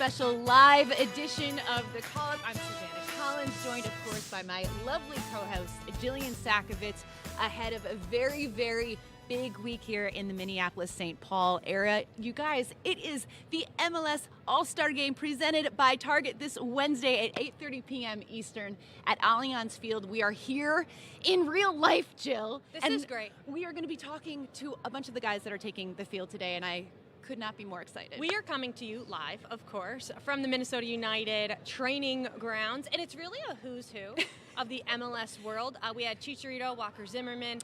special live edition of the Call-Up. I'm Susannah Collins, joined, of course, by my lovely co-host, Jillian Sakovits, ahead of a very, very big week here in the Minneapolis-St. Paul area. You guys, it is the MLS All-Star Game presented by Target this Wednesday at 8:30 p.m. Eastern at Allianz Field. We are here in real life, Jill. This is great. We are going to be talking to a bunch of the guys that are taking the field today, and I could not be more excited. We are coming to you live, of course, from the Minnesota United training grounds, and it's really a who's who of the MLS world. We had Chicharito, Walker Zimmerman,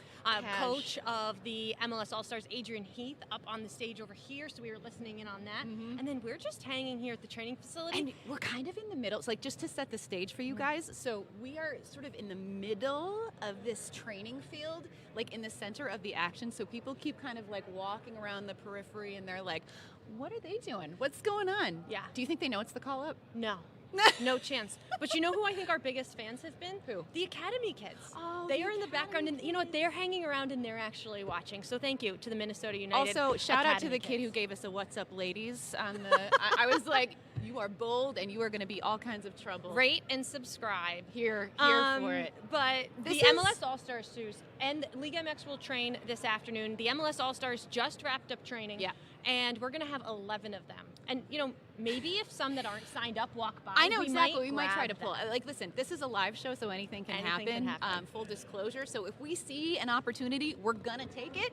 coach of the MLS All-Stars, Adrian Heath, up on the stage over here, so we were listening in on that. And then we're just hanging here at the training facility. And we're kind of in the middle. It's like, just to set the stage for you guys, so we are sort of in the middle of this training field, like in the center of the action, so people keep kind of like walking around the periphery, and they're like, what are they doing? What's going on? Yeah. Do you think they know it's the call-up? No. No chance. But you know who I think our biggest fans have been? Who? The Academy kids. Oh, they are in the background, and you know what? They're hanging around and they're actually watching. So thank you to the Minnesota United. Also, shout out to the Academy kid who kids. gave us a "What's up, ladies" on the. I was like, you are bold, and you are going to be all kinds of trouble. Rate and subscribe. Here for it. But This the is- MLS All-Stars, Suze, and League MX will train this afternoon. The MLS All-Stars just wrapped up training. Yeah. And we're going to have 11 of them. And, you know, maybe if some that aren't signed up walk by, I know exactly. We might try to grab pull. them. Like, listen, this is a live show, so anything can Anything happen. can happen. Full disclosure. So if we see an opportunity, we're gonna take it.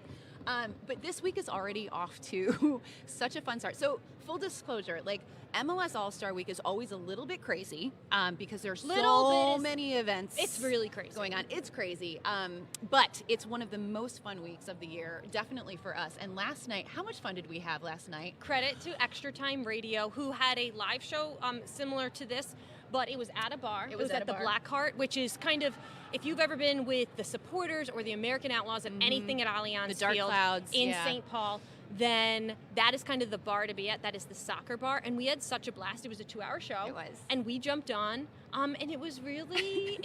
But this week is already off to such a fun start. So full disclosure, like MLS All-Star Week is always a little bit crazy because there's so many events. It's really crazy. Going on. It's crazy. But it's one of the most fun weeks of the year, definitely for us. And last night, how much fun did we have last night? Credit to Extra Time Radio, who had a live show similar to this, but it was at a bar. It was at the Blackheart, which is kind of, if you've ever been with the supporters or the American Outlaws at anything at Allianz The Dark Field Clouds, in yeah. St. Paul, then that is kind of the bar to be at. That is the soccer bar, and we had such a blast. It was a 2-hour show. It was. And we jumped on, and it was really,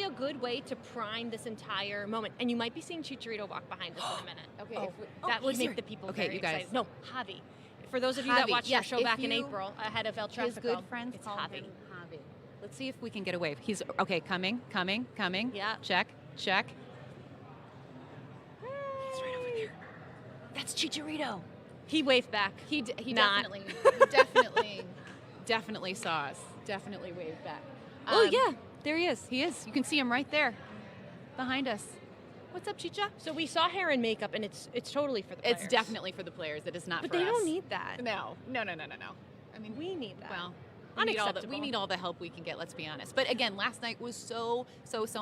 a good way to prime this entire moment. And you might be seeing Chicharito walk behind us in a minute. Okay. That would he's make here. the people Okay, very you guys. excited. No, Javi. For those of you that Javi, watched yes, our show if back in you- April ahead of El Tráfico, His good friends it's call Javi. him Javi. Let's see if we can get a wave. He's okay. Coming. Yeah. Check. He's right over there. That's Chicharito. He waved back. He Not. definitely saw us. Definitely waved back. Oh yeah, there he is. He is. You can see him right there, behind us. What's up, Chicha? So we saw hair and makeup, and it's totally for the players. It's definitely for the players. It is not But for us. they don't need that. No. I mean, We need that. well, Unacceptable. we need all the help we can get, let's be honest. But again, last night was so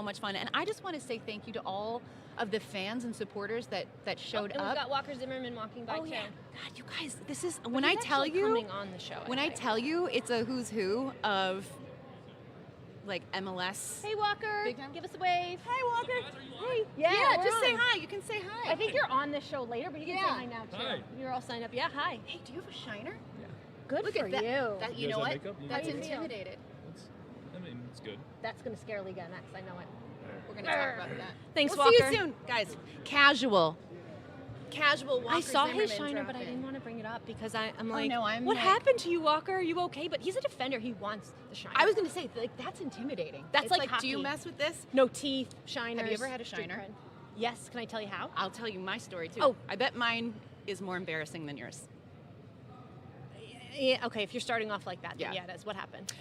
much fun. And I just want to say thank you to all of the fans and supporters that showed and up. we've got Walker Zimmerman walking by too. God, you guys, this is, But when I he's tell actually you, coming on the show. when I tell you it's a who's who of like MLS. Hey Walker, Big time. give us a wave. Hi, Walker. Hey. Yeah, we're just say on. hi. You can say hi. I think you're on this show later, but you can Yeah. say hi now too. Hi. You're all signed up. Yeah, hi. Hey, do you have a shiner? Good Look for at that. you. That, You you know guys what? have makeup? You That's How do you feel? intimidated. It's good. That's gonna scare Liga MX. I know it. We're gonna talk about that. Thanks, we'll see Walker. you soon, guys. Casual Walker I saw his Zimmerman shiner, drop but I in. didn't want to bring it up because I'm like, no, I'm what like- happened to you, Walker? Are you okay? But he's a defender. He wants the shiner. I was gonna say, like, that's intimidating. That's It's like do you hockey. mess with this? No teeth, shiners. Have you ever had a street shiner? cred. Yes. Can I tell you how? I'll tell you my story too. Oh. I bet mine is more embarrassing than yours. Yeah. Okay. If you're starting off like that, then Yeah. yeah, that's what happened.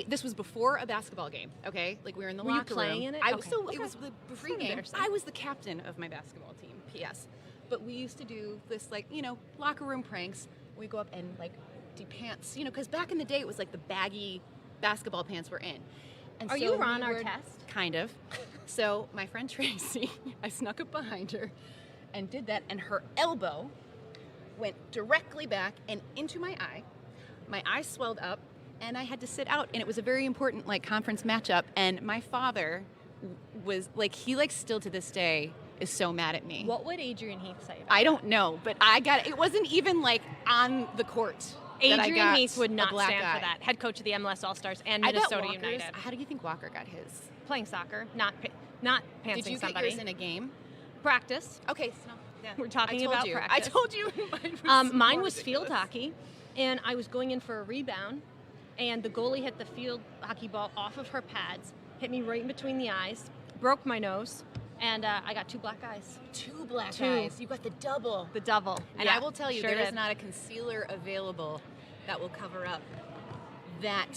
This was before a basketball game. Okay, like we were in the Were you locker playing room. in it? Okay. So Okay. it was the That's not pregame. embarrassing. I was the captain of my basketball team. P.S. But we used to do this, like, locker room pranks. We go up and like de-pants, because back in the day it was like the baggy basketball pants were in. And Are so you we on our would- test? Kind of. So my friend Tracy, I snuck up behind her and did that, and her elbow went directly back and into my eye. My eye swelled up, and I had to sit out, and it was a very important conference matchup. And my father was he still to this day is so mad at me. What would Adrian Heath say about I don't know, but it wasn't even on the court. that I Adrian got Heath would a not black stand eye. for that. Head coach of the MLS All-Stars and I bet Minnesota Walker's- United. How do you think Walker got his? Playing soccer, not pantsing Did you get somebody. yours in a game? Practice. Okay, so yeah. We're talking I told about you. practice. I told you. Mine was Mine was field ridiculous. hockey, and I was going in for a rebound, and the goalie hit the field hockey ball off of her pads, hit me right in between the eyes, broke my nose, and I got 2 black eyes. 2 black eyes. You got the double. The double. And yeah, I will tell you, sure there is did. not a concealer available that will cover up that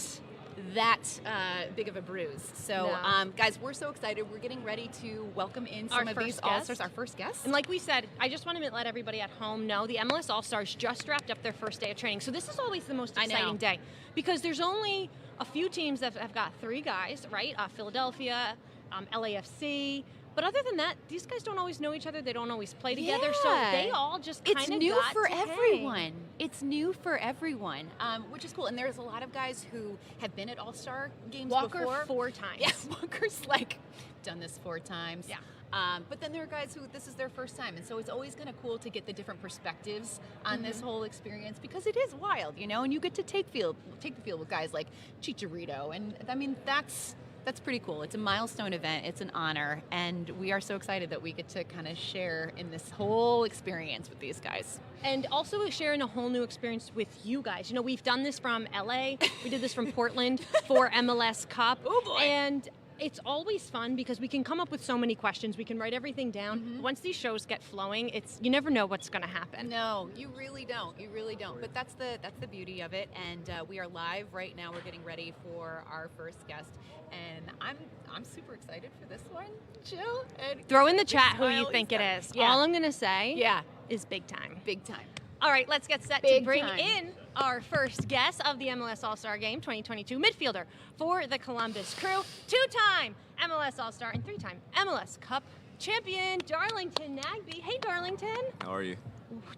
big of a bruise. So, No. guys, we're so excited. We're getting ready to welcome in Our some of these first guest. All-Stars, our first guest. And like we said, I just want to let everybody at home know the MLS All-Stars just wrapped up their first day of training. So this is always the most exciting day because there's only a few teams that have got 3 guys, right? Philadelphia, LAFC. But other than that, these guys don't always know each other. They don't always play together. So they all just kind of It's new for hang. everyone. It's new for everyone, which is cool. And there's a lot of guys who have been at All-Star games Walker before. 4 times. Yeah, Walker's done this 4 times. Yeah. But then there are guys who this is their first time, and so it's always kind of cool to get the different perspectives on this whole experience because it is wild, and you get to take the field with guys like Chicharito, and I mean that's pretty cool. It's a milestone event. It's an honor, and we are so excited that we get to kind of share in this whole experience with these guys. And also sharing a whole new experience with you guys. We've done this from LA. We did this from Portland for MLS Cup. Oh boy. And it's always fun because we can come up with so many questions. We can write everything down. Once these shows get flowing, you never know what's going to happen. No, you really don't. You really don't. But that's the beauty of it. And we are live right now. We're getting ready for our first guest, and I'm super excited for this one, Jill. And Throw in the chat who you think it is. Yeah. All I'm going to say Yeah, is big time. big time. All right, let's get set Big to bring time. in our first guest of the MLS All-Star Game 2022 midfielder for the Columbus Crew, 2-time MLS All-Star and 3-time MLS Cup champion, Darlington Nagbe. Hey, Darlington. How are you?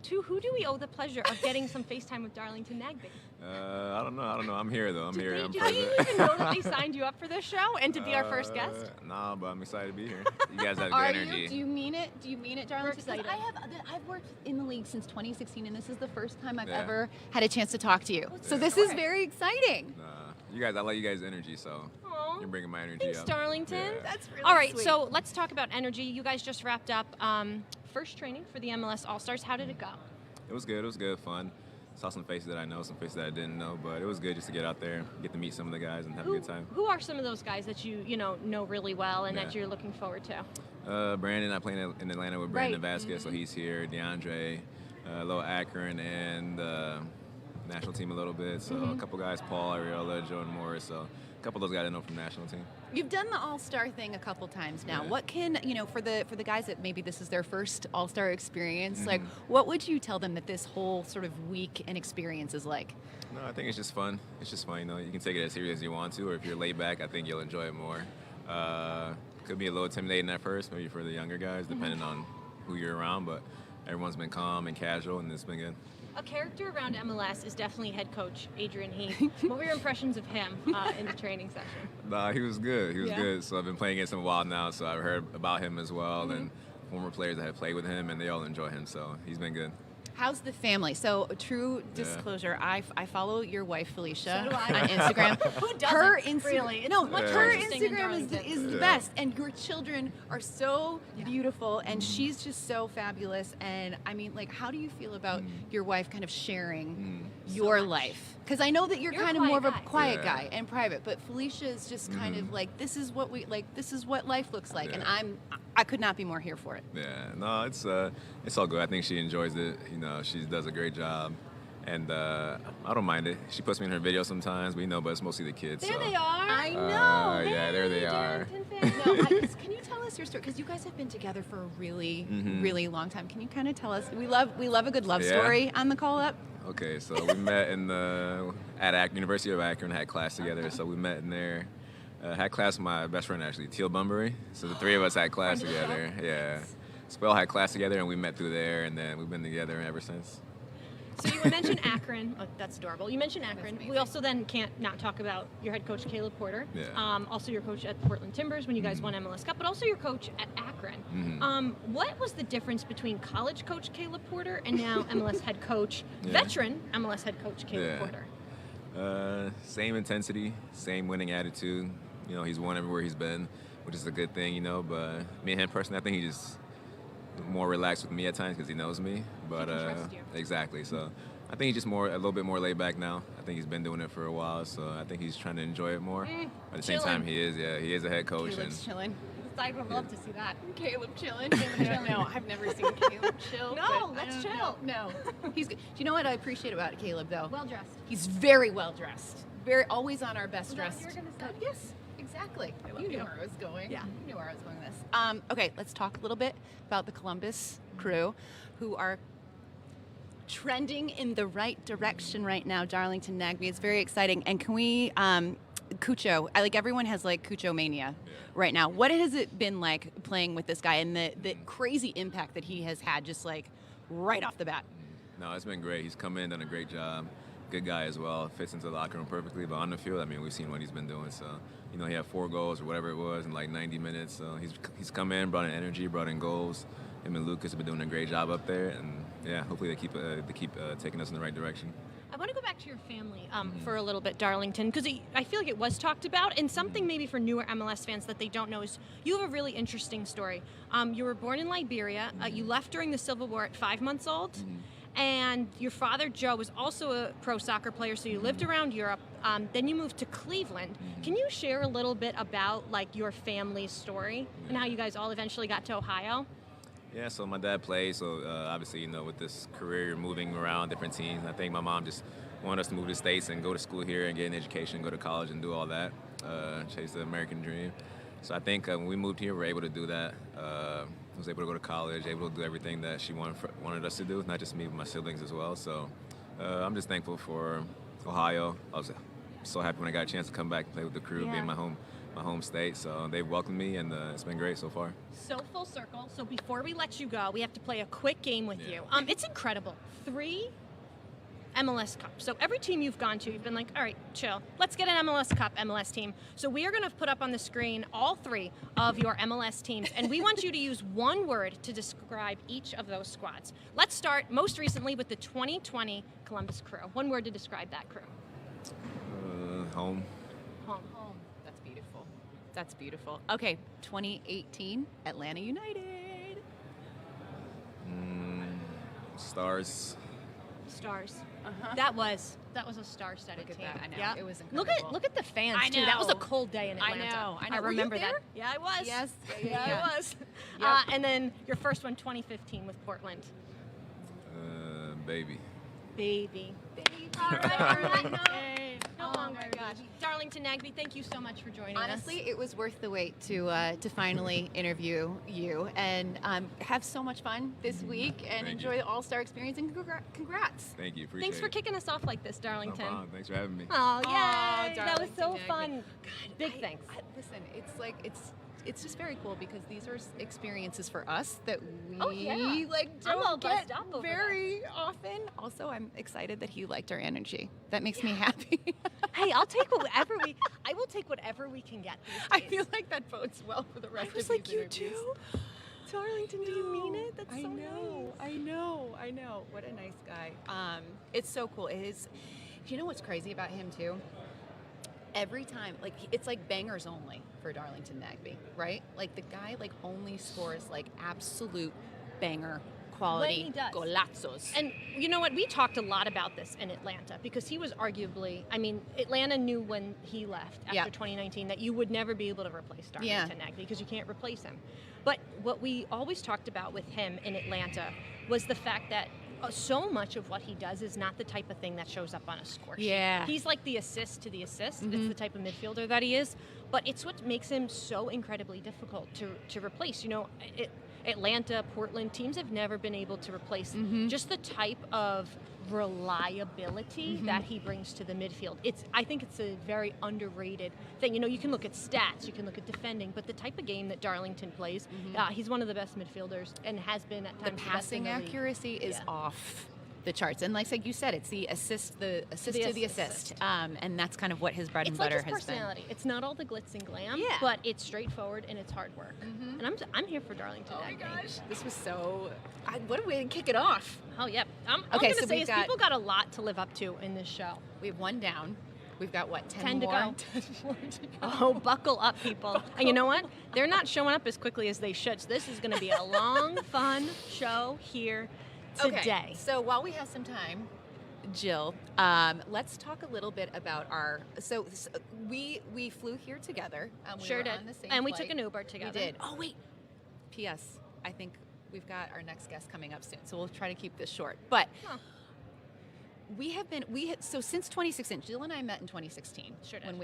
To who do we owe the pleasure of getting some FaceTime with Darlington Nagbe? I don't know. I'm here though. I'm here. I'm Do present. you even know that they signed you up for this show and to be our first guest? Nah, but I'm excited to be here. You guys have good Are energy. you? Do you mean it? Do you mean it, Darlington? We're excited. I've worked in the league since 2016, and this is the first time I've Yeah. ever had a chance to talk to you. So Yeah. this is very exciting. I like you guys' energy, so Aw. you're bringing my energy Thanks, up. Darlington. Yeah. That's really All right, sweet. so let's talk about energy. You guys just wrapped up first training for the MLS All-Stars. How did it go? It was good. It was good. Fun. Saw some faces that I know, some faces that I didn't know, but it was good just to get out there, get to meet some of the guys, and have a good time. Who are some of those guys that you know really well and that Yeah. you're looking forward to? Brandon, I play in Atlanta with Brandon Right. Vasquez, so he's here. DeAndre, a little Akron, and national team a little bit. So a couple guys, Paul, Arriola, Joe, and Morris. So a couple of those guys I know from the national team. You've done the All-Star thing a couple times now. Yeah. What can, for the guys that maybe this is their first All-Star experience, Mm-hmm. like what would you tell them that this whole sort of week and experience is like? No, I think it's just fun. It's just fun, you can take it as serious as you want to, or if you're laid back, I think you'll enjoy it more. Could be a little intimidating at first, maybe for the younger guys, depending on who you're around, but everyone's been calm and casual, and it's been good. A character around MLS is definitely head coach Adrian Heath. What were your impressions of him in the training session? Nah, he was good. He was Yeah. good. So I've been playing against him a while now, so I've heard about him as well, and former players that have played with him, and they all enjoy him, so he's been good. How's the family? So, true Yeah. disclosure, I follow your wife Felicia So do I. on Instagram. Who doesn't? Her Really? It's no, much Yeah. her more interesting than Instagram Darlington. is the Yeah. best, and your children are so beautiful, and she's just so fabulous. And I mean, like, how do you feel about your wife kind of sharing your life? Because I know that you're You're a kind of more of a quiet guy. quiet Yeah. guy and private, but Felicia is just kind of like, this is what life looks like, and Yeah. I could not be more here for it. Yeah, no, it's all good. I think she enjoys it. She does a great job, and I don't mind it. She puts me in her videos sometimes, but it's mostly the kids. There so. they are. I know. Yeah, there they are. Darlington fans. No, can you tell us your story? Because you guys have been together for a really, really long time. Can you kind of tell us? We love a good love Yeah. story on the call up. Okay, so we met at University of Akron, had class together. So we met in there. Had class with my best friend, actually, Teal Bunbury. So the three of us had class together. Yeah. Spell had class together, and we met through there, and then we've been together ever since. So you mentioned Akron. Oh, that's adorable. You mentioned Akron. We also then can't not talk about your head coach, Caleb Porter. Yeah. Also your coach at Portland Timbers when you guys won MLS Cup, but also your coach at Akron. What was the difference between college coach Caleb Porter and now MLS head coach, veteran MLS head coach Caleb Porter? Same intensity, same winning attitude. He's won everywhere he's been, which is a good thing, but me and him personally, I think he's just more relaxed with me at times because he knows me. But can trust you. exactly. So I think he's just a little bit more laid back now. I think he's been doing it for a while, so I think he's trying to enjoy it more. At the same time, he is a head coach. Caleb's chilling. I would love to see that. Caleb chilling. No, I've never seen Caleb chill. No, let's chill. No, he's good. Do you know what I appreciate about Caleb though? Well dressed. He's very well dressed. Very always on our best dressed. You were gonna say. Yes, exactly. You knew where I was going. Yeah. You knew where I was going with this. Okay, let's talk a little bit about the Columbus Crew, who are trending in the right direction right now. Darlington Nagbe. It's very exciting. And can we, Cucho, everyone has Cucho mania right now. What has it been like playing with this guy and the crazy impact that he has had just right off the bat? No, it's been great. He's come in, done a great job. Good guy as well. Fits into the locker room perfectly. But on the field, we've seen what he's been doing. So, he had 4 goals or whatever it was in 90 minutes. So he's come in, brought in energy, brought in goals. Him and Lucas have been doing a great job up there. And yeah, hopefully they keep taking us in the right direction. I want to go back to your family for a little bit, Darlington, because I feel like it was talked about, and something maybe for newer MLS fans that they don't know is you have a really interesting story. You were born in Liberia. You left during the Civil War at 5 months old, and your father, Joe, was also a pro soccer player, so you lived around Europe. Then you moved to Cleveland. Can you share a little bit about your family's story and how you guys all eventually got to Ohio? Yeah, so my dad played, so obviously, with this career, you're moving around different teams. I think my mom just wanted us to move to the States and go to school here and get an education, go to college and do all that, chase the American dream. So I think when we moved here, we were able to do that. I was able to go to college, able to do everything that she wanted us to do, not just me, but my siblings as well. So I'm just thankful for Ohio. I was so happy when I got a chance to come back and play with the Crew, be in my home state. So they've welcomed me, and it's been great so far. So full circle. So before we let you go, we have to play a quick game with you. It's incredible. 3 MLS Cups. So every team you've gone to, you've been like, all right, chill. Let's get an MLS Cup MLS team. So we are going to put up on the screen all 3 of your MLS teams, and we want you to use one word to describe each of those squads. Let's start most recently with the 2020 Columbus Crew. One word to describe that crew. Home. Home. That's beautiful. Okay, 2018 Atlanta United. Stars. That was a star-studded Look at team. that. I know. Yeah. It was incredible. Look at the fans I too. That was a know. cold day in Atlanta. I know. I Were you remember there? that. Yeah, I was. Yes. Yeah, I was. Yep. And then your first one, 2015 with Portland. Baby. Baby. All right. On that note, no longer. Darlington Nagbe, thank you so much for joining us. Honestly, it was worth the wait to finally interview you and have so much fun this week and Thank enjoy you. the All-Star experience and congrats. Thank you. Appreciate Thanks for it. kicking us off like this, Darlington. No problem. Thanks for having me. Oh, yay. That was Darlington so Nagbe. fun. God, Big thanks. Listen, it's just very cool because these are experiences for us that we I'm don't all buzzed get up over very often. Also, I'm excited that he liked our energy. That makes me happy. Hey, I will take whatever we can get these I days. feel like that bodes well for the rest I was of like, these you interviews. too? Darlington, do you mean it? That's so nice. I know. What a nice guy. It's so cool. It is. You know what's crazy about him too? Every time, it's like bangers only for Darlington Nagbe, right? The guy only scores absolute banger quality When he does. golazos. And you know what? We talked a lot about this in Atlanta because he was arguably, Atlanta knew when he left after 2019 that you would never be able to replace Darlington Nagbe because you can't replace him. But what we always talked about with him in Atlanta was the fact that so much of what he does is not the type of thing that shows up on a score sheet. Yeah. He's like the assist to the assist. It's the type of midfielder that he is. But it's what makes him so incredibly difficult to replace. Atlanta, Portland, teams have never been able to replace just the type of reliability that he brings to the midfield. I think it's a very underrated thing. You can look at stats, you can look at defending, but the type of game that Darlington plays, he's one of the best midfielders and has been at times The the best passing in the league. accuracy is off the charts. And like you said, it's the assist to the assist. And that's kind of what his bread and It's like butter his has been. personality. It's not all the glitz and glam, but it's straightforward and it's hard work. And I'm here for Darlington. Oh my gosh, this was so. What a way to kick it off. Oh yeah. I'm Okay, gonna so say we've is got- people got a lot to live up to in this show. We have one down. We've got what, 10 to more? go. 10 more to go. Oh, buckle up, people. And you know what? They're not showing up as quickly as they should. So this is going to be a long, fun show here today. Okay, so while we have some time, Jill, let's talk a little bit about our. So we flew here together. We Sure were did. on the same And we flight. took an Uber together. We did. Oh wait. P.S. I think we've got our next guest coming up soon, so we'll try to keep this short. But so since 2016, Jill and I met in 2016. Sure did.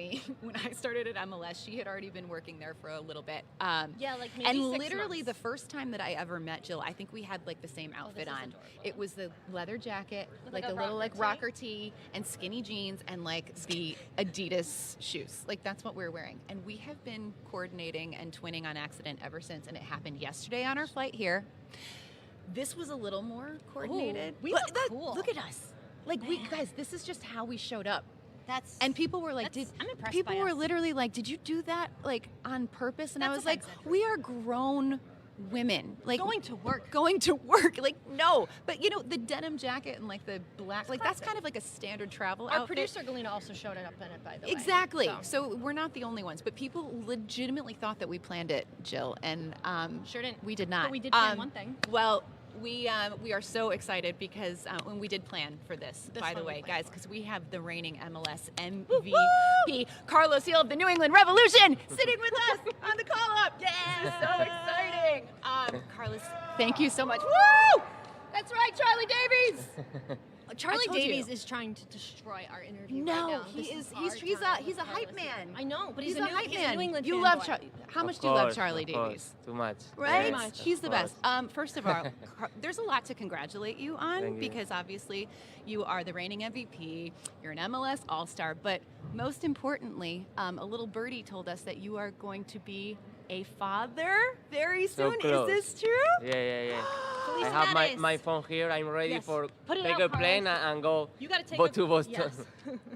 When I started at MLS, she had already been working there for a little bit. Yeah, like maybe and 6 literally months. the first time that I ever met Jill, I think we had like the same outfit this is on. adorable. It was the leather jacket, With, like like, a a little like rocker rocker tee and skinny jeans and like the Adidas shoes. Like that's what we were wearing. And we have been coordinating and twinning on accident ever since, and it happened yesterday on our flight here. This was a little more coordinated. we look cool. Look at us. Like guys, this is just how we showed up. And people were like, I'm impressed people by were us. literally like, did you do that like on purpose? And I That's was like, offensive. we are grown women. Like Going to work. Going to work. Like, no. But you know, the denim jacket and like the black, like that's kind of like a standard travel Our outfit. producer Galina also showed it up in it, by the way. Exactly. So we're not the only ones, but people legitimately thought that we planned it, Jill, and Sure didn't. we did not. But we did plan one thing. Well, we are so excited because when we did plan for this by the one we way, planned guys, for. because we have the reigning MLS MVP, Carlos Hill of the New England Revolution, sitting with us on the call-up. Yeah, so exciting. Carlos, thank you so much. Woo! That's right, Charlie Davies. Charlie told you. Davies is trying to destroy our interview right No, now. he This is. our He's time a with hype Carlos. man. I know, but He's he's a hype he's man. a New England You fanboy. love Charlie. How much do you love Charlie Of Davies? course. Too much. Right? much. He's the Of best. course. First of all, there's a lot to congratulate you on Thank you. because obviously you are the reigning MVP. You're an MLS All-Star, but most importantly, a little birdie told us that you are going to be a father very So soon. close. Is this true? Yeah. I have my phone here. I'm ready Yes. for Put it take out, a plane Carlos. and go You got to take to Boston. Yes.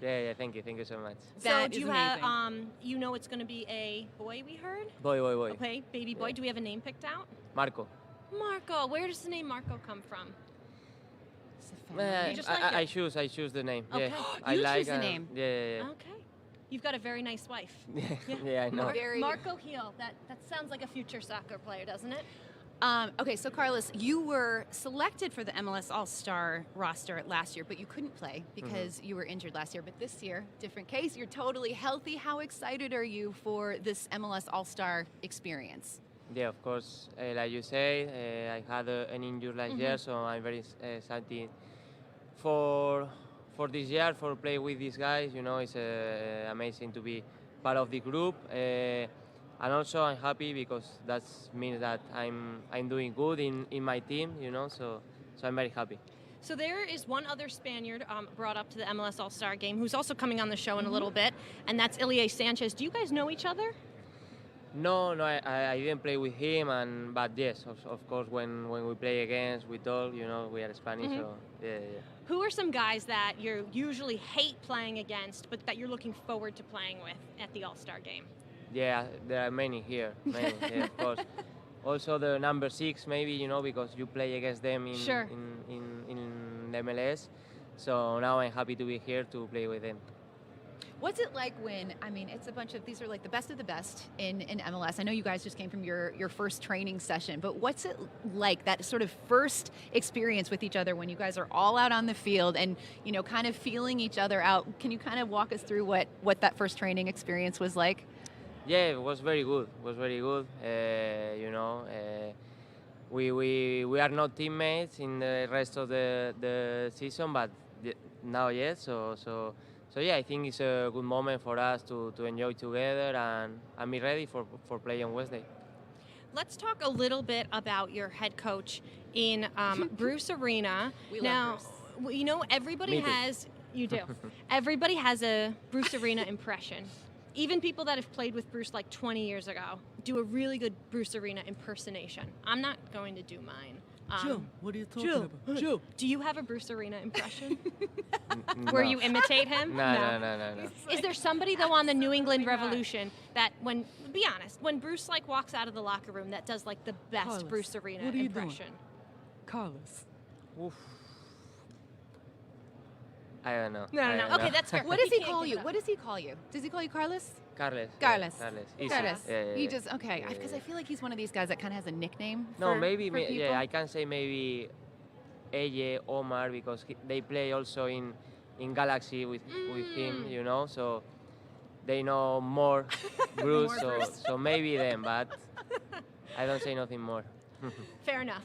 yeah. Thank you so much. So That do is you amazing. have you know it's going to be a boy, we heard? Boy. Okay, baby boy. Yeah. Do we have a name picked out? Marco. Marco. Where does the name Marco come from? You just like I it? choose the name. Okay. Yeah. You I like choose the name. Yeah. Okay. You've got a very nice wife. Yeah, I know. Very- Marco Heel. That sounds like a future soccer player, doesn't it? Okay, so Carlos, you were selected for the MLS All-Star roster last year, but you couldn't play because you were injured last year. But this year, different case, you're totally healthy. How excited are you for this MLS All-Star experience? Yeah, of course. Like you say, I had an injury last year, so I'm very excited for this year, for play with these guys. You know, it's amazing to be part of the group, and also I'm happy because that means that I'm doing good in my team. You know, so I'm very happy. So there is one other Spaniard brought up to the MLS All-Star game who's also coming on the show in a little bit, and that's Ilie Sanchez. Do you guys know each other? No, I didn't play with him, but yes, of course, when we play against, we talk. You know, we are Spanish, so yeah. Who are some guys that you usually hate playing against, but that you're looking forward to playing with at the All-Star game? Yeah, there are many here, yeah, of course. Also the number 6, maybe, you know, because you play against them in Sure. in MLS. So now I'm happy to be here to play with them. What's it like when, I mean, it's a bunch of, these are like the best of the best in MLS. I know you guys just came from your first training session, but what's it like, that sort of first experience with each other when you guys are all out on the field and, you know, kind of feeling each other out? Can you kind of walk us through what that first training experience was like? Yeah, it was very good. You know, we are not teammates in the rest of the season, but now yes. So yeah, I think it's a good moment for us to enjoy together and be ready for play on Wednesday. Let's talk a little bit about your head coach in Bruce Arena. We now, love Bruce. you know, everybody Me too. has, you do. Everybody has a Bruce Arena impression. Even people that have played with Bruce like 20 years ago do a really good Bruce Arena impersonation. I'm not going to do mine. Jill, what are you talking about? Jill. Do you have a Bruce Arena impression No. where you imitate him? No. Is there somebody though on the New England Revolution that, when, be honest, when Bruce like walks out of the locker room, that does like the best Carlos, Bruce Arena what are you doing? impression? Carlos. Oof. I don't know. No. I don't Okay, know. that's fair. What does he can't call give you? it up. What does he call you? Does he call you Carlos? Carles. Carlos. Yeah, Carles. Easy. Carlos. Yeah. He just, okay, Yeah, because yeah. I feel like he's one of these guys that kind of has a nickname No, for, maybe for people. yeah, I can say maybe Eje, Omar, because they play also in Galaxy with him, you know, so they know more Bruce, so maybe them, but I don't say nothing more. Fair enough.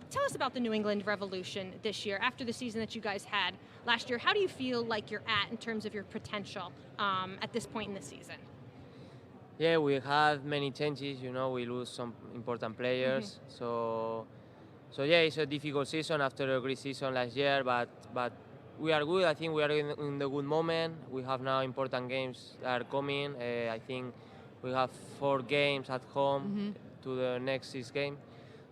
Tell us about the New England Revolution this year. After the season that you guys had last year, how do you feel like you're at in terms of your potential at this point in the season? Yeah, we had many changes, you know, we lose some important players, so yeah, it's a difficult season after a great season last year, but we are good. I think we are in the good moment. We have now important games that are coming. I think we have 4 games at home to the next 6 games.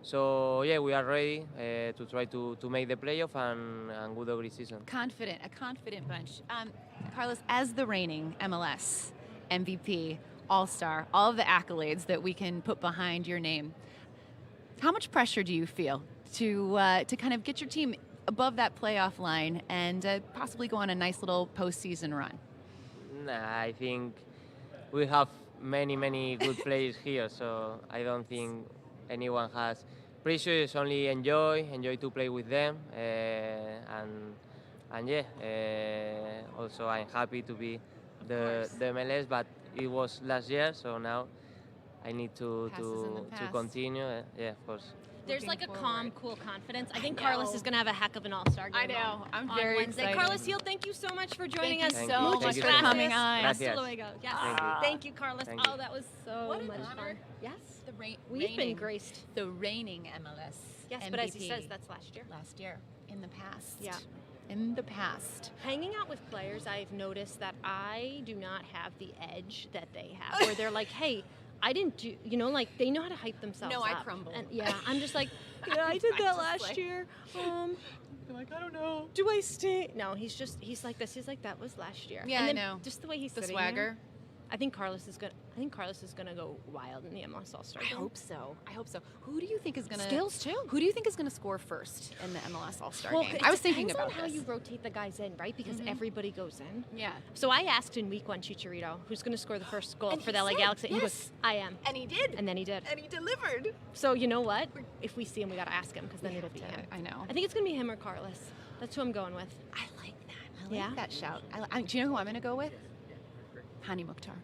So yeah, we are ready to try to make the playoff and good a great season. A confident bunch. Carlos, as the reigning MLS MVP, All-Star, all of the accolades that we can put behind your name, how much pressure do you feel to kind of get your team above that playoff line and possibly go on a nice little postseason run? Nah, I think we have many good players here, so I don't think anyone has pressure. It's only enjoy to play with them, and yeah. Also, I'm happy to be the MLS, but it was last year, so now I need to continue. Yeah, of course. There's like a calm, cool confidence. I think Carlos is going to have a heck of an All-Star game. I know. I'm on very Wednesday. excited. Carlos Heel, thank you so much for joining us. Thank you so much for coming on. Gracias. Yes. Thank you, Carlos. Thank you. Oh, that was so What an much honor. fun. Yes. We've been graced. The reigning MLS Yes, MVP but as he says, that's last year. last year. In the past. Yeah. In the past. Hanging out with players, I've noticed that I do not have the edge that they have, where they're like, hey, I didn't do, you know, like they know how to hype themselves No, up. I crumble. And yeah, I'm just like, yeah, I did that Just last like- year. You're like, I don't know. Do I stay? No, he's like this. He's like, that was last year. Yeah, and I then know. Just the way he's The sitting there, swagger. I think Carlos is gonna go wild in the MLS All-Star I game. hope so. Who do you think is going to Skills too. Who do you think is going to score first in the MLS All-Star Well, game? it I was thinking depends about on how this. you rotate the guys in, right? Because everybody goes in. Yeah. So I asked in week 1 Chicharito, who's going to score the first goal And for he the LA said Galaxy. And he yes. goes, I am. And he did. And then he did. And he delivered. So you know what? If we see him, we got to ask him because then We it'll have be to- him. I know. I think it's going to be him or Carlos. That's who I'm going with. I like that. I like Yeah? that shout. Do you know who I'm going to go with? Hany Mukhtar.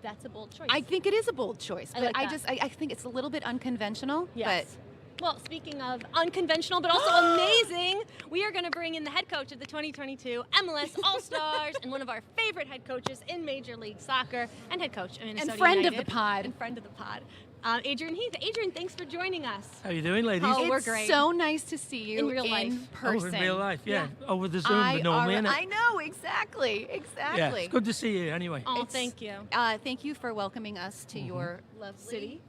That's a bold choice. I think it is a bold choice, I but like that. I think it's a little bit unconventional. Yes. Well, speaking of unconventional but also amazing, we are going to bring in the head coach of the 2022 MLS All-Stars and one of our favorite head coaches in Major League Soccer and head coach of Minnesota And friend of United. the pod. And friend of the pod. Adrian Heath. Adrian, thanks for joining us. How you doing, ladies? Oh, we're It's great. so nice to see you In real life. person. Oh, in real life, yeah. Yeah. Over the Zoom, but no man. I know, exactly. Yeah, it's good to see you anyway. Oh, It's- thank you. Thank you for welcoming us to your lovely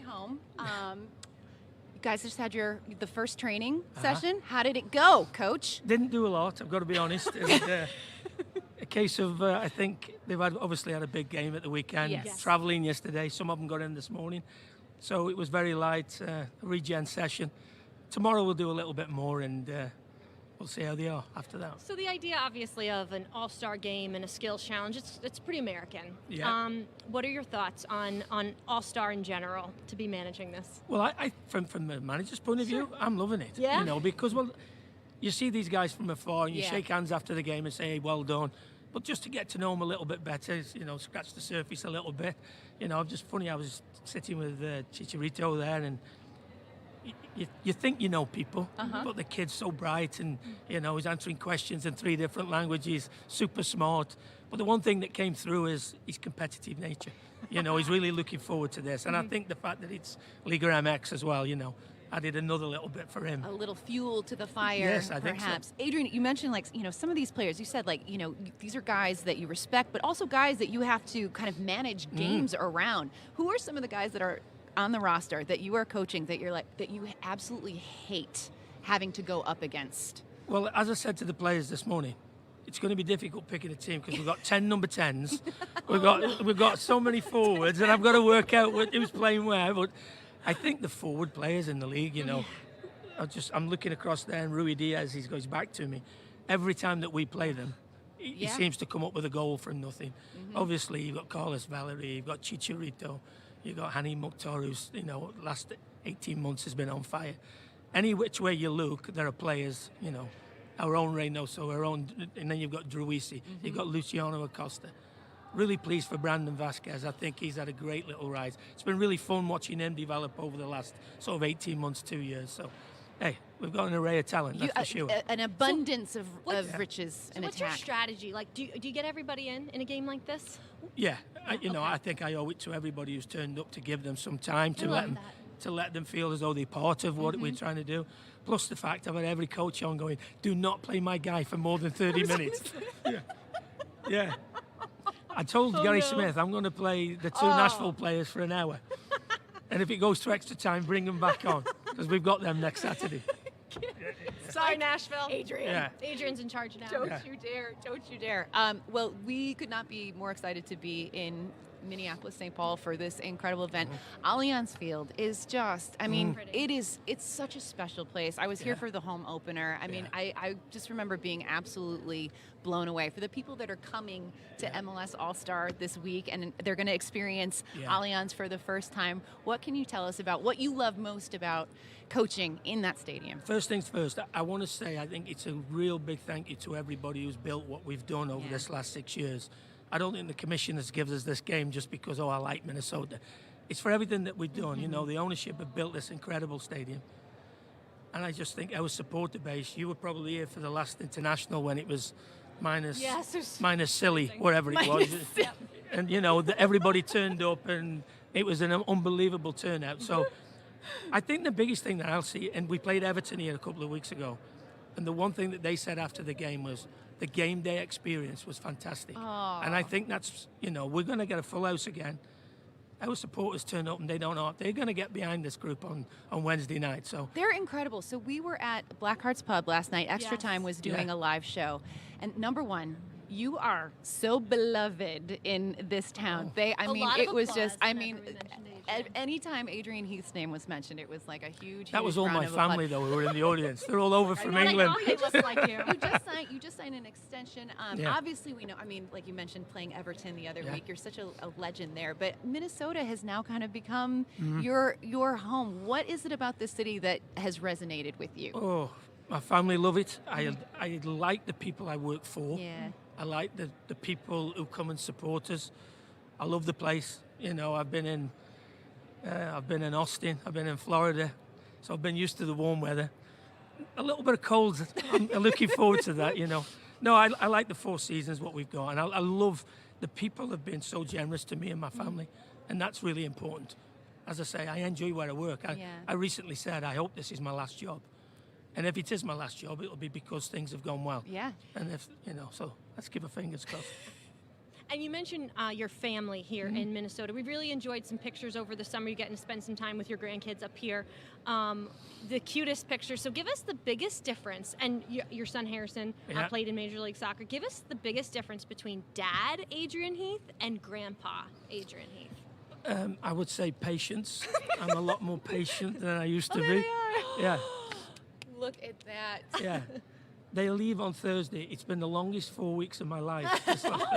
home. You guys just had the first training session. How did it go, Coach? Didn't do a lot, I've got to be honest. It was, a case of, I think they've obviously had a big game at the weekend. Yes. Traveling yesterday, some of them got in this morning. So it was very light, regen session. Tomorrow we'll do a little bit more and we'll see how they are after that. So the idea, obviously, of an all-star game and a skills challenge, it's pretty American. Yeah. What are your thoughts on all-star in general to be managing this? Well, I from the manager's point of view, I'm loving it. Yeah? You know, because, well, you see these guys from afar and you Yeah. shake hands after the game and say, hey, well done. But just to get to know them a little bit better, you know, scratch the surface a little bit. You know, just funny, I was sitting with Chicharito there and you think you know people, but the kid's so bright and, you know, he's answering questions in 3 different languages, super smart. But the one thing that came through is his competitive nature. You know, he's really looking forward to this. And I think the fact that it's Liga MX as well, you know, added another little bit for him. A little fuel to the fire, Yes, I think so. perhaps. Adrian, you mentioned, like, you know, some of these players, you said, like, you know, these are guys that you respect, but also guys that you have to kind of manage games around. Who are some of the guys that are on the roster that you are coaching that you're like, that you absolutely hate having to go up against? Well, as I said to the players this morning, it's going to be difficult picking a team because we've got 10 number 10s. We've got so many forwards, and I've got to work out who's playing where. But I think the forward players in the league, you know, I'm looking across there, and Rui Diaz, he goes back to me. Every time that we play them, he seems to come up with a goal from nothing. Obviously, you've got Carlos Valerie, you've got Chicharito, you've got Hany Mukhtar, who's, you know, last 18 months has been on fire. any which way you look, there are players, you know, our own Reynoso, our own, and then you've got Driussi, you've got Luciano Acosta. Really pleased for Brandon Vasquez. I think he's had a great little rise. It's been really fun watching him develop over the last sort of 18 months, 2 years. So, hey, we've got an array of talent, that's for sure. An abundance of riches So and what's attack. your strategy? Like, do you get everybody in a game like this? Yeah, I think I owe it to everybody who's turned up to give them some time to let them feel as though they're part of what we're trying to do. Plus the fact I've had every coach on going, do not play my guy for more than 30 minutes. Yeah. I told Gary Smith I'm going to play the two Nashville players for an hour. And if it goes to extra time, bring them back on, because we've got them next Saturday. Sorry, Nashville. Adrian. Yeah. Adrian's in charge now. Don't you dare. Don't you dare. Well, we could not be more excited to be in Minneapolis, St. Paul for this incredible event. Allianz Field is just, I mean, it's such a special place. I was here for the home opener. I mean, I just remember being absolutely blown away. For the people that are coming to MLS All-Star this week and they're going to experience Allianz for the first time, what can you tell us about what you love most about coaching in that stadium? First things first, I want to say I think it's a real big thank you to everybody who's built what we've done over this last 6 years. I don't think the commissioners gives us this game just because, I like Minnesota. It's for everything that we've done. You know, the ownership have built this incredible stadium. And I just think our supporter base, you were probably here for the last international when it was minus silly, wherever it was. And, you know, everybody turned up and it was an unbelievable turnout. So I think the biggest thing that I'll see, and we played Everton here a couple of weeks ago, and the one thing that they said after the game was, the game day experience was fantastic. And I think that's, you know, we're going to get a full house again. Our supporters turn up and they don't know. They're going to get behind this group on Wednesday night. So they're incredible. So we were at Blackheart's Pub last night. Extra Time was doing a live show. And number one, you are so beloved in this town. It was just, anytime Adrian Heath's name was mentioned, it was like a huge That was all my family, though, who were in the audience. They're all over from England. England. They look like you. You just signed an extension. Obviously, we know, I mean, like you mentioned, playing Everton the other week, you're such a legend there. But Minnesota has now kind of become your home. What is it about this city that has resonated with you? Oh, my family love it. I like the people I work for. Yeah. I like the people who come and support us. I love the place. You know, I've been in Austin. I've been in Florida, so I've been used to the warm weather. A little bit of cold. I'm looking forward to that. You know, no, I like the 4 seasons what we've got, and I love the people have been so generous to me and my family, and that's really important. As I say, I enjoy where I work. I recently said I hope this is my last job. And if it is my last job, it'll be because things have gone well. Yeah. And if, you know, so let's give a fingers crossed. And you mentioned your family here in Minnesota. We've really enjoyed some pictures over the summer. You're getting to spend some time with your grandkids up here. The cutest picture. So give us the biggest difference. And your son Harrison played in Major League Soccer. Give us the biggest difference between Dad Adrian Heath and Grandpa Adrian Heath. I would say patience. I'm a lot more patient than I used to be. There they are. Yeah. Look at that. Yeah. They leave on Thursday. It's been the longest 4 weeks of my life.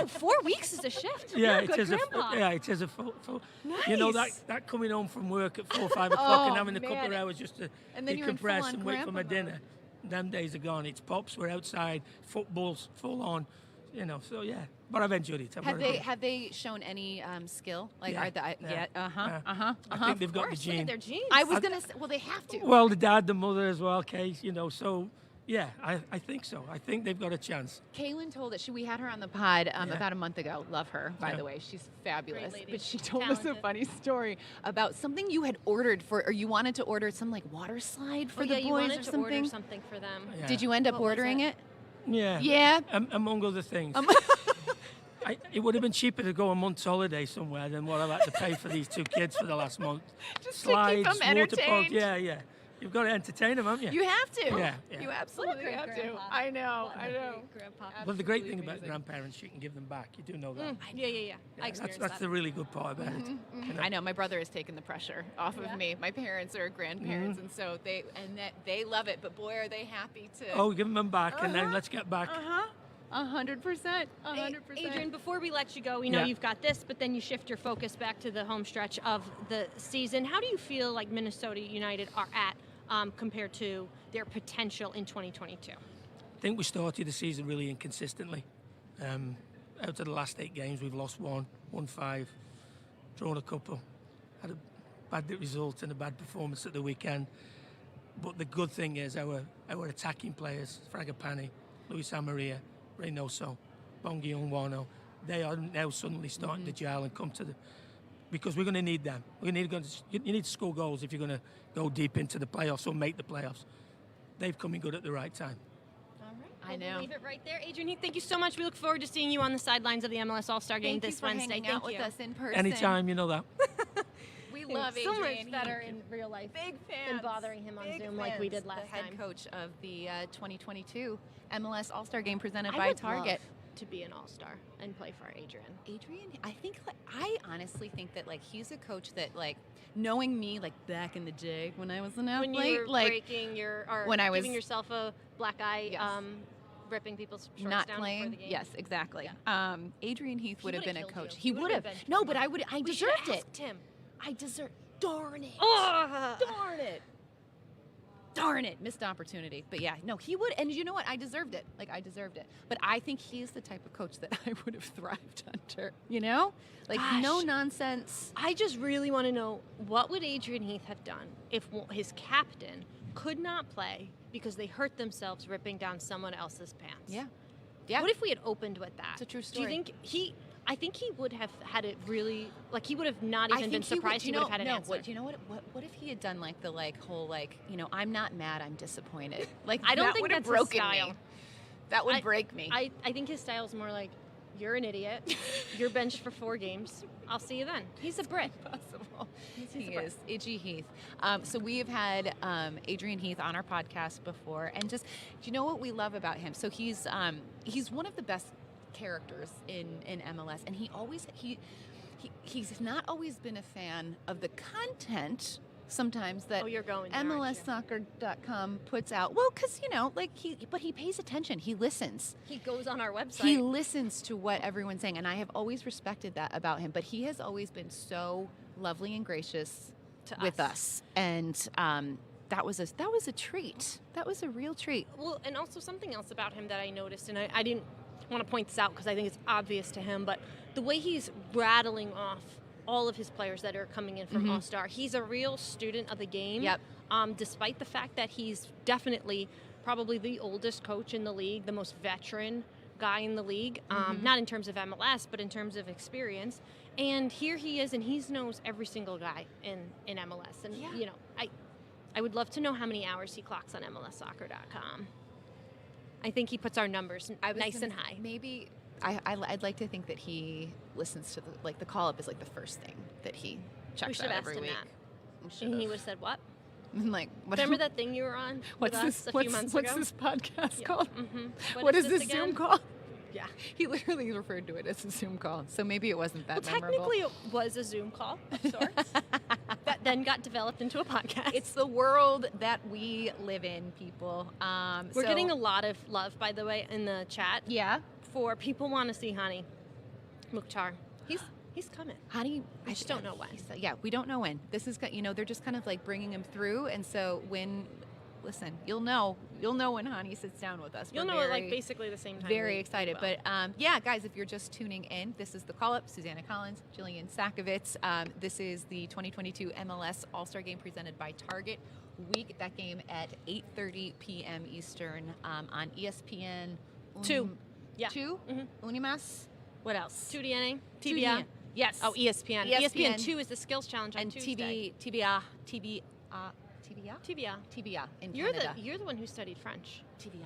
4 weeks is a shift. Yeah, Good Grandpa. it is a full. Nice. You know, that coming home from work at 4 or 5 o'clock and having a couple of hours just to And then you're in decompress full-on and wait for my grandpa dinner. Them days are gone. It's pops. We're outside. Football's full on. You know, so yeah. But I've enjoyed it. Have they shown any skill? Like, are they? I think they've got the Look at gene. their genes. I was gonna say, well, they have to. Well, the dad, the mother as well, Case. You know, so. Yeah, I think so. I think they've got a chance. Kaylin told us, we had her on the pod about a month ago. Love her, by the way. She's fabulous. Great lady. But she told us a funny story about something you had ordered or you wanted to order some like water slide for the you boys wanted or to something. order something for them. Yeah. Did you end up What was ordering it? it? Yeah. Yeah. Among other things. It would have been cheaper to go a month's holiday somewhere than what I've had to pay for these 2 kids for the last month. Just Slides, to keep them water entertained. park. Yeah. You've got to entertain them, haven't you? You have to. Yeah. You absolutely have to. I know. Grandpa. But the great thing about grandparents, you can give them back. You do know that. Yeah. I Yeah, experienced that's the really good part about it. You know? I know my brother has taken the pressure off of me. My parents are grandparents, and so they love it. But boy, are they happy to. Oh, give them back, and then let's get back. 100%. Adrian, before we let you go, we know Yeah. you've got this, but then you shift your focus back to the home stretch of the season. How do you feel like Minnesota United are at compared to their potential in 2022? I think we started the season really inconsistently. Out of the last 8 games, we've lost 1, won 5, drawn a couple, had a bad result and a bad performance at the weekend. But the good thing is our attacking players, Fragapane, Luis Amaria, Reynoso, Bongi Onwano, they are now suddenly starting to gel and come to the... Because we're going to need them. You need to score goals if you're going to go deep into the playoffs or make the playoffs. They've come in good at the right time. I know. We'll leave it right there. Adrian Heath, thank you so much. We look forward to seeing you on the sidelines of the MLS All-Star game this Wednesday. Thank you for hanging out with us in person. Anytime, you know that. We love so Adrian much better Heath. in real life Big fans. than bothering him on Big Zoom like we fans. did last the head time. coach of the 2022 MLS All-Star game presented I by would Target. love to be an All-Star and play for Adrian. Adrian, I honestly think that like he's a coach that like knowing me like back in the day when I was an athlete, When you were like breaking your or when I was giving yourself a black eye, Yes. ripping people's shorts not down playing. before the game. Yes, exactly. Adrian Heath He would have would've been a killed coach. you. He He would would've have. been No, killed. but I We deserved should've it. asked him. I deserve. Darn it. Oh, Darn it. Darn it, missed opportunity. But yeah, no, he would, and you know what? I deserved it. Like, I deserved it. But I think he's the type of coach that I would have thrived under, you know? Like, no Gosh. nonsense. I just really want to know, what would Adrian Heath have done if his captain could not play because they hurt themselves ripping down someone else's pants? Yeah. Yeah. What if we had opened with that? It's a true Do you story. think I think he would have had it really, like he would have not even been surprised he would have had an answer. Do you know what if he had done like the whole I'm not mad, I'm disappointed. Like I don't that think would have that's his broken style. me. That would break me. I think his style's more like, you're an idiot. You're benched for 4 games. I'll see you then. He's a Brit. Possible. He's He a Brit. is. Itchy Heath. So we have had Adrian Heath on our podcast before, and just, do you know what we love about him? So he's one of the best characters in MLS, and he's not always been a fan of the content sometimes that You're going there, aren't you? MLSsoccer.com puts out. Well, because but he pays attention. He listens. He goes on our website. He listens to what everyone's saying, and I have always respected that about him. But he has always been so lovely and gracious with us, and that was a treat. That was a real treat. Well, and also something else about him that I noticed, and I didn't want to point this out because I think it's obvious to him, but the way he's rattling off all of his players that are coming in from All-Star, he's a real student of the game. Yep. Despite the fact that he's definitely probably the oldest coach in the league, the most veteran guy in the league, not in terms of MLS, but in terms of experience. And here he is, and he knows every single guy in MLS. And, you know, I would love to know how many hours he clocks on MLSsoccer.com. I think he puts our numbers nice and high. Maybe I'd like to think that he listens to the call up is like the first thing that he We checks should out have every asked him week. that. And he would have said, what? I'm like, what, Remember that thing you were on with us a few months what's ago? this podcast Yeah. called? Mm-hmm. What is this again? Zoom call? Yeah. He literally referred to it as a Zoom call, so maybe it wasn't that Well, memorable. technically it was a Zoom call of sorts that then got developed into a podcast. It's the world that we live in, people. We're getting a lot of love, by the way, in the chat. Yeah. For people want to see Hany Mukhtar. He's coming. Hany, I just don't know when. Yeah, we don't know when. This is, they're just kind of like bringing him through, and so listen, you'll know when Hany sits down with us. You'll know it like basically the same time. Very excited. But yeah, guys, if you're just tuning in, this is the call-up. Susannah Collins, Jillian Sakovits. This is the 2022 MLS All-Star Game presented by Target. Week that game at 8:30 p.m. Eastern on ESPN. 2. Yeah. 2? Mm-hmm. Unimas. What else? 2DNA? 2DNA. TBA? Yes. Oh, ESPN. ESPN 2 is the skills challenge on and Tuesday. TBA in You're Canada. the one who studied French. TBA.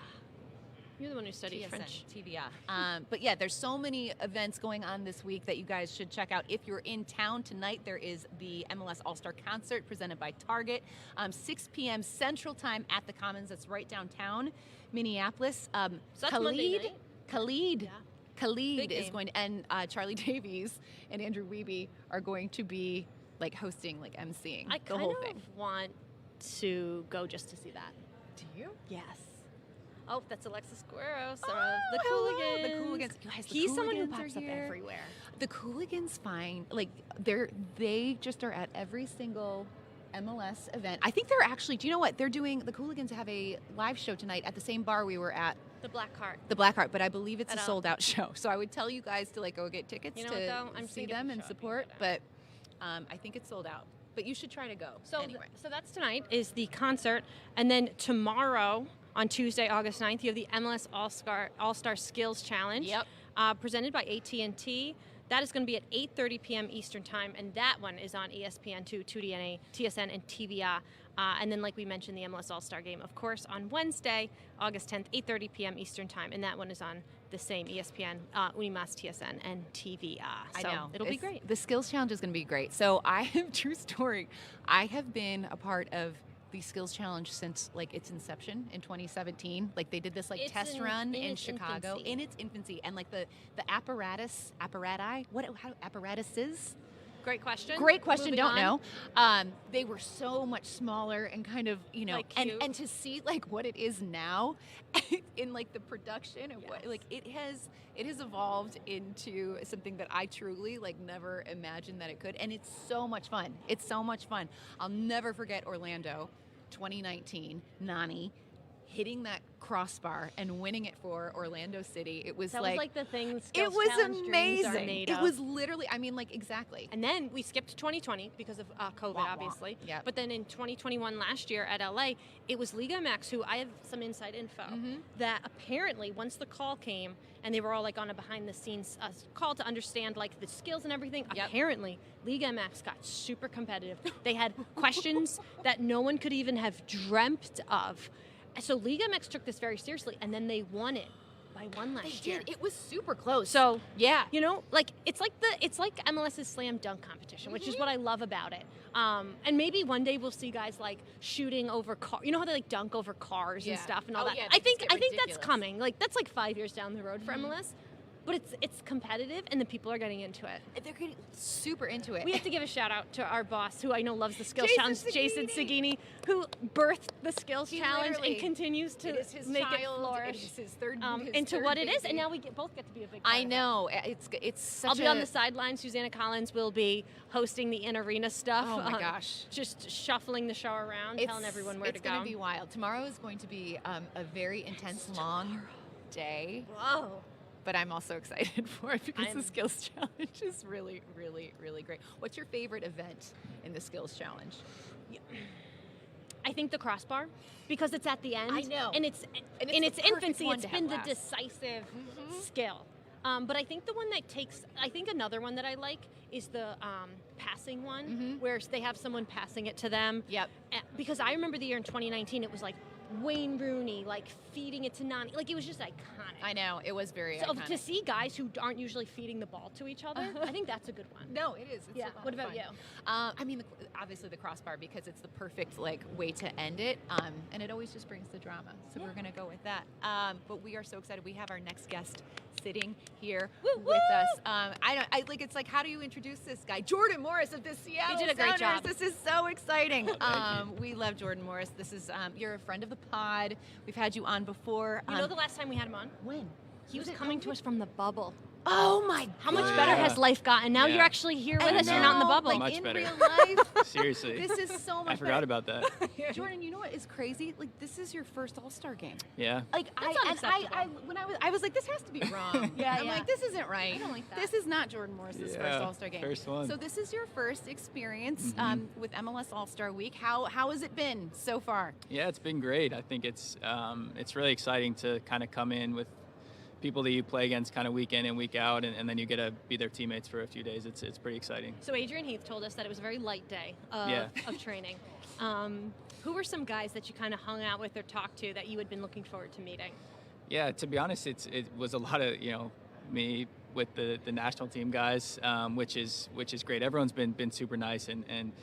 You're the one who studied TSN, French. TBA. But yeah, there's so many events going on this week that you guys should check out. If you're in town tonight, there is the MLS All-Star Concert presented by Target, 6 p.m. Central Time at the Commons. That's right downtown Minneapolis. So that's Monday night. Khalid Big is game. going to, and Charlie Davies and Andrew Wiebe are going to be like hosting, like emceeing the whole thing. I want to go just to see that. Do you? Yes. Oh, that's Alexis Guerreros, hello, the Cooligans. The Cooligans. You guys, the He's someone who Cooligans pops are up here. everywhere. The Cooligans find like they just are at every single MLS event. I think they're actually, do you know what? They're doing, the Cooligans have a live show tonight at the same bar we were at. The Black Heart. The Black Heart, but I believe it's a sold-out show. So I would tell you guys to like go get tickets You know to what, though? I'm see gonna get them the and show support, if you get but I think it's sold out. But you should try to go. So, anyway. so that's tonight is the concert, and then tomorrow on Tuesday, August 9th, you have the MLS All-Star Skills Challenge. Yep. Presented by AT&T. That is going to be at 8:30 p.m. Eastern Time, and that one is on ESPN2, 2DNA, TSN, and TVR. And then, like we mentioned, the MLS All-Star Game, of course, on Wednesday, August 10th, 8:30 p.m. Eastern Time, and that one is on the same ESPN, Unimas, TSN, and TVR. So I know. it'll be great. The Skills Challenge is going to be great. So I have, true story, I have been a part of the Skills Challenge since like its inception in 2017. Like they did this like test run in Chicago in its infancy, and like the apparatuses. Great question. Great question. Moving Don't on. know. They were so much smaller and kind of, you know, Like and cute. to see like what it is now in like the production and what like it has evolved into something that I truly like never imagined that it could, and it's so much fun. It's so much fun. I'll never forget Orlando 2019, Nani hitting that crossbar and winning it for Orlando City. It was That was like the things. it was amazing. It was literally, I mean, like exactly. And then we skipped 2020 because of COVID, Wah, wah. obviously. Yep. But then in 2021, last year at LA, it was Liga MX, who I have some inside info, that apparently once the call came and they were all like on a behind-the-scenes call to understand like the skills and everything, apparently Liga MX got super competitive. They had questions that no one could even have dreamt of. So Liga MX took this very seriously, and then they won it by one last year. It was super close. So yeah, you know, like it's like MLS's slam dunk competition, which is what I love about it. And maybe one day we'll see guys like shooting over car. You know how they like dunk over cars and stuff and all that. Yeah, I think it's that's ridiculous. coming. Like that's like 5 years down the road for MLS. But it's competitive, and the people are getting into it. They're getting super into it. We have to give a shout out to our boss, who I know loves the Skills Jason Challenge, Jason Sagini, who birthed the Skills Challenge literally- and continues to It is his make it child, flourish it is his third, into third what it is. baby. And now we both get to be a big part I of it. know it's such I'll be on the sideline. Susannah Collins will be hosting the in-arena stuff. Oh my gosh. Just shuffling the show around, telling everyone where to go. It's going to be wild. Tomorrow is going to be a very intense, long day. Whoa. But I'm also excited for it because the Skills Challenge is really, really, really great. What's your favorite event in the Skills Challenge? I think the crossbar, because it's at the end. I know. And it's And in it's its the perfect infancy, one it's to been have the last. decisive skill. But I think the one that I think another one that I like is the passing one, where they have someone passing it to them. Yep. Because I remember the year in 2019, it was like Wayne Rooney, like feeding it to Nani. Like it was just iconic. I know, it was very So iconic. to see guys who aren't usually feeding the ball to each other, I think that's a good one. No, it is. It's Yeah. a lot What of about fun. you? I mean, obviously the crossbar, because it's the perfect like way to end it, and it always just brings the drama. So we're gonna go with that. But we are so excited. We have our next guest sitting here with us. I like. It's like, how do you introduce this guy? Jordan Morris of the Seattle did a great Sounders. job. This is so exciting. We love Jordan Morris. This is you're a friend of the pod. We've had you on before. You know the last time we had him on? When? He was coming to us from the bubble. Oh my God. How much better has life gotten? Now Yeah. you're actually here with I us. You're not in the know, bubble. Like Much in better. real life. Seriously. This is so much I forgot better. about that. Jordan, you know what is crazy? Like, this is your first All-Star game. Yeah. Like, That's unacceptable. when I was like, this has to be wrong. I'm like, this isn't right. I don't like that. This is not Jordan Morris's Yeah, first All-Star game. first one. So this is your first experience with MLS All-Star Week. How has it been so far? Yeah, it's been great. I think it's really exciting to kind of come in with people that you play against kind of week in and week out, and then you get to be their teammates for a few days. It's pretty exciting. So Adrian Heath told us that it was a very light day of training. Who were some guys that you kind of hung out with or talked to that you had been looking forward to meeting? Yeah, to be honest, it was a lot of me with the national team guys, which is great. Everyone's been super nice, and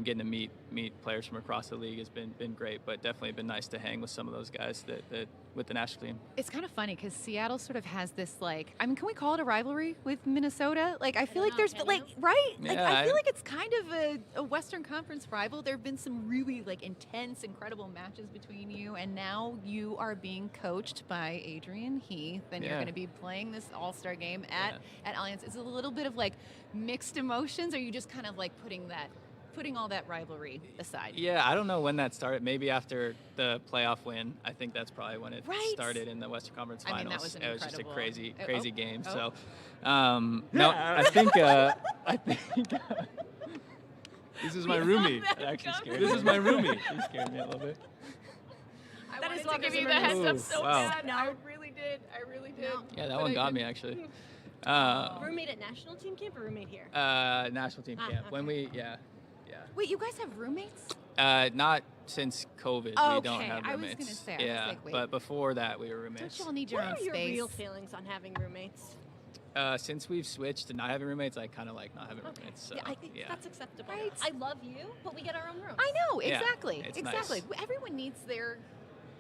getting to meet players from across the league has been great. But definitely been nice to hang with some of those guys that with the national team. It's kind of funny because Seattle sort of has this, like, I mean, can we call it a rivalry with Minnesota? Like, I feel like there's, like, right? Like, Yeah, I feel like it's kind of a Western Conference rival. There have been some really, like, intense, incredible matches between you, and now you are being coached by Adrian Heath, and you're going to be playing this All-Star game at Allianz. Is it a little bit of, like, mixed emotions, or are you just kind of, like, putting that putting all that rivalry aside. Yeah, I don't know when that started. Maybe after the playoff win. I think that's probably when it Right. started in the Western Conference Finals. I mean, that was an it was just a incredible- crazy game. Oh. So, no, I think This is my roomie. that actually scared This me. is my roomie. She scared me a little bit. I That wanted is to Walker give you the Zimmerman. heads up Ooh, so wow. bad. No. I really did. Yeah, that But one I got me didn't. actually. Roommate at national team camp or roommate here? National team Ah, camp. When okay. yeah. Wait, you guys have roommates? Not since COVID. We don't Okay, have roommates. I was gonna say, I was yeah, like, wait. but before that we were roommates. Don't y'all need your What own are your space? real feelings on having roommates? Since we've switched to not having roommates, I kind of like not having roommates. So, Yeah, I think that's acceptable. Right. I love you, but we get our own rooms. I know, Yeah, exactly. it's exactly. nice. Everyone needs their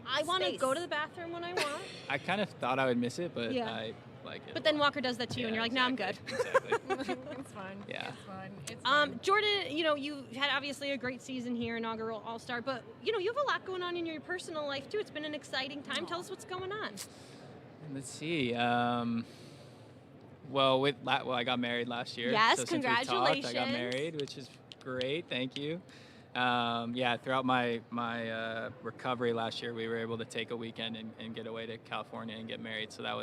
I want to space. go to the bathroom when I want, I kind of thought I would miss it, but Yeah. I like it. but then Walker does that to you, and you're like, "No, I'm good." Exactly. It's fun. Yeah. It's fun. It's fun. Jordan, you had obviously a great season here, inaugural All-Star, but you have a lot going on in your personal life too. It's been an exciting time. Tell us what's going on. Let's see. Well, I got married last year. Yes, so since we've talked, I got congratulations. married, which is great. Thank you. Throughout my recovery last year, we were able to take a weekend and get away to California and get married. So that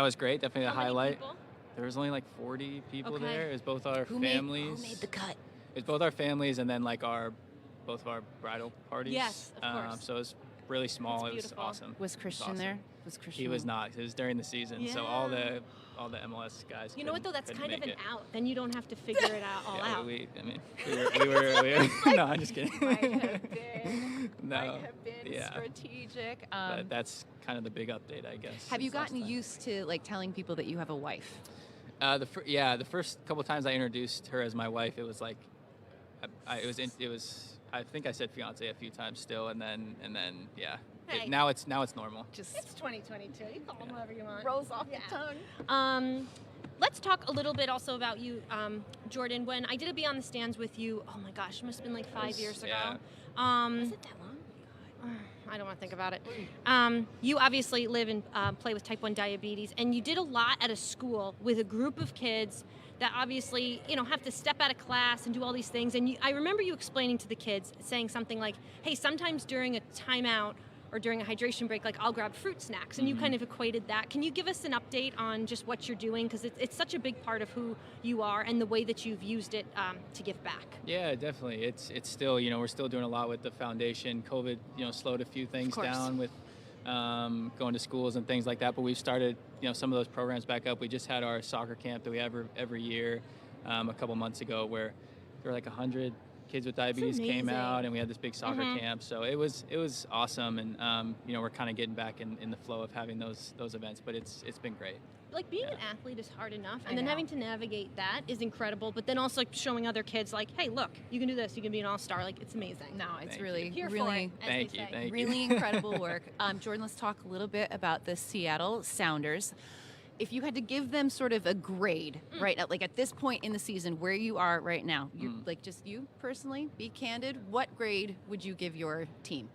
was great. Definitely a How many highlight. people? There was only like 40 people Okay. there. It was both our Who families. made the cut? It was both our families and then like both of our bridal parties. Yes, of course. So it was really small. That's It was beautiful. awesome. Was Christian awesome. there? Was Christian? He was not. It was during the season. So all the MLS guys. You know what though? That's couldn't kind of make an it. out. Then you don't have to figure it out all Yeah, out. we were no, I'm just kidding. Might have been. No, Might have been yeah. strategic. But that's kind of the big update, I guess. Have you since last gotten time. used to like telling people that you have a wife? The first couple times I introduced her as my wife, it was like, I think I said fiance a few times still, and then yeah. Hey. Now it's normal. Just It's 2022. You call them whatever you want. rolls off Yeah. the tongue. Let's talk a little bit also about you, Jordan. When I did a Beyond the Stands with you, oh my gosh, it must have been like 5 years ago. Yeah. Was it that long? I don't want to think about it. You obviously live and play with type 1 diabetes, and you did a lot at a school with a group of kids that obviously, have to step out of class and do all these things. And I remember you explaining to the kids, saying something like, hey, sometimes during a timeout or during a hydration break, like I'll grab fruit snacks. And you kind of equated that. Can you give us an update on just what you're doing? Because it's such a big part of who you are and the way that you've used it to give back. Yeah, definitely. It's still, we're still doing a lot with the foundation. COVID, slowed a few things course. down with going to schools and things like that. But we've started, some of those programs back up. We just had our soccer camp that we have every year a couple months ago where there were like 100 kids with diabetes came amazing. out, and we had this big soccer camp. So it was awesome, and we're kind of getting back in the flow of having those events. But it's been great. Like being an athlete is hard enough, and then having to navigate that is incredible. But then also showing other kids like, hey, look, you can do this. You can be an all-star. Like it's amazing. No, it's Thank really, Here really, for it, as Thank they you, say. thank you. really incredible work. Jordan, let's talk a little bit about the Seattle Sounders. If you had to give them sort of a grade, right, at this point in the season where you are right now, you like just you personally, be candid, what grade would you give your team?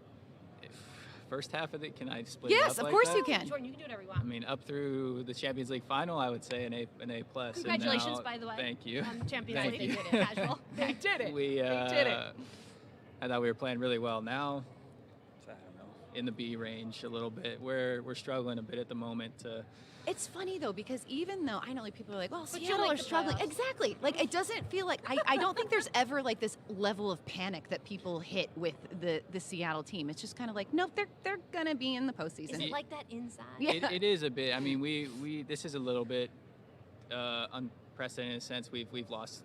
First half of it, can I split it Yes, up of like course that? you can. Jordan, you can do whatever you I want. mean, up through the Champions League final, I would say an A plus. and Congratulations, now- by the way. Thank you. Champions Thank League. you. They did it. Casual. They did it. We they did it. I thought we were playing really well. Now, I don't know, in the B range a little bit. We're struggling a bit at the moment to. It's funny though, because even though I know like people are like, well, But you Seattle make are the struggling. playoffs. Exactly. Like it doesn't feel like I don't think there's ever like this level of panic that people hit with the Seattle team. It's just kind of like, nope, they're gonna be in the postseason. Is it like that inside? Yeah. It is a bit. I mean, we this is a little bit unprecedented in a sense. We've lost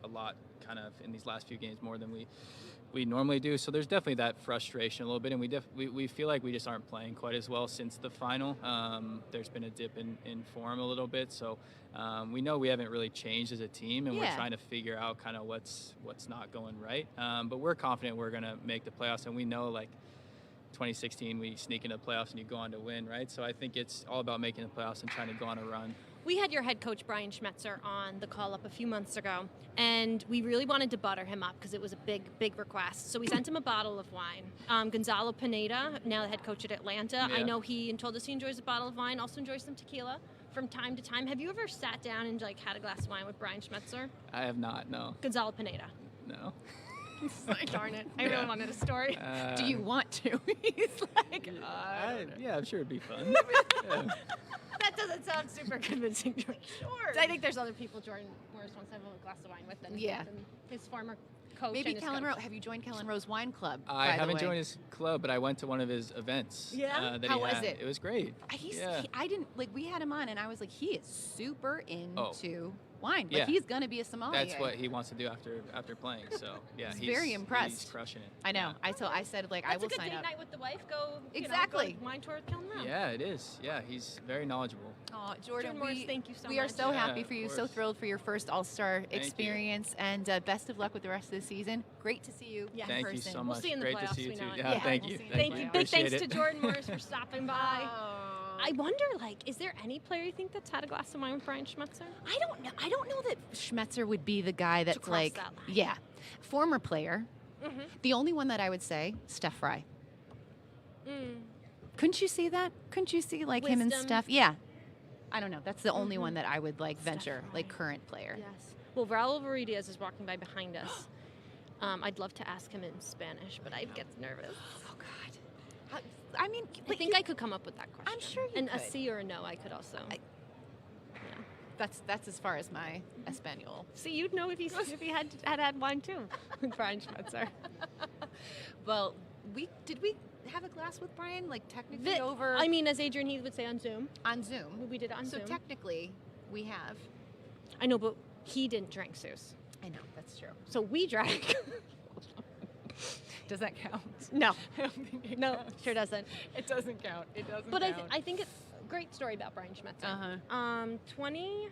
a lot kind of in these last few games more than we normally do. So there's definitely that frustration a little bit, and we feel like we just aren't playing quite as well since the final. There's been a dip in form a little bit, so we know we haven't really changed as a team, and we're trying to figure out kind of what's not going right. But we're confident we're gonna make the playoffs, and we know like 2016 we sneak into the playoffs and you go on to win, right? So I think it's all about making the playoffs and trying to go on a run. We had your head coach, Brian Schmetzer, on the call-up a few months ago, and we really wanted to butter him up because it was a big, big request. So we sent him a bottle of wine. Gonzalo Pineda, now the head coach at Atlanta, I Yeah. know he told us he enjoys a bottle of wine, also enjoys some tequila from time to time. Have you ever sat down and had a glass of wine with Brian Schmetzer? I have not, no. Gonzalo Pineda. No. Darn it. I really wanted a story. Do you want to? He's like, Yeah, I'm sure it'd be fun. Yeah. That doesn't sound super convincing, Jordan. Sure. I think there's other people Jordan Morris wants to have a glass of wine with than his former coach. maybe and his Kellen coach. Rowe. Have you joined Kellen Rowe's wine club? I by the haven't way? joined his club, but I went to one of his events. Yeah? That How he was had. it? It was great. I didn't like. We had him on, and I was like, he is super into wine. Like Yeah. he's gonna be a sommelier. That's what he wants to do after playing. So yeah, He's very impressed. He's crushing it. I know. Yeah. I said like I That's will a good sign date up. night with the wife. Go Exactly. Go wine tour with Kellen Rowe. Yeah, it is. Yeah, he's very knowledgeable. Oh, Jordan Morris, thank you so we are much. so Yeah, happy for you. of So course. thrilled for your first All-Star you. experience, and best of luck with the rest of the season. Great to see you Yeah. in Thank person. you so We'll much. see you in the Great to playoffs, see you we too. know it. Yeah, Yeah, thank we'll you. see you. Thank you. Big Appreciate thanks it. to Jordan Morris for stopping by. Oh. I wonder, is there any player you think that's had a glass of wine with Brian Schmetzer? I don't know. I don't know that Schmetzer would be the guy that's cross like, that line. yeah, former player. Mm-hmm. The only one that I would say, Steph Fry. Mm. Couldn't you see that? Couldn't you see like him and Wisdom. Steph? Yeah. I don't know. That's the only Mhm. one that I would like Steph venture, Fry. like current player. Yes. Well, Raul Varudiaz is walking by behind us. I'd love to ask him in Spanish, but I'd get nervous. Oh God. I mean, I think I could come up with that question. I'm sure you And a could. C or a no, I could also. that's as far as my Espanol. See, you'd know if he had wine too. Brian Schmetzer. Well, did we have a glass with Brian? Like technically over I mean, as Adrian Heath would say on Zoom. on Zoom. We did it on So Zoom. technically, we have. I know, but he didn't drink Seuss. I know that's true. So we drank. Does that count? No. I don't think it No, counts. sure doesn't. It doesn't count. It doesn't But count. I think it's a great story about Brian Schmetzer. Uh-huh. 20.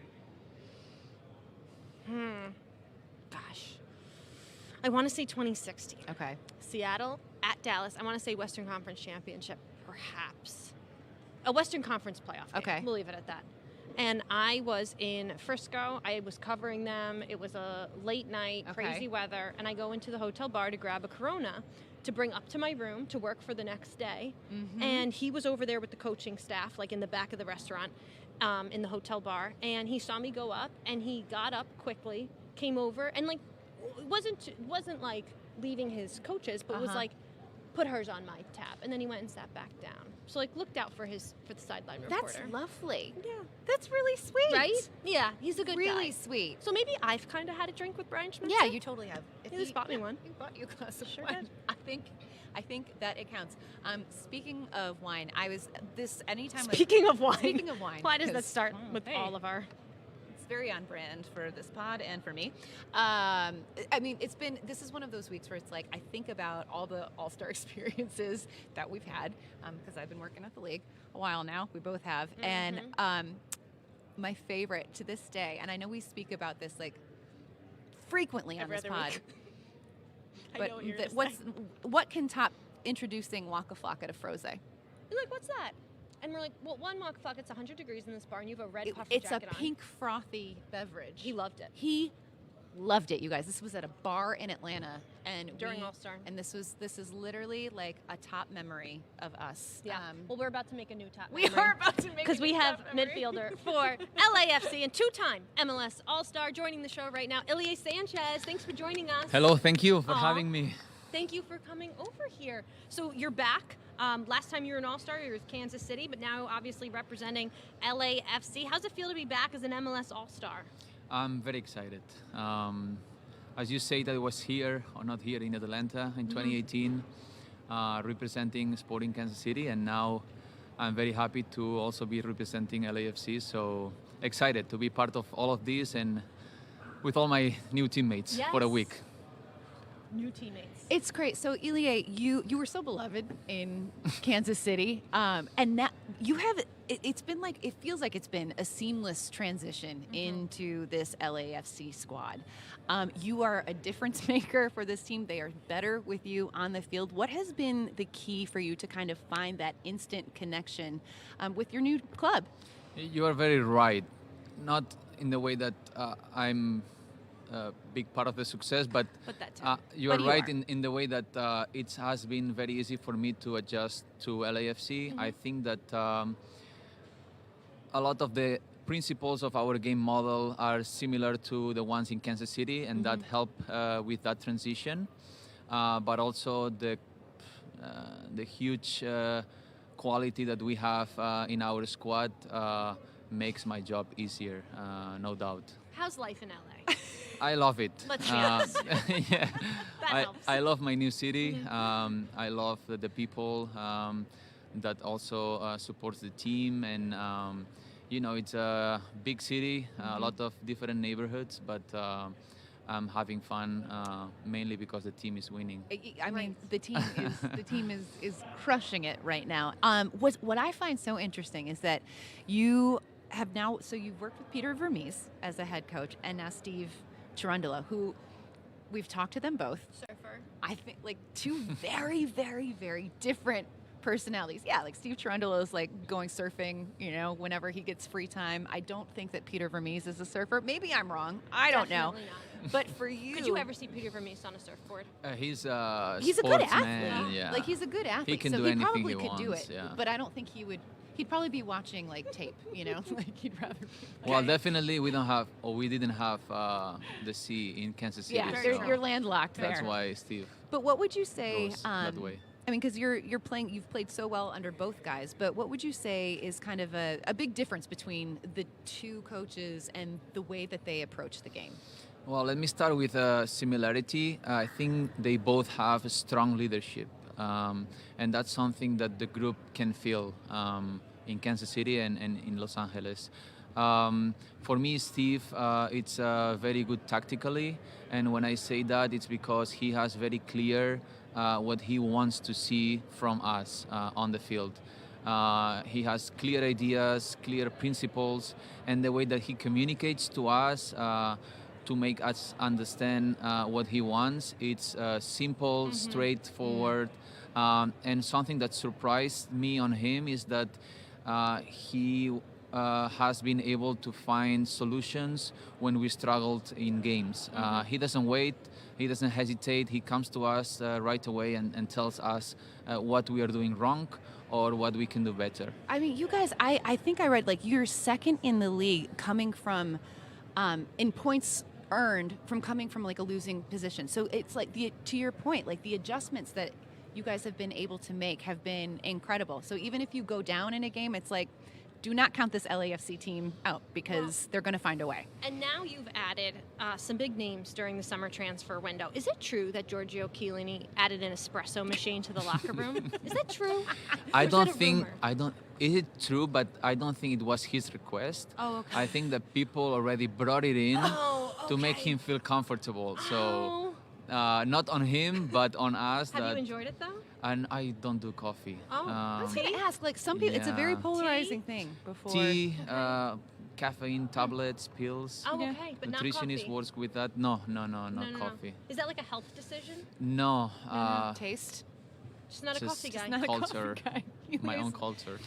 Gosh. I want to say 2016. Okay. Seattle at Dallas. I want to say Western Conference Championship, perhaps. A Western Conference playoff game. Okay. We'll leave it at that. And I was in Frisco. I was covering them. It was a late night, Okay. crazy weather. And I go into the hotel bar to grab a Corona to bring up to my room to work for the next day. Mhm. And he was over there with the coaching staff, like in the back of the restaurant, in the hotel bar. And he saw me go up, and he got up quickly, came over, and like it wasn't like leaving his coaches, but was Uh-huh. like put hers on my tab, and then he went and sat back down. So like looked out for the sideline reporter. That's lovely. Yeah. That's really sweet. Right? Yeah, he's a good Really guy. sweet. So maybe I've kind of had a drink with Brian Schmetzer. Yeah, you totally have. If He just bought me one. He bought you a glass of Sure wine. did. I think that it counts. Speaking of wine, I was anytime. Speaking of wine. Speaking of wine. Why does that 'cause- start with hey. all of our? It's very on brand for this pod and for me. I mean, this is one of those weeks where it's like I think about all the All-Star experiences that we've had because I've been working at the league a while now. We both have. And my favorite to this day, and I know we speak about this like frequently on Every this other pod, week. I but know what you're gonna say. what can top introducing Waka Flocka to Froze? You're like, what's that? And we're like, well, one mock fuck, it's 100 degrees in this bar, and you have a red puffer It's a jacket on. pink frothy beverage. He loved it. He loved it, you guys. This was at a bar in Atlanta, and During All-Star. and this is literally like a top memory of us. Yeah. Well, we're about to make a new top. we are about to make because a we new have top memory. midfielder for LAFC and two-time MLS All-Star joining the show right now, Ilie Sanchez. Thanks for joining us. Hello, thank you for Aw. having me. Thank you for coming over here. So you're back. Last time you were an All-Star, you were with Kansas City, but now obviously representing LAFC. How's it feel to be back as an MLS All-Star? I'm very excited. As you say, that I was here, or not here, in Atlanta in 2018, representing Sporting Kansas City, and now I'm very happy to also be representing LAFC. So excited to be part of all of this and with all my new teammates for a Yes. week. New teammates. It's great. So Ilie, you were so beloved in Kansas City, and now you have. It's been like it feels like it's been a seamless transition into this LAFC squad. You are a difference maker for this team. They are better with you on the field. What has been the key for you to kind of find that instant connection with your new club? You are very right. Not in the way that I'm a big part of the success, but that too. you are But you right are. in the way that it has been very easy for me to adjust to LAFC. I think that a lot of the principles of our game model are similar to the ones in Kansas City, and that help with that transition. But also the huge quality that we have in our squad makes my job easier, no doubt. How's life in LA? I love it. Let's be honest. Yeah, helps. I love my new city. I love the people that also supports the team, and it's a big city, a lot of different neighborhoods, but I'm having fun mainly because the team is winning. I mean, the team is crushing it right now. What I find so interesting is that you have now, so you've worked with Peter Vermees as a head coach, and now Steve Cherundolo, who we've talked to them both. Surfer. I think like two very, very, very different personalities. Yeah, like Steve Cherundolo is like going surfing, whenever he gets free time. I don't think that Peter Vermees is a surfer. Maybe I'm wrong. I don't know. Definitely not. But for you, Could you ever see Peter Vermees on a surfboard? He's a he's a good sportsman, athlete. yeah. Like he's a good athlete. He can so do he anything probably he could do wants, it. yeah. But I don't think he would. He'd probably be watching like tape, like he'd rather be. Well, definitely we didn't have the sea in Kansas City. Yeah, so you're landlocked there. that's why Steve But what would you say? goes that way. I mean, because you've played so well under both guys. But what would you say is kind of a big difference between the two coaches and the way that they approach the game? Well, let me start with a similarity. I think they both have a strong leadership, and that's something that the group can feel in Kansas City and in Los Angeles. For me, Steve, it's very good tactically, and when I say that, it's because he has very clear what he wants to see from us on the field. He has clear ideas, clear principles, and the way that he communicates to us to make us understand what he wants. It's simple, straightforward, and something that surprised me on him is that he has been able to find solutions when we struggled in games. He doesn't wait, he doesn't hesitate, he comes to us right away and tells us what we are doing wrong or what we can do better. I mean, you guys, I think I read like you're second in the league coming from in points earned from coming from like a losing position. So it's like to your point, like the adjustments that you guys have been able to make have been incredible. So even if you go down in a game, it's like, do not count this LAFC team out because they're going to find a way. And now you've added some big names during the summer transfer window. Is it true that Giorgio Chiellini added an espresso machine to the locker room? Is that true? I Or is don't that a think rumor? Is it true? But I don't think it was his request. Oh, okay. I think that people already brought it in to make okay. him feel comfortable. So Oh. not on him, but on us. Have you enjoyed it though? And I don't do coffee. Oh, I was Tea? going to ask, like some people, it's a very Yeah. polarizing thing. Before Tea, caffeine tablets, pills. Oh, Yeah. okay, but not Nutritionist coffee. works with that. No, coffee. Is that like a health decision? No, taste. Just not a just- coffee guy. Not a culture. coffee guy. my own culture.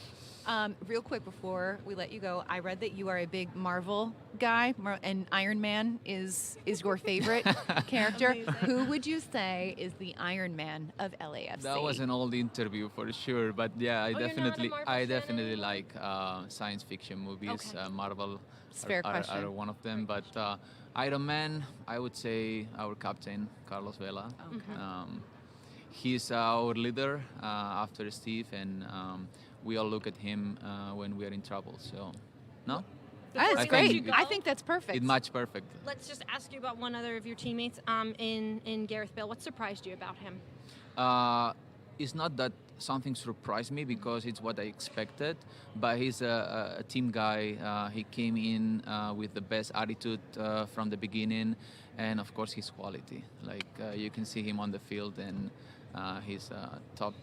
Real quick before we let you go, I read that you are a big Marvel guy, and Iron Man is your favorite character. Amazing. Who would you say is the Iron Man of LAFC? That was an old interview for sure, but yeah, Oh, you're not a definitely, Marvel I fan definitely anymore? like science fiction movies. Okay. Marvel It's a fair question. are one of them, but Iron Man, I would say our captain Carlos Vela. Okay. He's our leader after Steve, and we all look at him when we are in trouble. So, no, That's I great. think I think that's perfect. it matched perfect. Let's just ask you about one other of your teammates in Gareth Bale. What surprised you about him? It's not that something surprised me because it's what I expected, but he's a team guy. He came in with the best attitude from the beginning, and of course his quality. Like you can see him on the field, and he's a top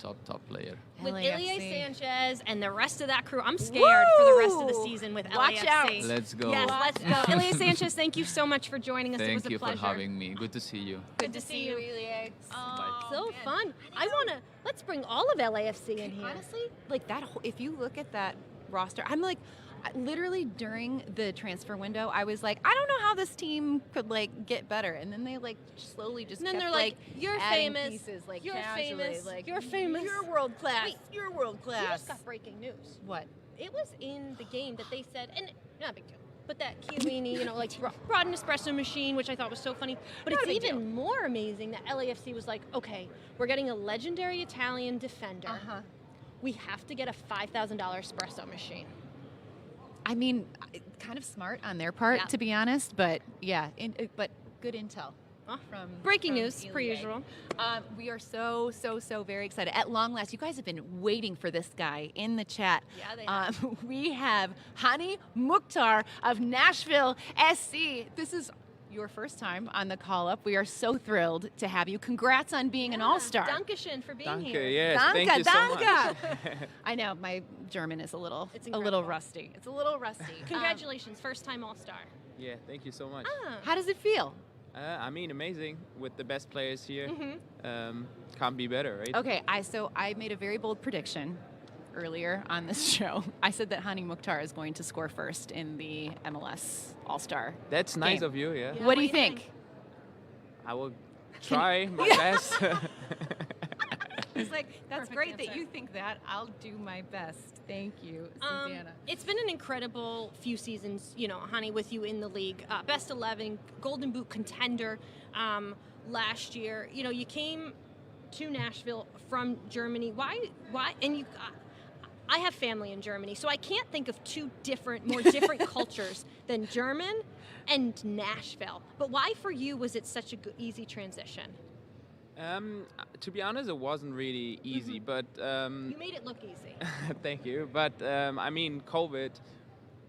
player. With LAFC. Ilie Sanchez and the rest of that crew, I'm scared for the rest of the Woo! season with Watch LAFC. out. Let's go. Yes, let's go. Ilie Sanchez, thank you so much for joining us. It was Thank a you pleasure. for having me. Good to see you. Good to see you. Ilie. Oh, so fun. Let's bring all of LAFC in here. Honestly, like that whole, if you look at that roster, I'm like, literally during the transfer window, I was like, I don't know how this team could like get better, and then they like slowly just And then kept, they're like, you're adding famous. pieces, like You're casually, famous. like You're famous. You're world class. Wait, You're world We class. just got breaking news. What? it was in the game that they said, and not a big deal, but that Chiellini, like brought an espresso machine, which I thought was so funny. But Not a it's big even more amazing that LAFC was like, okay, we're getting a legendary Italian defender. We have to get a $5,000 espresso machine. I mean, kind of smart on their part, to be honest, but yeah, but good intel. From Breaking news, Ilie. per usual. We are so very excited. At long last, you guys have been waiting for this guy in the chat. Yeah, they have. We have Hany Mukhtar of Nashville SC. This is your first time on the call-up. We are so thrilled to have you. Congrats on being an All-Star. Dankeschön for being Danke, here. yes, Danke, thank you so much. danke. I know, my German is a little rusty. It's a little rusty. Congratulations, first-time All-Star. Yeah, thank you so much. How does it feel? I mean, amazing with the best players here. Can't be better, right? Okay, I made a very bold prediction earlier on this show. I said that Hany Mukhtar is going to score first in the MLS All-Star. That's nice game. of you, yeah. What do you think? I will try my best. It's like, that's Perfect great answer. that you think that. I'll do my best. Thank you, Susannah. It's been an incredible few seasons, Hany, with you in the league. Best 11, Golden Boot contender last year. You came to Nashville from Germany. Why? And I have family in Germany, so I can't think of more different cultures than German and Nashville. But why for you was it such a easy transition? To be honest, it wasn't really easy, but You made it look easy. thank you. But I mean, COVID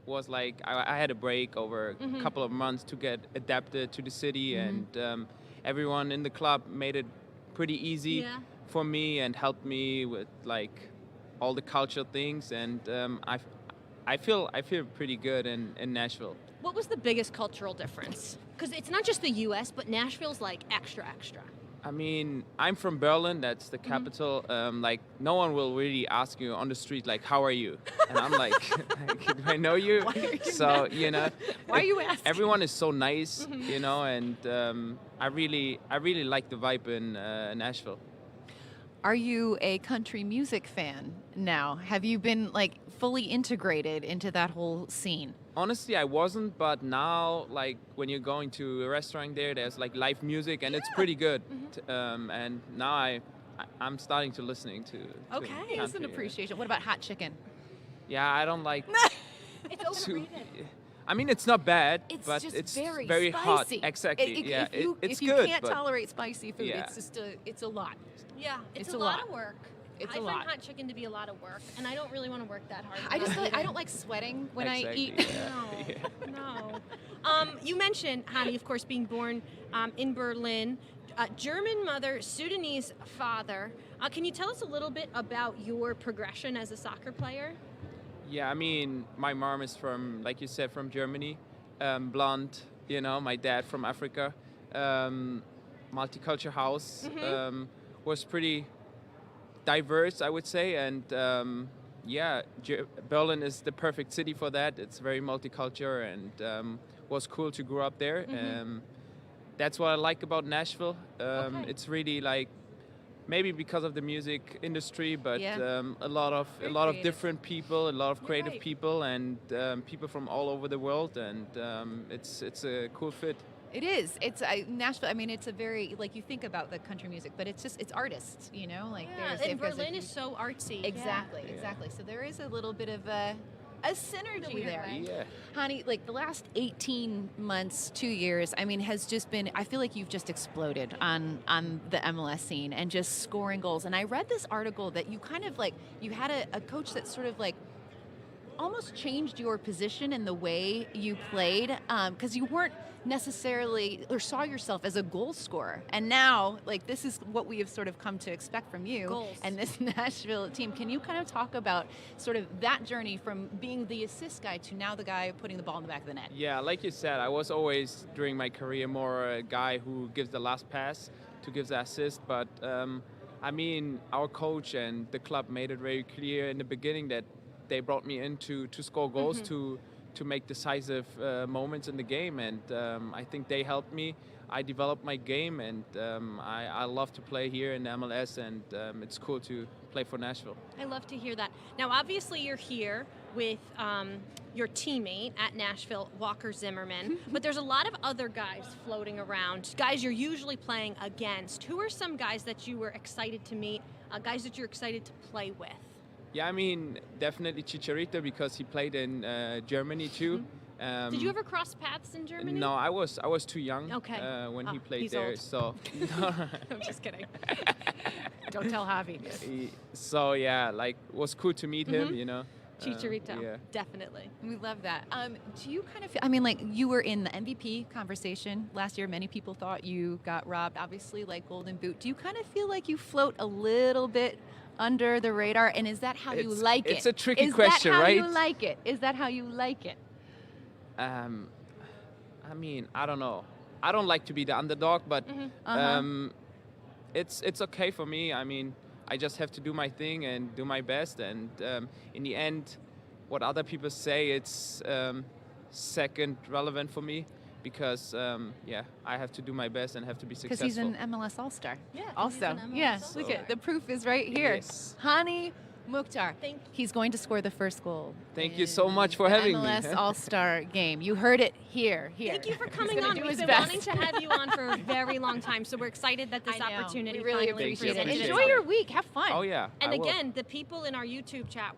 was like I had a break over a couple of months to get adapted to the city, and everyone in the club made it pretty easy for me and helped me with like all the cultural things, and I feel pretty good in Nashville. What was the biggest cultural difference? Because it's not just the U.S., but Nashville's like extra. I mean, I'm from Berlin, that's the capital. Like, no one will really ask you on the street, like, how are you? And I'm like, do I know you? Why are you So, Why are you asking? everyone is so nice, and I really like the vibe in Nashville. Are you a country music fan now? Have you been like fully integrated into that whole scene? Honestly, I wasn't, but now, like, when you're going to a restaurant there's like live music, and it's pretty good. And now I'm starting to listening to Okay, it's an country, appreciation. What about hot chicken? Yeah, I don't like It's too. overrated. I mean, it's not bad, It's but just it's very hot. spicy. Exactly. It's if you good. can't but tolerate spicy food, Yeah. it's a lot. Yeah, it's It's a a lot lot. of work. It's I a find lot. hot chicken to be a lot of work, and I don't really want to work that hard. I don't like sweating when I Exactly, eat. yeah. No. You mentioned, Hany, of course, being born in Berlin, German mother, Sudanese father. Can you tell us a little bit about your progression as a soccer player? Yeah, I mean, my mom is from, like you said, from Germany, blonde. My dad from Africa. Multicultural house was pretty diverse, I would say, and Berlin is the perfect city for that. It's very multicultural, and was cool to grow up there. That's what I like about Nashville. It's really like maybe because of the music industry, but a lot of different people, a lot of creative people, and people from all over the world, and it's a cool fit. It is. It's Nashville. I mean, it's a very like you think about the country music, but it's artists. Like and Berlin is so artsy. Exactly. So there is a little bit of a synergy there. Yeah. Hany, like the last 18 months, 2 years, I mean, has just been, I feel like you've just exploded on the MLS scene and just scoring goals. And I read this article that you kind of like, you had a coach that sort of like almost changed your position in the way you played because you weren't necessarily or saw yourself as a goal scorer, and now like this is what we have sort of come to expect from you Goals. and this Nashville team. Can you kind of talk about sort of that journey from being the assist guy to now the guy putting the ball in the back of the net? Yeah, like you said, I was always during my career more a guy who gives the last pass to give the assist, but I mean our coach and the club made it very clear in the beginning that they brought me in to score goals, to make decisive moments in the game, and I think they helped me. I developed my game, and I love to play here in MLS, and it's cool to play for Nashville. I love to hear that. Now, obviously, you're here with your teammate at Nashville, Walker Zimmerman, but there's a lot of other guys floating around, guys you're usually playing against. Who are some guys that you were excited to meet, guys that you're excited to play with? Yeah, I mean, definitely Chicharito because he played in Germany too. Did you ever cross paths in Germany? No, I was too young when he played he's there. old. So I'm just kidding. Don't tell Javi. So yeah, like it was cool to meet him, you know. Chicharito, yeah. definitely. We love that. Do you kind of feel, I mean, like you were in the MVP conversation last year. Many people thought you got robbed, obviously, like Golden Boot. Do you kind of feel like you float a little bit under the radar? And is that how you like it? It's a tricky question, right? Is that how you like it? Is that how you like it? I mean, I don't know. I don't like to be the underdog, but it's okay for me. I mean, I just have to do my thing and do my best. And in the end, what other people say, it's second relevant for me because, I have to do my best and have to be successful. Because he's an MLS All-Star. Yeah, Also, look at the proof is right here. Yes. Hany Mukhtar. Thank you. He's going to score the first goal. Thank you so much for in the having me. MLS All-Star game. You heard it here. Thank you for He's coming gonna on. do We've his been best. wanting to have you on for a very long time, so we're excited that this I know. opportunity We really finally appreciate it. Appreciate it. Enjoy your week. Have fun. Oh, yeah. And I will. again, the people in our YouTube chat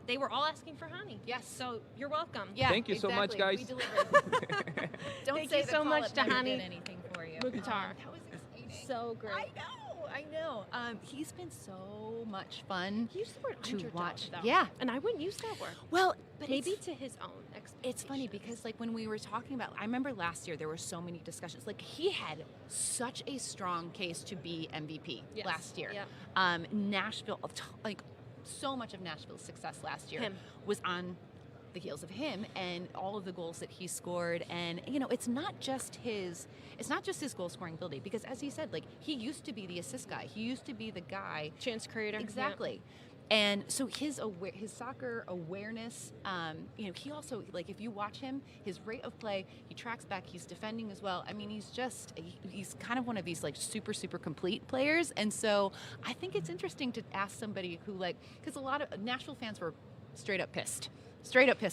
they were all asking for Hany. Yes. So you're welcome. Yeah, Thank you so much, exactly. guys. We delivered. Don't Thank say you the so call much up to never Hany did anything for you. Mukhtar. That was exciting. So great. I know. He's been so much fun. He used the word to underdog, watch. though. Yeah. And I wouldn't use that word. Well, but Maybe it's, to his own it's funny because like when we were talking about, I remember last year there were so many discussions. Like he had such a strong case to be MVP last year. Yep. Nashville, like so much of Nashville's success last year was on the heels of him and all of the goals that he scored. And you know, it's not just his goal scoring ability, because as he said, like he used to be the assist guy. He used to be the guy, chance creator. exactly. And so his soccer awareness, you know, he also, like if you watch him, his rate of play, he tracks back, he's defending as well. I mean, he's kind of one of these like super complete players. And so I think it's interesting to ask somebody who because a lot of Nashville fans were straight up pissed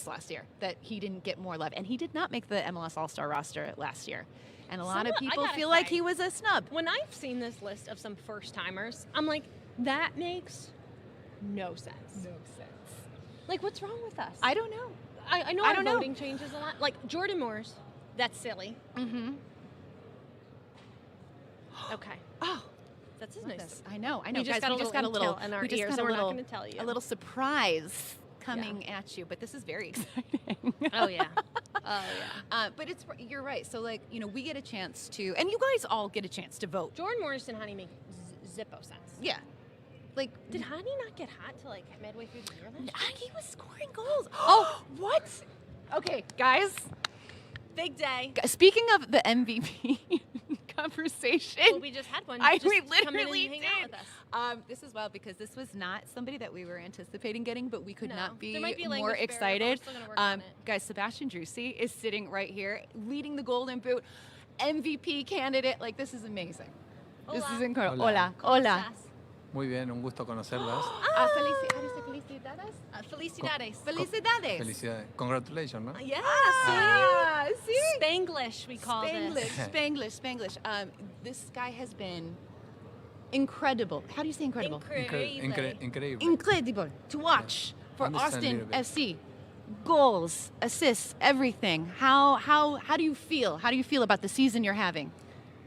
last year that he didn't get more love. And he did not make the MLS All-Star roster last year. And a lot of people feel like he was a snub. When I've seen this list of some first-timers, I'm like, that makes no sense. Like, what's wrong with us? I don't know. I know I our don't know. voting changes a lot. Like, Jordan Moore's, that's silly. Mm-hmm. Okay. Oh. That's his Love nice. this. I know. We just got a little in our we just ears, got and a we're not little, going to tell you. a little surprise coming at you, but this is very exciting. Oh, yeah. But you're right. So like, you know, we get a chance to, and you guys all get a chance to vote. Jordan Morris and Hany make zippo sense. Yeah. Like, did Hany not get hot till like midway through the year? he was scoring goals. Oh, what? Okay, guys. Big day. Speaking of the MVP conversation, Well, we just had one. we Just come in and literally hang did. out with us. This is wild because this was not somebody that we were anticipating getting, but we could No. not be There might be more language barrier, but excited. we're still gonna work on it. Guys, Sebastian Driussi is sitting right here, leading the Golden Boot, MVP candidate. Like, this is amazing. This is incredible. Hola. Hola. Muy bien, un gusto conocerlas. Felicidades. Felicidades. Felicidades. Felicidades. Congratulations, ¿no? Yes. See? Spanglish, we call this. Spanglish. This guy has been incredible. How do you say incredible? Increíble. Incredible to watch for Understand a Austin little bit. FC. Goals, assists, everything. How do you feel? How do you feel about the season you're having?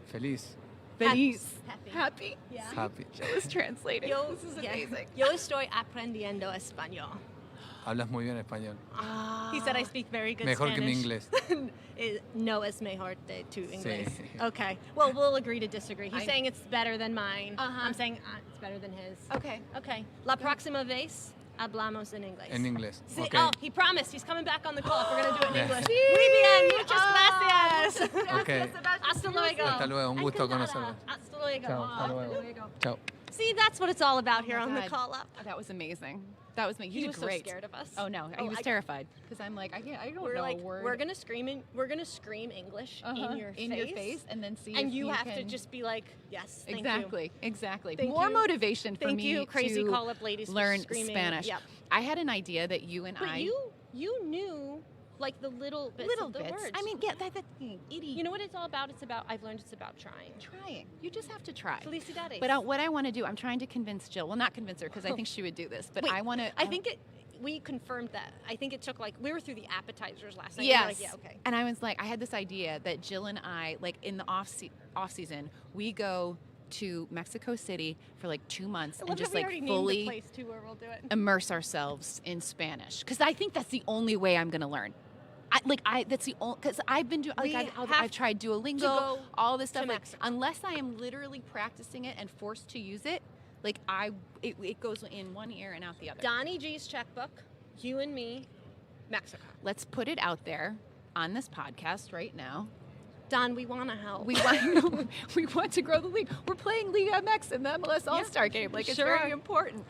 Feliz. Feliz. Happy. Happy? Yeah. Happy. Jill is translating. This is amazing. Yo estoy aprendiendo español. Hablas muy bien español. He said I speak very good Mejor que mi Spanish. inglés. No es mejor de tu inglés. Sí. Okay. Well, we'll agree to disagree. He's I- saying it's better than mine. Uh-huh. I'm saying it's better than his. Okay. Okay. La próxima vez hablamos en inglés. En inglés. Sí. Okay. Oh, he promised. He's coming back on the call if we're going to do it in Yeah. English. Sí. Muy bien. Muchas gracias. Okay. Hasta luego. Hasta luego. Un gusto Encantada. conocerlas. Hasta luego. luego. Ciao. Hasta luego. Ciao. See, that's what it's all about here my on the God. call up. That was amazing. That was me. He You was did great. so scared of us. Oh no, he was terrified because I'm like, I don't We're know like, a word. we're gonna scream English in your face, and then see. and if you have to can... just be like, yes, thank Exactly, exactly. Thank More you. motivation for Thank me you, crazy to call up ladies, for learn screaming. Spanish. Yep. I had an idea that you and But I you knew like the little bits little of the bits. words. I mean, yeah, that you know what it's all about? I've learned it's about trying. trying. You just have to try. Felicidades. But what I want to do, I'm trying to convince Jill. Well, not convince her because I think she would do this. But Wait, I want to. I think we confirmed that. I think it took we were through the appetizers last night. Yes. We were like, yeah, okay. And I was like, I had this idea that Jill and I, like in the off season, we go to Mexico City for like 2 months and just like fully place too where we'll do it. immerse ourselves in Spanish because I think that's the only way I'm gonna learn. That's the only because I've been doing I've tried Duolingo, all this stuff. Like unless I am literally practicing it and forced to use it, like it goes in one ear and out the other. Donnie G's checkbook, you and me, Mexico. Let's put it out there on this podcast right now. Don, we want to help. We want to grow the league. We're playing League MX in the MLS All-Star game. Like, it's very important.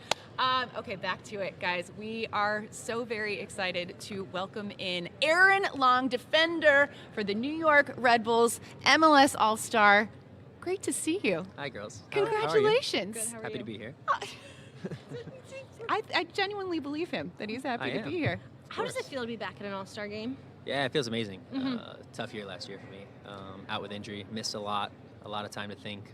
Okay, back to it, guys. We are so very excited to welcome in Aaron Long, defender for the New York Red Bulls, MLS All-Star. Great to see you. Hi, girls. Congratulations. Good, how are Happy you? to be here. I genuinely believe him that he's happy to be here. How does it feel to be back at an All-Star game? Yeah, it feels amazing. Tough year last year for me. Out with injury, missed a lot of time to think.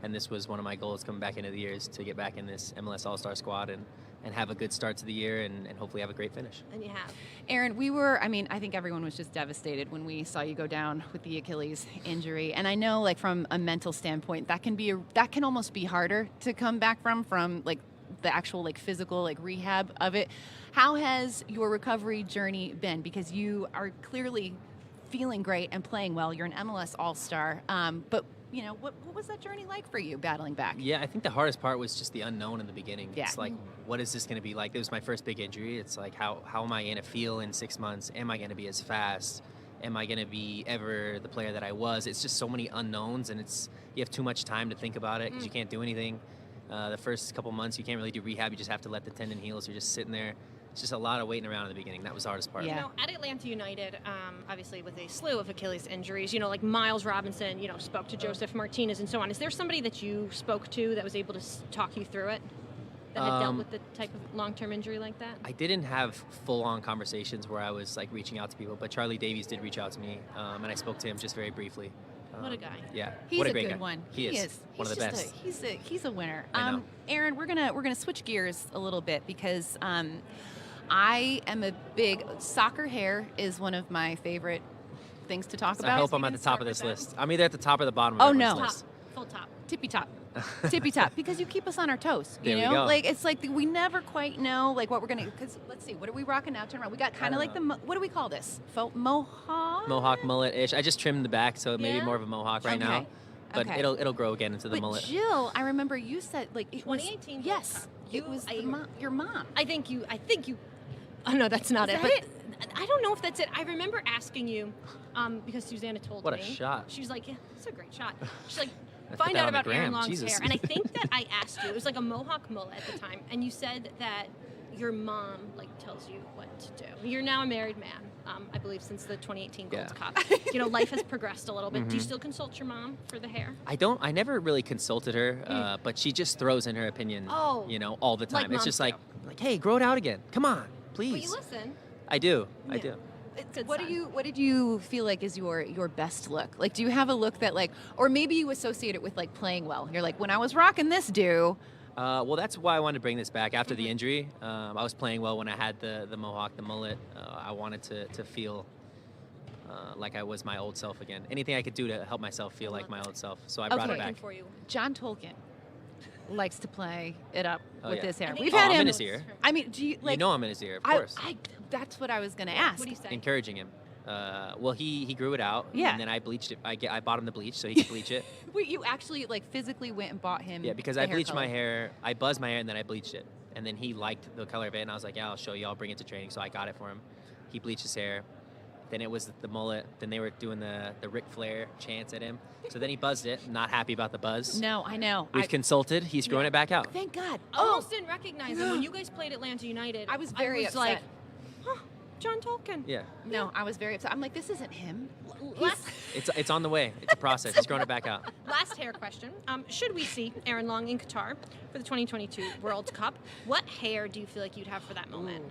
And this was one of my goals coming back into the year is to get back in this MLS All-Star squad and have a good start to the year and hopefully have a great finish. And you have. Aaron, I think everyone was just devastated when we saw you go down with the Achilles injury. And I know, like, from a mental standpoint, that can almost be harder to come back from like the actual like physical like rehab of it. How has your recovery journey been? Because you are clearly feeling great and playing well. You're an MLS All-Star. But you know, what was that journey like for you battling back? Yeah, I think the hardest part was just the unknown in the beginning. Yeah. It's like, what is this going to be like? It was my first big injury. It's like, how am I going to feel in 6 months? Am I going to be as fast? Am I going to be ever the player that I was? It's just so many unknowns, and you have too much time to think about it because you can't do anything. The first couple months, you can't really do rehab. You just have to let the tendon heal. So you're just sitting there. It's just a lot of waiting around in the beginning. That was the hardest part. Yeah. You know, at Atlanta United, obviously with a slew of Achilles injuries, you know, like Miles Robinson, you know, spoke to Joseph Martinez and so on. Is there somebody that you spoke to that was able to talk you through it, that had dealt with the type of long-term injury like that? I didn't have full-on conversations where I was like reaching out to people, but Charlie Davies did reach out to me, and I spoke to him just very briefly. What a guy. Yeah, He's what a a great good guy. one. He is one of the best. He's a winner. I know. Aaron, we're gonna switch gears a little bit because I am a big soccer hair is one of my favorite things to talk about. I hope I'm at the top of this list. I'm either at the top or the bottom of everyone's list. Full top. Tippy top. Tippy top, because you keep us on our toes. You There know, we go. like it's like we never quite know like what we're gonna. Because let's see, what are we rocking now? Turn around. We got kind of like what do we call this? Mohawk. Mohawk mullet-ish. I just trimmed the back, so maybe Yeah? more of a mohawk right Okay. now. But Okay. it'll grow again into the But mullet. Jill, I remember you said like it was 2018 World yes, Cup. it was your mom. I think you. Oh no, that's not Is it. that But I don't know if that's it. I remember asking you, because Susannah told What me. a shot. She was like, "Yeah, it's a great shot." She's like, Put "Find that out on the about Aaron gram. Long's Jesus. hair." And I think that I asked you. It was like a mohawk mullet at the time, and you said that your mom like tells you what to do. You're now a married man, I believe, since the 2018 Gold Cup. You know, life has progressed a little bit. Do you still consult your mom for the hair? I never really consulted her, but she just throws in her opinion, Oh. you know, all the time. Like It's moms just do. like, hey, grow it out again. Come on, But please. you listen. I do. I do. Good What son. did you feel like is your best look? Like, do you have a look that like, or maybe you associate it with like playing well? You're like, when I was rocking this, Well, that's why I wanted to bring this back after the injury. I was playing well when I had the mohawk, the mullet. I wanted to feel like I was my old self again. Anything I could do to help myself feel like my old self. So I brought it back. For you. John Tolkien likes to play it up Oh, with yeah. his hair. I think We've Oh, had I'm him. in his ear. I mean, do you like? You know I'm in his ear, of course. That's what I was gonna ask. What do you say? Encouraging him. Well, he grew it out. Yeah. And then I bleached it. I bought him the bleach so he could bleach it. Wait, you actually like physically went and bought him? Yeah, because the I hair bleached color. my hair. I buzzed my hair and then I bleached it. And then he liked the color of it, and I was like, yeah, I'll show you. I'll bring it to training. So I got it for him. He bleached his hair. Then it was the mullet. Then they were doing the Ric Flair chants at him. So then he buzzed it. Not happy about the buzz. No, I know. We've consulted. He's growing it back out. Thank God. Almost didn't recognize him. When you guys played Atlanta United, I was very upset. like, huh, John Tolkien. Yeah. No, I was very upset. I'm like, this isn't him. It's on the way. It's a process. He's growing it back out. Last hair question. Should we see Aaron Long in Qatar for the 2022 World Cup, what hair do you feel like you'd have for that moment?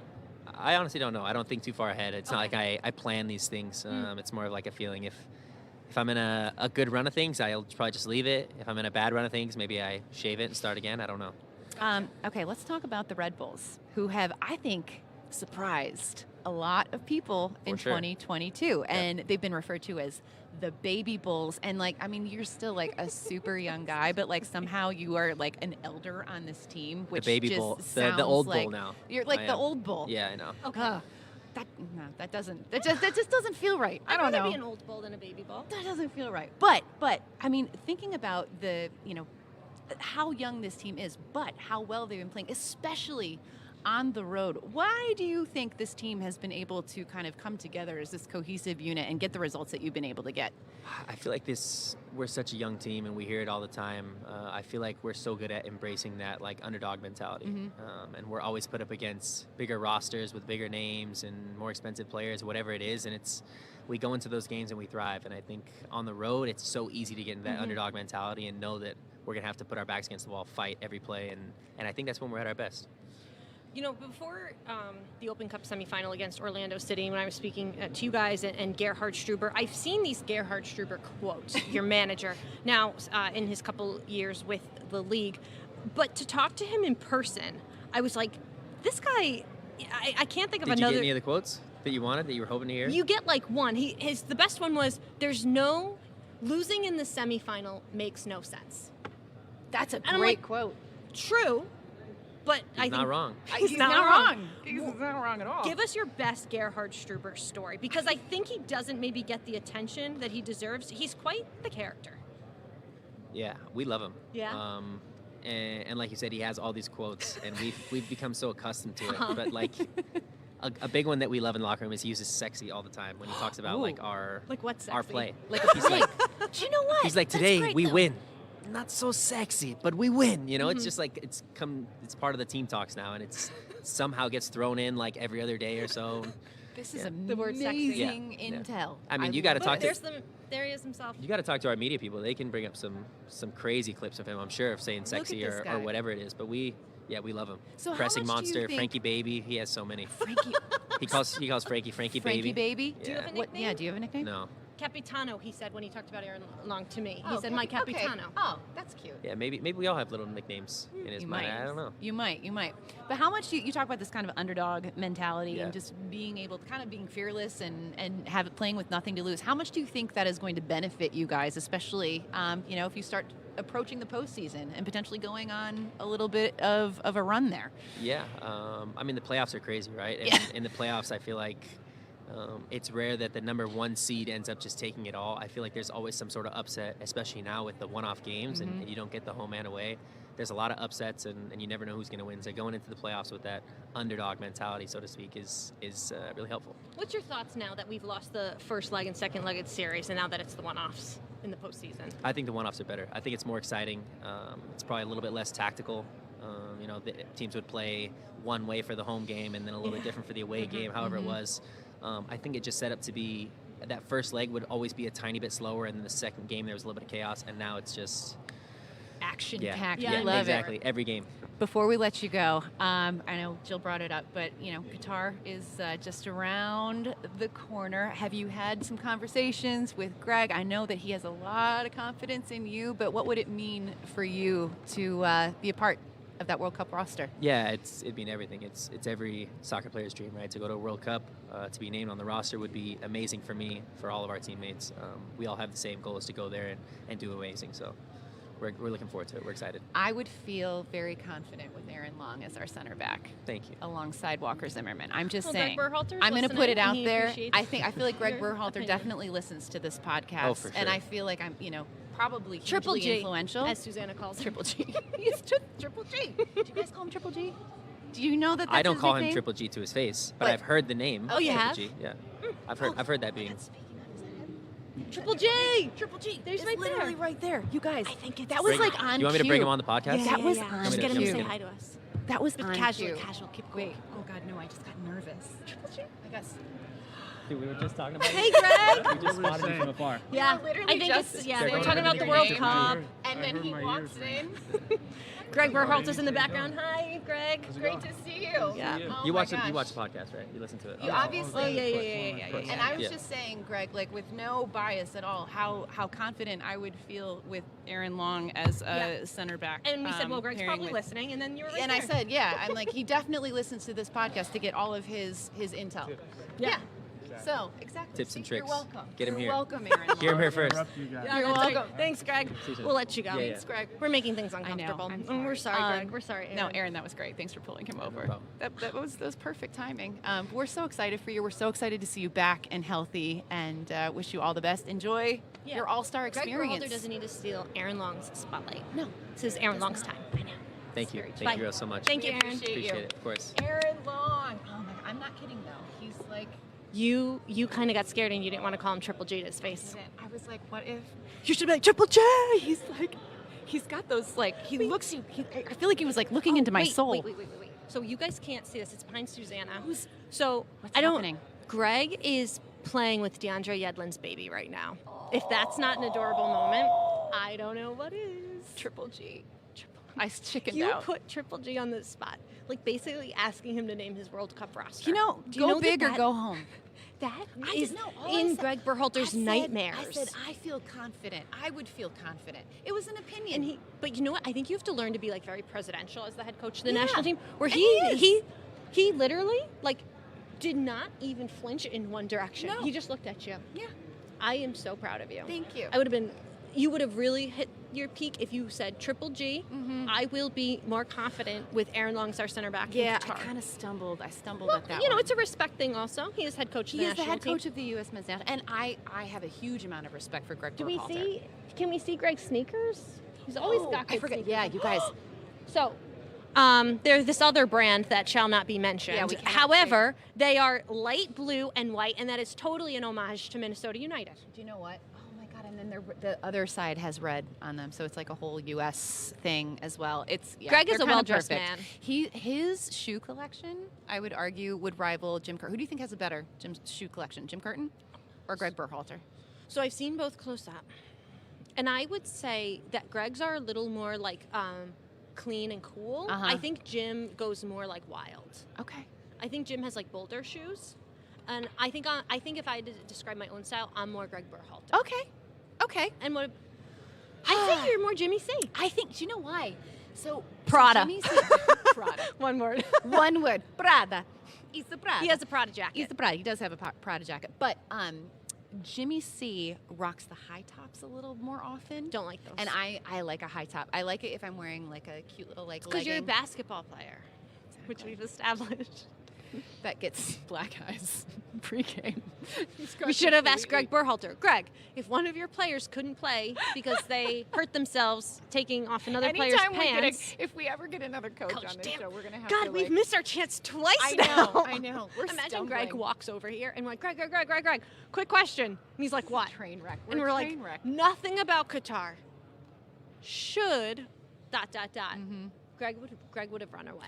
I honestly don't know. I don't think too far ahead. It's not like I plan these things. It's more of like a feeling. If I'm in a good run of things, I'll probably just leave it. If I'm in a bad run of things, maybe I shave it and start again. I don't know. Okay, let's talk about the Red Bulls, who have, I think, surprised a lot of people in 2022. And they've been referred to as the baby Bulls. And, like, I mean, you're still, like, a super young guy, but, like, somehow you are, like, an elder on this team, which the baby just bull, sounds the old like bull now. You're like the old bull. Yeah, I know. Okay. That just doesn't feel right. I don't know. I'd rather be an old bull than a baby bull. That doesn't feel right. But I mean, thinking about how young this team is, but how well they've been playing, especially on the road. Why do you think this team has been able to kind of come together as this cohesive unit and get the results that you've been able to get? I feel like we're such a young team and we hear it all the time. I feel like we're so good at embracing that like underdog mentality. And we're always put up against bigger rosters with bigger names and more expensive players, whatever it is. And we go into those games and we thrive. And I think on the road, it's so easy to get into that underdog mentality and know that we're going to have to put our backs against the wall, fight every play. And I think that's when we're at our best. You know, before the Open Cup semifinal against Orlando City, when I was speaking to you guys and Gerhard Struber, I've seen these Gerhard Struber quotes, your manager, now in his couple years with the league. But to talk to him in person, I was like, this guy, I can't think of another. Did you get any of the quotes that you wanted, that you were hoping to hear? You get like one. The best one was, there's no, losing in the semifinal makes no sense. That's a great quote. True. But he's not wrong. He's not wrong. He's not wrong at all. Give us your best Gerhard Struber story, because I think he doesn't maybe get the attention that he deserves. He's quite the character. Yeah, we love him. Yeah. And like you said, he has all these quotes, and we've become so accustomed to it. But like a big one that we love in the locker room is he uses sexy all the time when he talks about like our what's sexy? our play. Like he's like, do you know what? He's like, That's today great, we though. win. Not so sexy, but we win. You know, it's just like it's part of the team talks now, and it's somehow gets thrown in like every other day or so. This is The word sexy. amazing intel. I mean, you got to talk to. There he is himself. You got to talk to our media people. They can bring up some crazy clips of him, I'm sure, of saying sexy this or guy. whatever it is. But we love him. So how Pressing much do you monster, think- Frankie Baby. He has so many. Frankie. He calls Frankie Frankie Baby. Baby. Do you have a nickname? Do you have a nickname? No. Capitano, he said when he talked about Aaron Long to me. He Oh, said, my okay. Capitano. Oh, that's cute. Yeah, maybe we all have little nicknames in his You mind. might. I don't know. You might. But how much do you talk about this kind of underdog mentality Yeah. and just being able to kind of being fearless and have it playing with nothing to lose? How much do you think that is going to benefit you guys, especially if you start approaching the postseason and potentially going on a little bit of a run there? Yeah, I mean the playoffs are crazy, right? And Yeah. in the playoffs, I feel like it's rare that the number one seed ends up just taking it all. I feel like there's always some sort of upset, especially now with the one-off games and you don't get the home and away. There's a lot of upsets and you never know who's going to win. So going into the playoffs with that underdog mentality, so to speak, is really helpful. What's your thoughts now that we've lost the first leg and second leg of the series, and now that it's the one-offs in the postseason? I think the one-offs are better. I think it's more exciting. It's probably a little bit less tactical. The teams would play one way for the home game and then a little bit different for the away game, however it was. I think it just set up to be that first leg would always be a tiny bit slower, and then the second game there was a little bit of chaos, and now it's just action-packed. Yeah, I love exactly. Every game. Before we let you go, I know Jill brought it up, but Qatar is just around the corner. Have you had some conversations with Gregg? I know that he has a lot of confidence in you, but what would it mean for you to be a part of that World Cup roster? Yeah, it'd mean everything. It's every soccer player's dream, right? To go to a World Cup, to be named on the roster would be amazing for me, for all of our teammates. We all have the same goal, is to go there and do amazing. So we're looking forward to it. We're excited. I would feel very confident with Aaron Long as our center back. Thank you. Alongside Walker Zimmerman. I'm just Well, saying. Gregg Berhalter's I'm going to put it listening, out and he there. appreciates I feel like Gregg your Berhalter opinion. definitely listens to this podcast. Oh, for sure. And I feel like I'm, probably Triple hugely G, influential. as Susannah calls him. Triple G. He's Triple G. Do you guys call him Triple G? Do you know that that's I don't his call him nickname? Triple G to his face, but But- I've heard the name. Oh, you Triple have? G. Yeah. I've heard that being. Triple G. There's right literally there. right there. You guys, I think it's that was like on You want me to cue. bring him on the podcast? Yeah, That was yeah. on Just get him to cue. say hi to us. That was on Casual, cue. keep it Wait, oh God, no, I just got nervous. Triple G? I guess. Dude, we were just talking about Hey, Greg. We just spotted you from afar. Yeah, literally I think just it's, they were saying talking about the your World name. Cup. And then he walks in. Greg Berhalter's in the background. Hi, Greg. Great to see you. Yeah. Oh You my watch the gosh. podcast, right? You listen to it. You obviously. Oh, yeah. And I was Yeah. just saying, Greg, like with no bias at all, how confident I would feel with Aaron Long as a center back. And we said, well, Greg's pairing probably with- listening, and then you were right And there. I said, yeah, I'm like, he definitely listens to this podcast to get all of his intel. Yeah. So, exactly. Tips and See, tricks. You're welcome. Get him You're here. welcome, Aaron. Hear him here first. Yeah, You're that's right. welcome. Thanks, Greg. We'll let you go. Yeah, yeah. Thanks, Greg. We're making things I know. uncomfortable. I'm We're sorry, sorry. Greg. We're sorry, Aaron. No, Aaron, that was great. Thanks for pulling him over. problem. That was perfect timing. We're so excited for you. We're so excited to see you back and healthy, and wish you all the best. Enjoy your All-Star Greg experience. Berhalter doesn't need to steal Aaron Long's spotlight. No. This is Aaron Long's time. I know. Thank you. Very Thank you all so much. Thank you, Aaron. Appreciate Appreciate you. it, of course. Aaron Long. Oh my God, I'm not kidding though. He's like, You kind of got scared and you didn't want to call him Triple G to his face. I was like, what if you should be like Triple J? He's like, he's got those like he looks. I feel like he was like looking into my soul. Wait. So you guys can't see this. It's behind Susannah. So What's I don't. happening? Greg is playing with DeAndre Yedlin's baby right now. If that's not an adorable moment, I don't know what is. Triple G. I chickened You out. put Triple G on the spot, like basically asking him to name his World Cup roster. You know, Do you go know big or that go home. That I is didn't know. All I in said- Gregg Berhalter's nightmares. I said I feel confident. I would feel confident. It was an opinion. But you know what? I think you have to learn to be like very presidential as the head coach of the Yeah. national team. Where And he literally like did not even flinch in one direction. No. He just looked at you. Yeah. I am so proud of you. Thank you. You would have really hit your peak if you said Triple G. I will be more confident with Aaron Long, our center back. Yeah, in I Qatar. kind of stumbled. I stumbled Well, at that you know, one. it's a respect thing also. He is head coach of He the is the national head team. coach of the U.S. men's national, and I have a huge amount of respect for Gregg Do we Berhalter. can we see Greg's sneakers? He's always got good I forget. sneakers. Yeah, you guys. So, there's this other brand that shall not be mentioned. Yeah, we cannot However, they are light blue and white, and that is totally an homage to Minnesota United. Do you know what? Oh my God! And then the other side has red on them, so it's like a whole U.S. thing as well. It's Greg is they're a kinda well-dressed perfect. man. His shoe collection, I would argue, would rival Jim Curtin. Who do you think has a better shoe collection, Jim Curtin or Gregg Berhalter? So I've seen both close up, and I would say that Greg's are a little more like clean and cool. Uh-huh. I think Jim goes more like wild. Okay. I think Jim has like bolder shoes, and I think if I had to describe my own style, I'm more Gregg Berhalter. Okay. And what? I think you're more Jimmy C. I think. Do you know why? So Prada. Jimmy C- Prada. One word. One word. Prada. He's the Prada. He has a Prada jacket. He's the Prada. He does have a Prada jacket, but Jimmy C rocks the high tops a little more often. Don't like those. And I like a high top. I like it if I'm wearing like a cute little like because you're a legging basketball player, which we've established. that gets black eyes pre-game. We should have asked Gregg Berhalter. Greg, if one of your players couldn't play because they hurt themselves taking off another player's pants. If we ever get another coach on this show, we're gonna have God, to we've like, missed our chance twice I now. know. I know. We're Imagine Greg stumbling. walks over here and we're like, Greg, quick question. And he's like, what? Train wreck. And we're a like, train wreck. nothing about Qatar. Should ... Mm-hmm. Greg would have run away.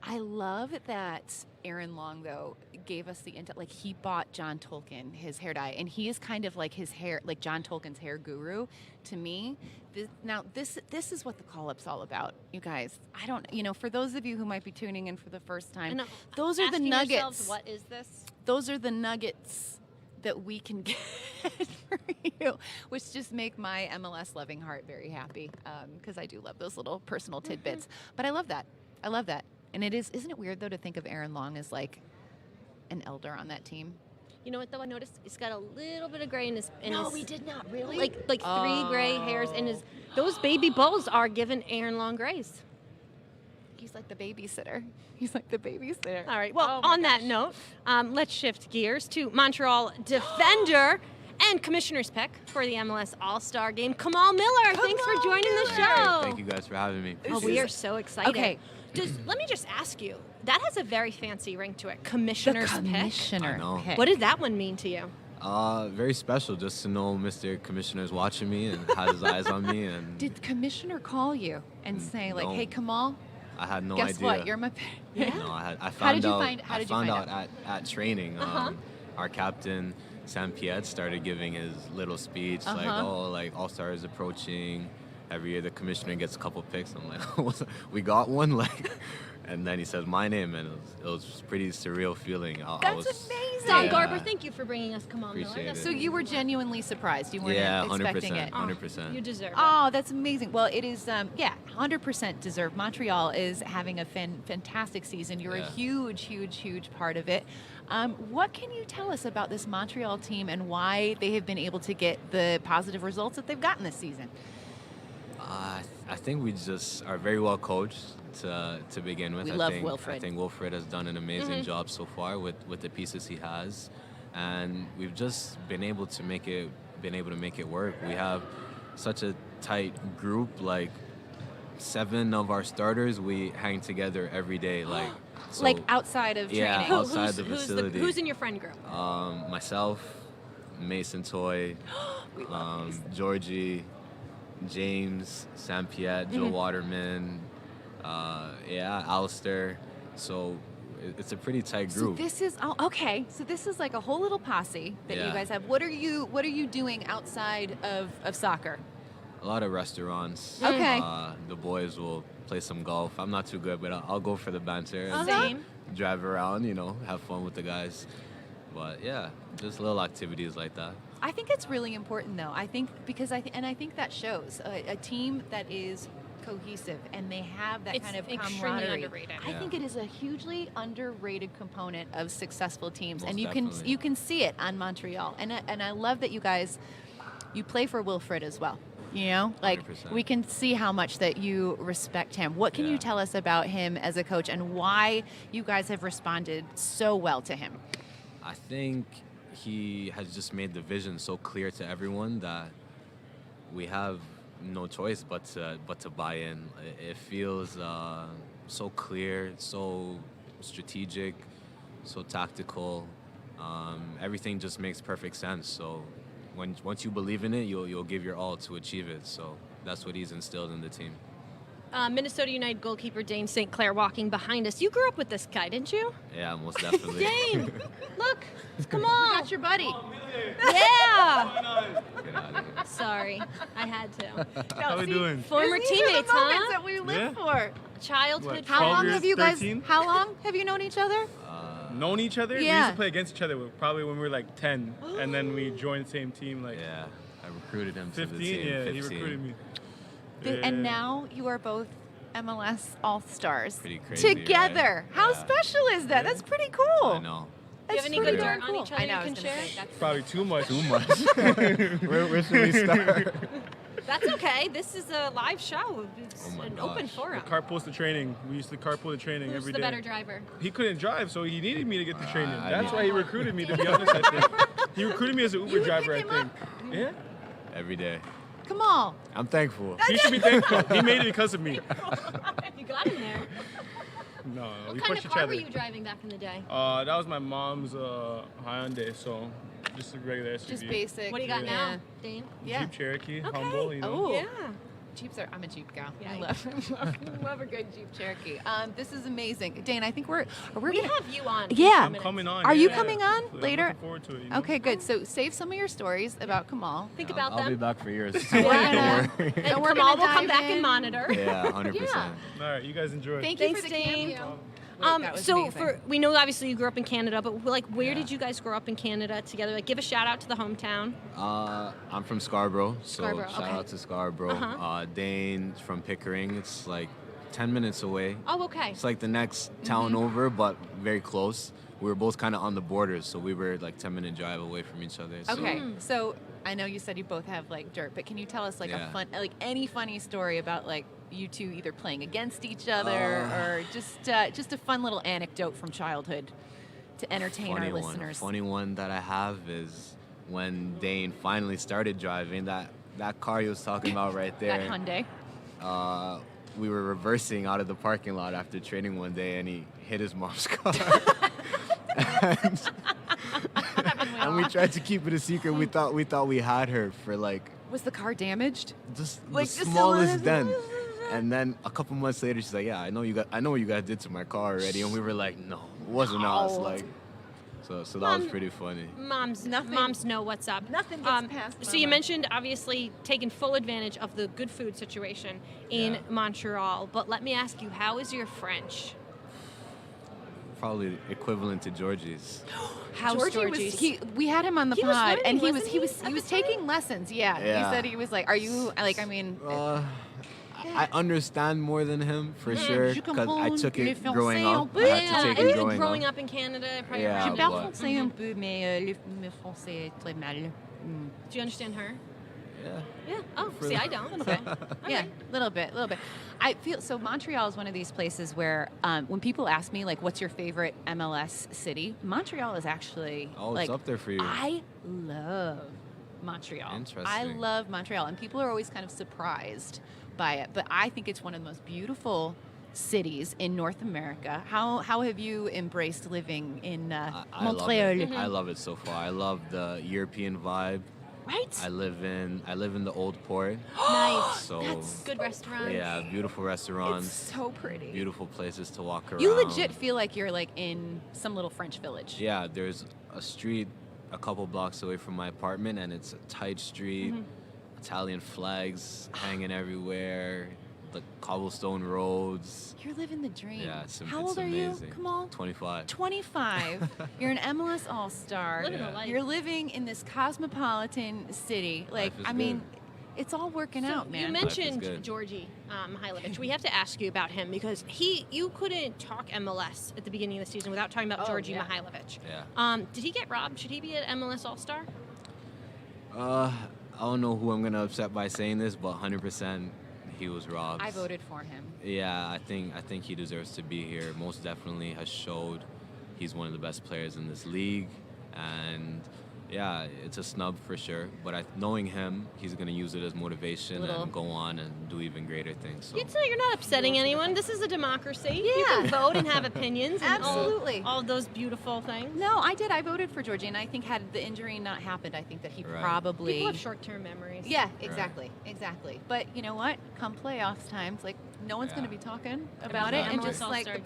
I love that Aaron Long, though, gave us the intel. Like, he bought John Tolkien his hair dye, and he is kind of like his hair, like John Tolkien's hair guru to me. This is what the call-up's all about, you guys. I don't, for those of you who might be tuning in for the first time, those are the Asking nuggets. yourselves, what is this? Those are the nuggets that we can get for you, which just make my MLS-loving heart very happy, because I do love those little personal tidbits. But I love that. And isn't it weird, though, to think of Aaron Long as like an elder on that team? You know what, though? I noticed he's got a little bit of gray in his... he did not, really? Like 3 gray hairs in his... Those baby bulls are giving Aaron Long grays. He's like the babysitter. All right, well, on that note, let's shift gears to Montreal defender And commissioner's pick for the MLS All-Star game, Kamal Miller. Thanks for joining the show. Thank you guys for having me. Oh, we are so excited. Okay. Let me just ask you, that has a very fancy ring to it, commissioner's pick. Commissioner I know. pick. What did that one mean to you? Very special just to know Mr. Commissioner's watching me and has his eyes on me. And Did the commissioner call you and say, like, No. hey, Kamal, I had no guess idea. what? You're my pick. Yeah. No, I How found did you out. find- how I did you found find out at training. Our captain St started giving his little speech like, "Oh, like All-Star is approaching. Every year the commissioner gets a couple picks." I'm like, "We got one!" Like, and then he says my name, and it was pretty surreal feeling. That's amazing. Don Yeah. Garber, thank you for bringing us Kamal Miller. Appreciate That's it. So you were genuinely surprised. You weren't Yeah, expecting 100%. it. 100%. You deserve it. Oh, that's amazing. Well, it is, 100% deserved. Montreal is having a fantastic season. You're a Yeah. huge part of it. What can you tell us about this Montreal team and why they have been able to get the positive results that they've gotten this season? I think we just are very well coached to begin with. We I love think, Wilfred. I think Wilfred has done an amazing job so far with the pieces he has, and we've just been able to make it work. We have such a tight group. Like 7 of our starters, we hang together every day. Like so, Like outside of yeah, training. outside the facility. Who's in your friend group? Myself, Mason Toy, We love these. Georgie, James, St. Joe Waterman, Alistair. So it's a pretty tight So group. this is okay. So this is like a whole little posse that you Yeah. guys have. What are you doing outside of soccer? A lot of restaurants. Okay. The boys will play some golf. I'm not too good, but I'll go for the banter. and Same. Drive around, have fun with the guys. But yeah, just little activities like that. I think it's really important, though. I think because I think that shows a team that is cohesive and they have that It's kind of extremely camaraderie. underrated. I Yeah. think it is a hugely underrated component of successful teams, Most and definitely. you can see it on Montreal. And I love that you guys play for Wilfred as well. Like 100%. we can see how much that you respect him. What can you Yeah. tell us about him as a coach and why you guys have responded so well to him? I think he has just made the vision so clear to everyone that we have no choice but to buy in. It feels so clear, so strategic, so tactical. Everything just makes perfect sense. So once you believe in it, you'll give your all to achieve it. So that's what he's instilled in the team. Minnesota United goalkeeper Dayne St. Clair walking behind us. You grew up with this guy, didn't you? Yeah, most definitely. Dayne, look, come We on. got your buddy. Yeah. Get out of here. Sorry, I had to. How we doing? Former These are the teammates, moments huh? that we live Yeah. for. Childhood What, How 12 long years, have you guys? 13? How long have you known each other? Known each other? We Yeah. used to play against each other probably when we were like 10, and then we joined the same team like Yeah, I recruited him to 15. the team. Yeah, 15. he recruited me. And Yeah. now you are both MLS All-Stars Pretty crazy, together. right? How Yeah. special is that? That's pretty cool. I know. Do you have any That's good pretty dirt on cool. each other I know, you I can was gonna share? say, that's Probably too much. Too much. where should we start? That's okay. This is a live show. It's Oh my an open gosh. forum. Carpools to training. We used to carpool to training Who's every the day. better driver? He couldn't drive, so he needed me to get the training. I That's need- why he recruited me, to be honest, I think. He recruited me as an Uber would driver, I pick him think. Yeah. Every day. Come on. I'm thankful. He should be thankful. He made it because of me. You got in there. No, What we kind pushed of each car other. were you driving back in the day? That was my mom's Hyundai, so just a regular SUV. Just basic. What do you got Yeah. now, Dane? Yeah. Jeep Cherokee, Okay. humble, you know. Oh. Yeah. Jeeps are. I'm a Jeep gal. Yeah, I I- love a good Jeep Cherokee. This is amazing, Dane. I think we're We gonna. have you on. Yeah. I'm coming on. Are you yeah. coming on I'm later? looking forward to it, you know? Okay, good. So save some of your stories about Kamal. Think about I'll be them. back for years. We're Don't gonna- worry. And we're Kamal gonna will come dive back and in. monitor. Yeah, 100%. Yeah. All right, you guys enjoy. Thank you Thanks, for the Dane. cameo. That was So amazing. we know obviously you grew up in Canada, but like where Yeah. did you guys grow up in Canada together? Like give a shout out to the hometown. I'm from Scarborough, so Scarborough, shout okay. out to Scarborough. Uh-huh. Dane's from Pickering. It's like 10 minutes away. Oh, okay. It's like the next town over, but very close. We were both kind of on the borders, so we were like 10-minute drive away from each other. So. Okay, so I know you said you both have like dirt, but can you tell us like Yeah. any funny story about like you two either playing against each other or just a fun little anecdote from childhood to entertain our listeners? Funny one that I have is when Dayne finally started driving, that car he was talking about right there. That Hyundai. We were reversing out of the parking lot after training one day, and he hit his mom's car. and we tried to keep it a secret. We thought we had her for like. Was the car damaged? Just Like, the just smallest a- dent. And then a couple months later, she's like, "Yeah, I know what you guys did to my car already." And we were like, "No, it wasn't us." Like, so that was pretty funny. Moms know what's up. Nothing gets past So you Mama. mentioned obviously taking full advantage of the good food situation in Montreal, but let me ask you, how is your French? Probably equivalent to Georgie's. How's Georgie we had him on the He was pod, learning, and he wasn't was taking lessons. Yeah. Yeah. He said he was like, "Are you like? I mean." I understand more than him for sure Je because I comprends took le it growing français up. un peu. I had to take and it even growing up. up in Canada, probably Yeah, Je around parle but- français un peu, mais le français est très mal. Do you understand her? Yeah. Yeah. Oh, For see, the- I don't. A little So. bit. Yeah, a little bit. I feel so. Montreal is one of these places where when people ask me like, "What's your favorite MLS city?" Montreal is actually Oh, like it's up there for you. I love Montreal. I Interesting. love Montreal, and people are always kind of surprised by it. But I think it's one of the most beautiful cities in North America. How have you embraced living in Montreal? I love it so far. I love the European vibe. Right? I live in the old port. Nice. So Good restaurants. yeah, beautiful restaurants. It's so pretty. Beautiful places to walk around. You legit feel like you're like in some little French village. Yeah, there's a street a couple blocks away from my apartment, and it's a tight street. Italian flags hanging everywhere. The cobblestone roads. You're living the dream. Yeah, it's How it's old amazing. are you, Kamal? 25. 25. You're an MLS All-Star. Living a life. You're living in this cosmopolitan city. Like, Life is I mean, good. it's all working So out, man. You Life is mentioned good. Georgie Mihailovic. We have to ask you about him because you couldn't talk MLS at the beginning of the season without talking about Oh, Georgie yeah. Mihailovic. Yeah. Did he get robbed? Should he be an MLS All-Star? I don't know who I'm gonna upset by saying this, but 100% he was robbed. I voted for him. Yeah, I think he deserves to be here. Most definitely has showed he's one of the best players in this league, and yeah, it's a snub for sure. But knowing him, he's gonna use it as motivation and go on and do even greater things. So You're not upsetting anyone. This is a democracy. You Yeah. can vote and have opinions. And Absolutely. all those beautiful things. No, I did. I voted for Georgie, and I think had the injury not happened, I think that he Right. probably. People have short-term memories. Yeah, exactly. But you know what? Come playoffs times, like no one's Yeah. going to be talking about the it, and MLS just like All-Star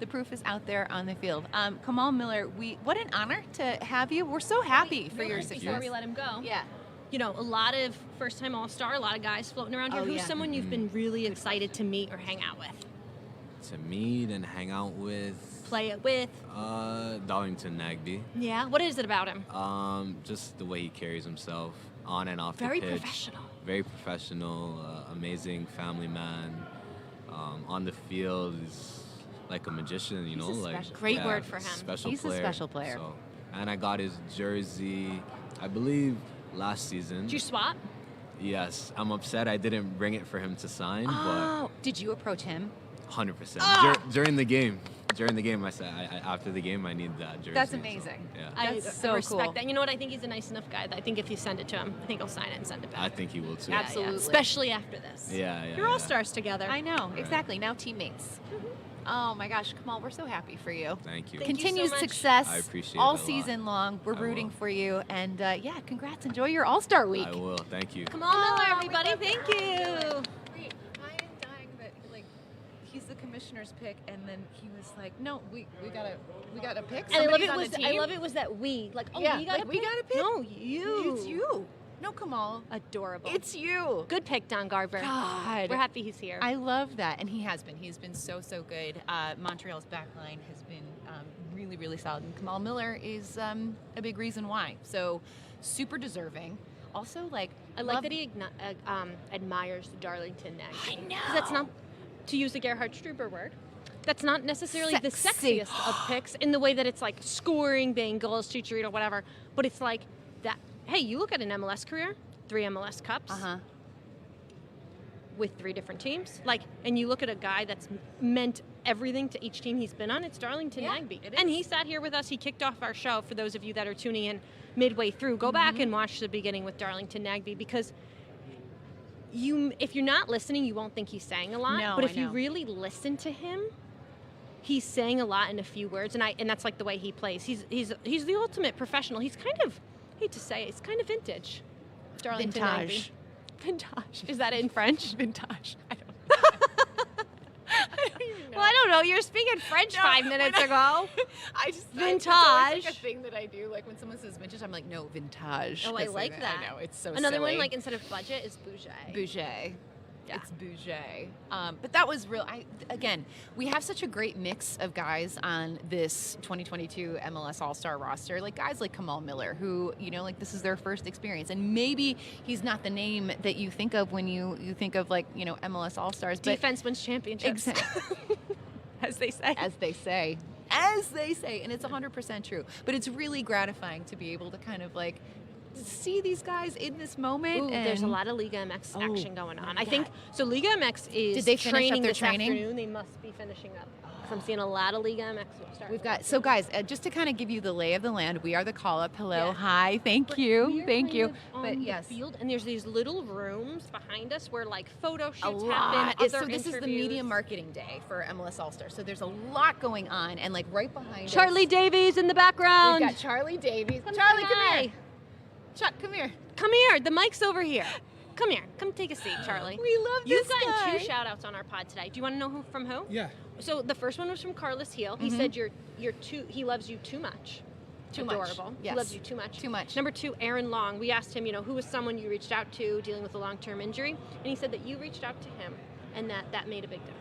the proof is out there on the field. Kamal Miller, what an honor to have you. We're so happy for your Before success. we let him go. Yeah. You know, a lot of first-time All-Star, a lot of guys floating around here. Oh, Who's yeah. someone you've been really excited to meet or hang out with? to meet and hang out with. Play it with? Darlington Nagbe. Yeah. What is it about him? Just the way he carries himself on and off Very the pitch. professional. Very professional. Amazing family man. On the field, he's like a magician, you know. a like special Great word for him. Special He's a player. special player. So, and I got his jersey, I believe, last season. Did you swap? Yes, I'm upset I didn't bring it for him to sign, Oh, did you approach him? but 100%. Ah! During the game, I said, after the game, I need that jersey. That's so, amazing. yeah. I That's so respect cool. that. You know what? I think he's a nice enough guy that I think if you send it to him, I think he'll sign it and send it back. I think he will too. Yeah, Absolutely. especially after this. Yeah. You're all stars together. I know, exactly. Now teammates. Oh my gosh, Kamal, we're so happy for you. Thank you. Thank you Continued so much. success I appreciate all it a lot. season long. We're I rooting will. for you. And yeah, congrats. Enjoy your All-Star week. I will. Thank you. Come on, Miller, everybody. Thank you. Wait, I am dying that like he's the commissioner's pick, and then he was like, "No, we gotta pick." And I love Somebody's it on was the I team." love it was that we like Yeah, we got like, we gotta pick? No, you. It's you. No, Kamal. Adorable. It's you. Good pick, Don Garber. God. We're happy he's here. I love that, and he has been. He's been so good. Montreal's backline has been really, really solid, and Kamal Miller is a big reason why. So, super deserving. Also, like I like that he admires Darlington Nagbe. I know. 'Cause that's not, to use the Gerhard Struber word, that's not necessarily the Sexy. sexiest of picks in the way that it's like scoring, banging goals, Chicharito, whatever. But it's like that. Hey, you look at an MLS career, 3 MLS Cups. with 3 different teams. And you look at a guy that's meant everything to each team he's been on, it's Darlington Nagbe. And he sat here with us. He kicked off our show. For those of you that are tuning in midway through, go back and watch the beginning with Darlington Nagbe, because if you're not listening, you won't think he's saying a lot. No, but I if you know. really listen to him, he's saying a lot in a few words, and that's like the way he plays. He's the ultimate professional. He's kind of, I hate to say it, it's kind of vintage. Darlington Nagbe. Vintage. Is that in French? Vintage. I don't know. Well, I don't know. You were speaking French 5 minutes ago. Vintage. It's always like a thing that I do. Like when someone says vintage, I'm like, no, vintage. Oh, I like that. I know, it's so Another silly. one, like instead of budget, is bougie. Bougie. Yeah. It's bougie. But that was real. Again, we have such a great mix of guys on this 2022 MLS All-Star roster. Like guys like Kamal Miller, who, like this is their first experience. And maybe he's not the name that you think of when you think of like, MLS All-Stars. But Defense wins championships. As they say. As they say. And it's 100% true. But it's really gratifying to be able to kind of like see these guys in this moment. Ooh, and there's a lot of Liga MX action going on. I God. think so. Liga MX is Did they finish up training their this training? afternoon. They must be finishing up. So I'm seeing a lot of Liga MX. We've got, so guys, just to kind of give you the lay of the land, we are the call-up. Hello, Yeah. hi, thank you. On But the yes, field, and there's these little rooms behind us where like photo shoots a lot. happen. So this is the media marketing day for MLS All-Stars. So there's a lot going on, and like right behind Charlie us, Davies in the background. we've got Charlie Davies. Come Charlie, say come hi. here. Chuck, come here. Come here. The mic's over here. Come here. Come take a seat, Charlie. We love You've this gotten guy. 2 shout-outs on our pod today. Do you want to know who from who? Yeah. So the first one was from Carlos Heel. He said he loves you too much. Too much. Adorable. Yes. He loves you too much. Too much. Number 2, Aaron Long. We asked him, who was someone you reached out to dealing with a long-term injury, and he said that you reached out to him, and that made a big difference.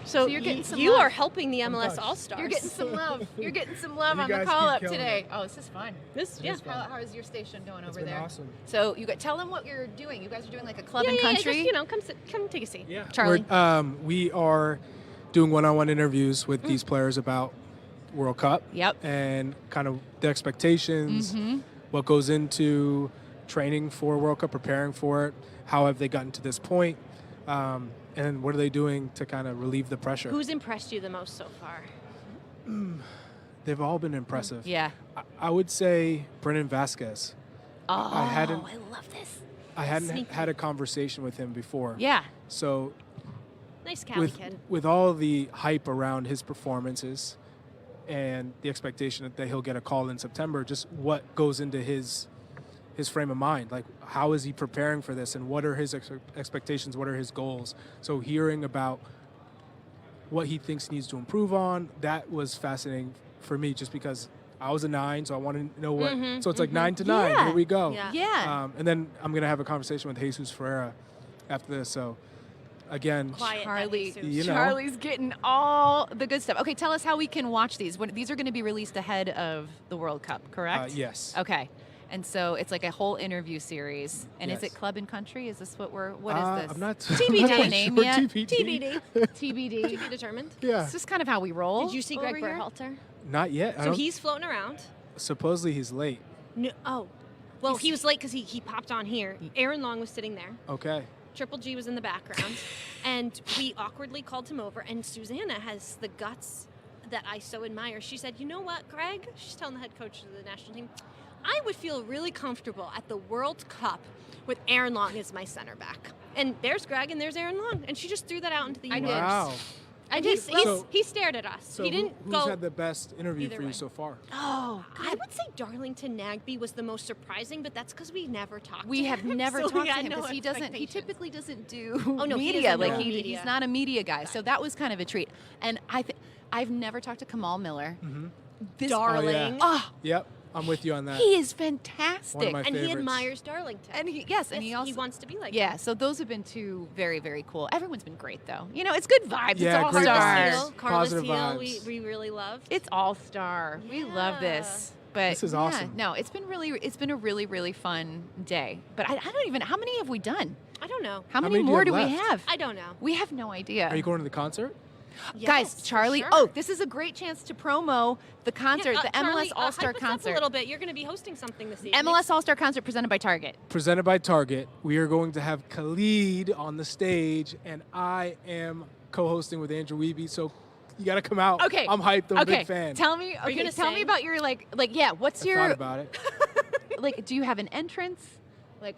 So you're getting some you love. are helping the MLS touched. All-Stars. You're getting some love. You're getting some love You on the guys call-up keep killing today. it. Oh, this is fun. Yeah. How is your station going It's over been there? awesome. So tell them what you're doing. You guys are doing like a club Yeah, and yeah, country. just, come take a seat. Yeah. Charlie. We are doing one-on-one interviews with these players about World Cup. Yep. And kind of the expectations, what goes into training for World Cup, preparing for it, how have they gotten to this point, and what are they doing to kind of relieve the pressure. Who's impressed you the most so far? They've all been impressive. Yeah. I would say Brennan Vasquez. Oh, I love this. I hadn't Sneaky. had a conversation with him before. Yeah. So Nice Cali with, kid. with all the hype around his performances and the expectation that he'll get a call in September, just what goes into his frame of mind? Like, how is he preparing for this, and what are his expectations? What are his goals? So hearing about what he thinks he needs to improve on, that was fascinating for me, just because I was a 9, so I wanted to know what. So it's like 9 to 9. Yeah. Here we go. Yeah. And then I'm gonna have a conversation with Jesus Ferreira after this. So again, Quiet. Charlie, You know. Charlie's getting all the good stuff. Okay, tell us how we can watch these. These are going to be released ahead of the World Cup, correct? yes. Okay. And so it's like a whole interview series. And is Yes. it Club and Country? Is this what is this? I'm not TBD. I'm not quite Name sure. yet? TBD. TBD. To be determined. Yeah. It's just kind of how we roll. Did you see over Gregg here. Berhalter? Not yet. I So don't- he's floating around. supposedly he's late. No, well, he was late because he popped on here. Aaron Long was sitting there. Okay. Triple G was in the background. And we awkwardly called him over. And Susannah has the guts that I so admire. She said, you know what, Greg? She's telling the head coach of the national team, I would feel really comfortable at the World Cup with Aaron Long as my center back. And there's Greg and there's Aaron Long. And she just threw that out into the universe. Wow. And So- he stared at us. So he didn't who's go. had the best interview either for way. you so far? Oh, I would say Darlington Nagbe was the most surprising, but that's because we never talked we to have him. never so talked we to had him no because he expectations. typically doesn't do Oh, no, he media. doesn't Like do he, media. he's not a media guy. So that was kind of a treat. And I've never talked to Kamal Miller. This Darling. Oh, Yep. I'm with you on that. he is fantastic. One of my And he favorites. admires Darlington. And he also wants to be like yeah. him. So those have been 2 very, very cool. Everyone's been great though. You know, it's good vibes. Yeah, it's all great stars. vibes. Carlos Positive Heel, vibes. we really loved. It's all star. We love this. But This is yeah, awesome. No, it's been a really, really fun day. But I don't even. How many have we done? I don't know. How How many many do you more have do we left? have? I don't know. We have no idea. Are you going to the concert? Yes, Guys, for Charlie. sure. Oh, this is a great chance to promo the concert, the Charlie, MLS All-Star hype us up concert. a little bit. You're going to be hosting something this evening. MLS All-Star concert presented by Target. Presented by Target. We are going to have Khalid on the stage, and I am co-hosting with Andrew Wiebe. So you got to come out. Okay. I'm hyped. I'm a okay. big fan. Tell me. Are you Okay. gonna Tell me sing? about your What's I your thought about it. like? Do you have an entrance? Like,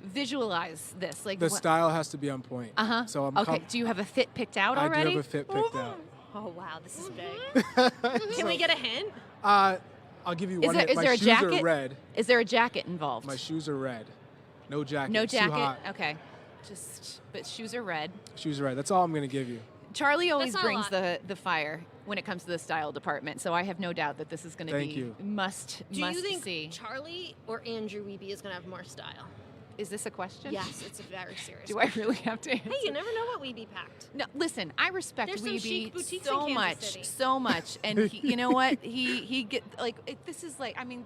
visualize this. Like The style has to be on point. Uh-huh. So I'm okay. Do you have a fit picked out I already? do have a fit picked out. Oh, wow. This is big. Can we get a hint? I'll give you one hint. Is My there a shoes jacket? are red. Is there a jacket involved? My shoes are red. No jacket. No It's too jacket. hot. Okay. But shoes are red. Shoes are red. That's all I'm going to give you. Charlie always not a brings lot. the fire when it comes to the style department, so I have no doubt that this is going to Thank be you. must Do you think see. Charlie or Andrew Wiebe is going to have more style? Is this a question? Yes, it's a very serious Do question. I really have to answer? Hey, you never know what Wiebe packed. No, listen. I respect There's some chic Wiebe boutiques so in Kansas much, City. so much, and you know what? He get like this is like. I mean,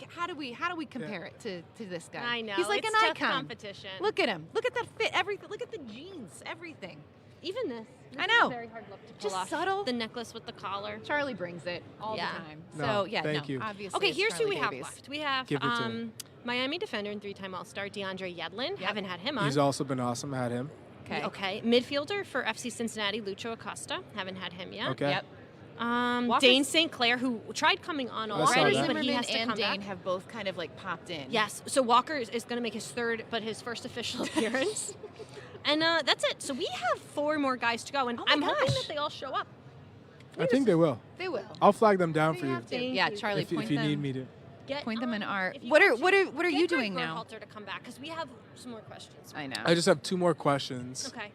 how do we compare it to this guy? I know. He's like it's an tough icon. competition. Look at him. Look at that fit. Everything. Look at the jeans. Everything. Even this. I This is a know. very hard look to pull Just off. subtle. The necklace with the collar. Charlie brings it all Yeah. the time. No, So yeah, thank no, you. obviously. Okay, it's here's who Charlie we have Davies. left. We have Give it to me. Miami defender and 3-time All-Star DeAndre Yedlin. Yep. Haven't had him on. He's also been awesome. I had him. Okay. Okay. Midfielder for FC Cincinnati, Luciano Acosta. Haven't had him yet. Okay. Yep. Dayne St. Clair, who tried coming on I saw already, that. but he Zimmerman has to and come Dayne back. have both kind of like popped in. Yes. So Walker is going to make his third, but his first official appearance. And that's it. So we have 4 more guys to go, and Oh my I'm hoping gosh. that they all show up. I think they will. They will. I'll flag them down We for you have to. Thank Yeah, you. Charlie, if point you them. need me to. Point them in our. if you What can, are you get doing Gregg now? Berhalter to come back because we have some more questions. I know. I just have 2 more questions. Okay.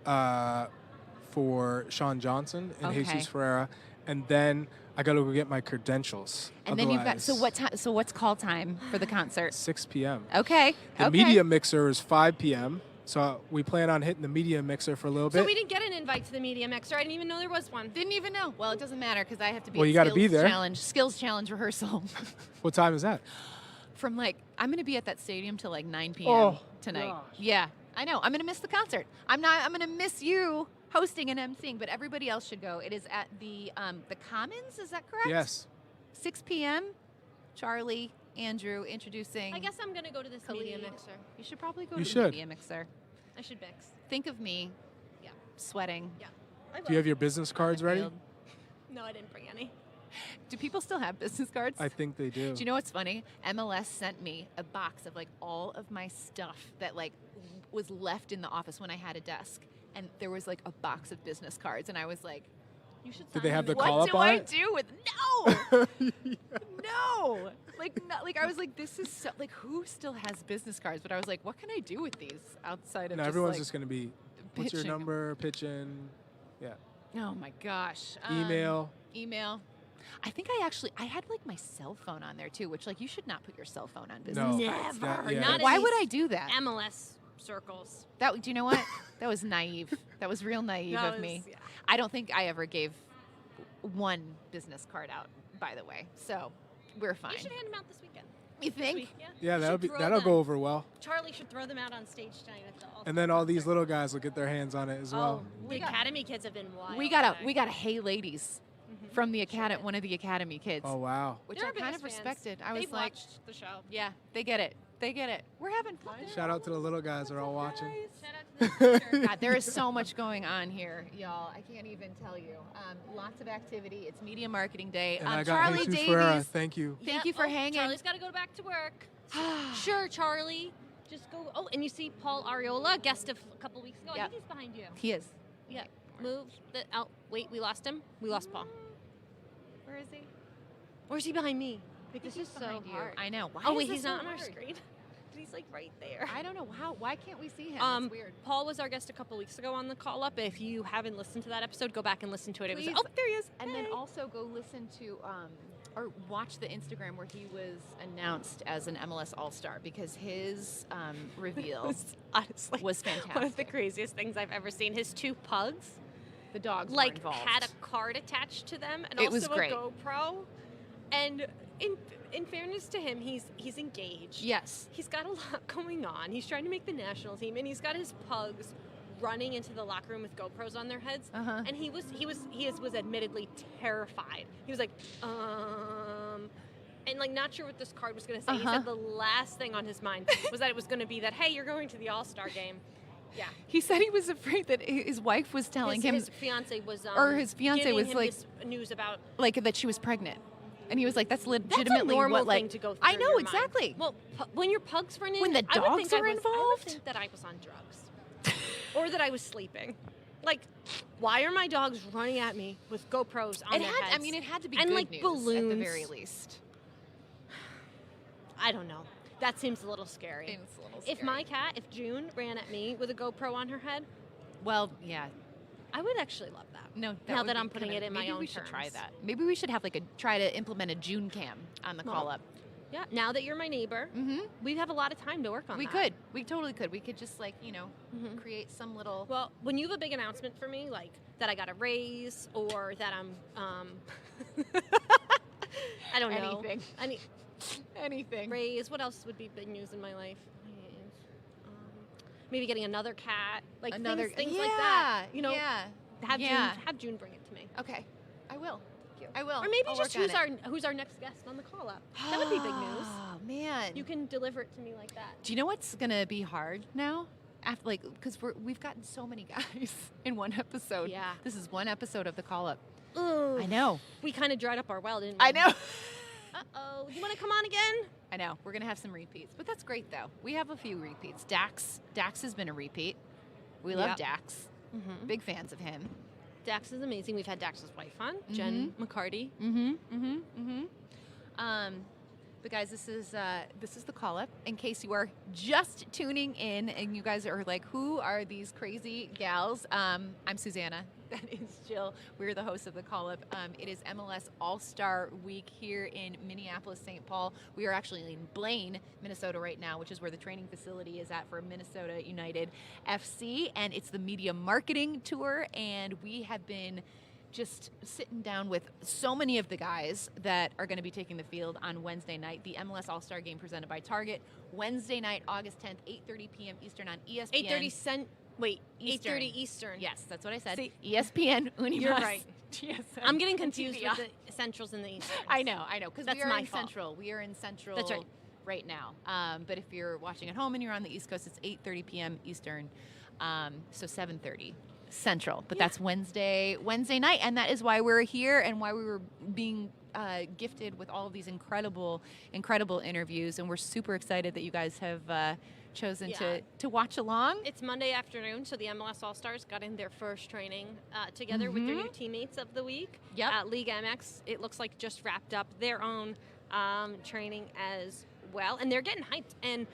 For Sean Johnson and Okay. Jesus Ferreira, and then I got to go get my credentials. And then you've got. Otherwise, So what time? So what's call time for the concert? 6 p.m. Okay. The okay. media mixer is 5 p.m. So we plan on hitting the media mixer for a little So bit. we didn't get an invite to the media mixer. I didn't even know there was one. Didn't even know. Well, it doesn't matter because I have to be. Well, at you gotta be skills there. Skills challenge rehearsal. What time is that? From I'm going to be at that stadium till 9 p.m. Oh, tonight. gosh. Yeah, I know. I'm going to miss the concert. I'm going to miss you hosting and emceeing, but everybody else should go. It is at the Commons. Is that correct? Yes. 6 p.m. Charlie, Andrew introducing. I guess I'm going to go to this media Khalid. mixer. You should probably go You to should. the media mixer. I should mix. Think of me. Yeah. Sweating. Yeah. I Do you have your business cards ready? Field. No, I didn't bring any. Do people still have business cards? I think they do. Do you know what's funny? MLS sent me a box of all of my stuff that was left in the office when I had a desk, and there was a box of business cards, and I was like, You should. Did they have the "What call up do on I it? do with no, no?" I was like, "This is so who still has business cards?" But I was like, "What can I do with these outside of?" No, just everyone's just going to be, what's your pitching 'em?" number, pitch in, yeah. Oh my gosh. Email. Email. I think I had my cell phone on there too, which you should not put your cell phone on business No. cards. Never. Yeah. Not in Why these would I do that? MLS circles. Do you know what? That was naive. That was real naive That of me. was- yeah. I don't think I ever gave one business card out, by the way. So we're fine. You should hand them out this weekend. You think? Yeah. Yeah, You should throw that'll them. go over well. Charlie should throw them out on stage tonight at the All-Star And then all these concert. little guys will get their hands on it as well. The Academy kids have been wild. We got today. a Hey Ladies from the academy, one of the Academy kids, Oh, wow. which They're I our kind of biggest fans. respected. I was They've like, watched the show. yeah, they get it. They get it. We're having fun. Shout out to the little guys that are all watching. Shout out to the teacher. God, there is so much going on here, y'all. I can't even tell you. Lots of activity. It's Media Marketing Day. And I got Charlie Jesus Davies. Ferreira. Thank you. Thank you for hanging. Charlie's got to go back to work. Sure, Charlie. Just go. Oh, and you see Paul Arriola, guest of a couple weeks ago. I Yep. think he's behind you. He is. Yeah. Move. Out. Wait, we lost him. We lost Paul. Where is he? Where's he behind me? This is so behind you. hard. I know. Why Oh is wait, this he's so not on our hard? screen. He's right there. I don't know how. Why can't we see him? It's weird. Paul was our guest a couple weeks ago on the call up. If you haven't listened to that episode, go back and listen to it. Please. It was there he is. And then Hey. also go listen to or watch the Instagram where he was announced as an MLS All-Star because his reveal honestly was fantastic. one of the craziest things I've ever seen. His 2 pugs, the dogs were like, involved. had a card attached to them and It also was great. a GoPro. And in fairness to him, he's engaged. Yes. He's got a lot going on. He's trying to make the national team, and he's got his pugs running into the locker room with GoPros on their heads, Uh-huh. and he was admittedly terrified. He was like, and like not sure what this card was going to say. He said the last thing on his mind was that it was going to be that, hey, you're going to the All-Star game. Yeah. He said he was afraid that his wife was telling him, his fiance was, or his fiance giving was him like, this news about, like that she was pregnant, and he was like, that's legitimately that's a normal what, like, thing to go through. I know your exactly. Mind. Well, when your pugs run in, When the I would dogs think are I would involved? think that I was on drugs, or that I was sleeping. Like, why are my dogs running at me with GoPros on their heads? I mean, it had to be and good like news balloons at the very least. I don't know. That seems a little scary. It's a little If scary. my cat, if June ran at me with a GoPro on her head, Well, yeah. I would actually love that. No, now would that be I'm putting kinda- it in my maybe own we should terms. try that. Maybe we should have like try to implement a June cam on the call up. Yeah. Now that you're my neighbor, we have a lot of time to work on We that. could. We totally could. We could just like, create some little. Well, when you have a big announcement for me, like that I got a raise or that I'm, I don't know. Anything. Anything. Raise. What else would be big news in my life? Maybe getting another cat, like Another- things yeah, like that. You know, yeah. have Yeah. June bring it to me. Okay, I will. I will. Or maybe I'll just work on who's our next guest on the call up. That would be big news. Oh man. You can deliver it to me like that. Do you know what's gonna be hard now? After because we've gotten so many guys in one episode. Yeah. This is one episode of the call up. Ooh. I know. We kind of dried up our well, didn't we? I know. Uh-oh. You want to come on again? I know. We're gonna have some repeats, but that's great though. We have a few repeats. Dax has been a repeat. We love Yep. Dax. Big fans of him. Dax is amazing. We've had Dax's wife on, Jen McCarty. But guys, this is the call up. In case you are just tuning in and you guys are like, who are these crazy gals? I'm Susannah. That is Jill. We're the hosts of the call up. It is MLS All-Star Week here in Minneapolis, St. Paul. We are actually in Blaine, Minnesota right now, which is where the training facility is at for Minnesota United FC, and it's the media marketing tour. And we have been just sitting down with so many of the guys that are going to be taking the field on Wednesday night, the MLS All-Star Game presented by Target. Wednesday night, August 10th, 8:30 p.m. Eastern on ESPN. 8:30 Eastern. Yes, that's what I said. See, ESPN Unimas. You're right. TSN, I'm getting and confused TVR. with the Centrals and the Easterns. I know, because That's we are my in fault. Central. We are in Central. That's right. Right now. But if you're watching at home and you're on the East Coast, it's 8:30 p.m. Eastern, so 7:30 Central. But that's Wednesday night, and that is why we're here and why we were being gifted with all of these incredible interviews. And we're super excited that you guys have chosen to watch along. It's Monday afternoon, so the MLS All-Stars got in their first training together with their new teammates of the week. Yep. League MX, it looks like just wrapped up their own training as well, and they're getting hyped. And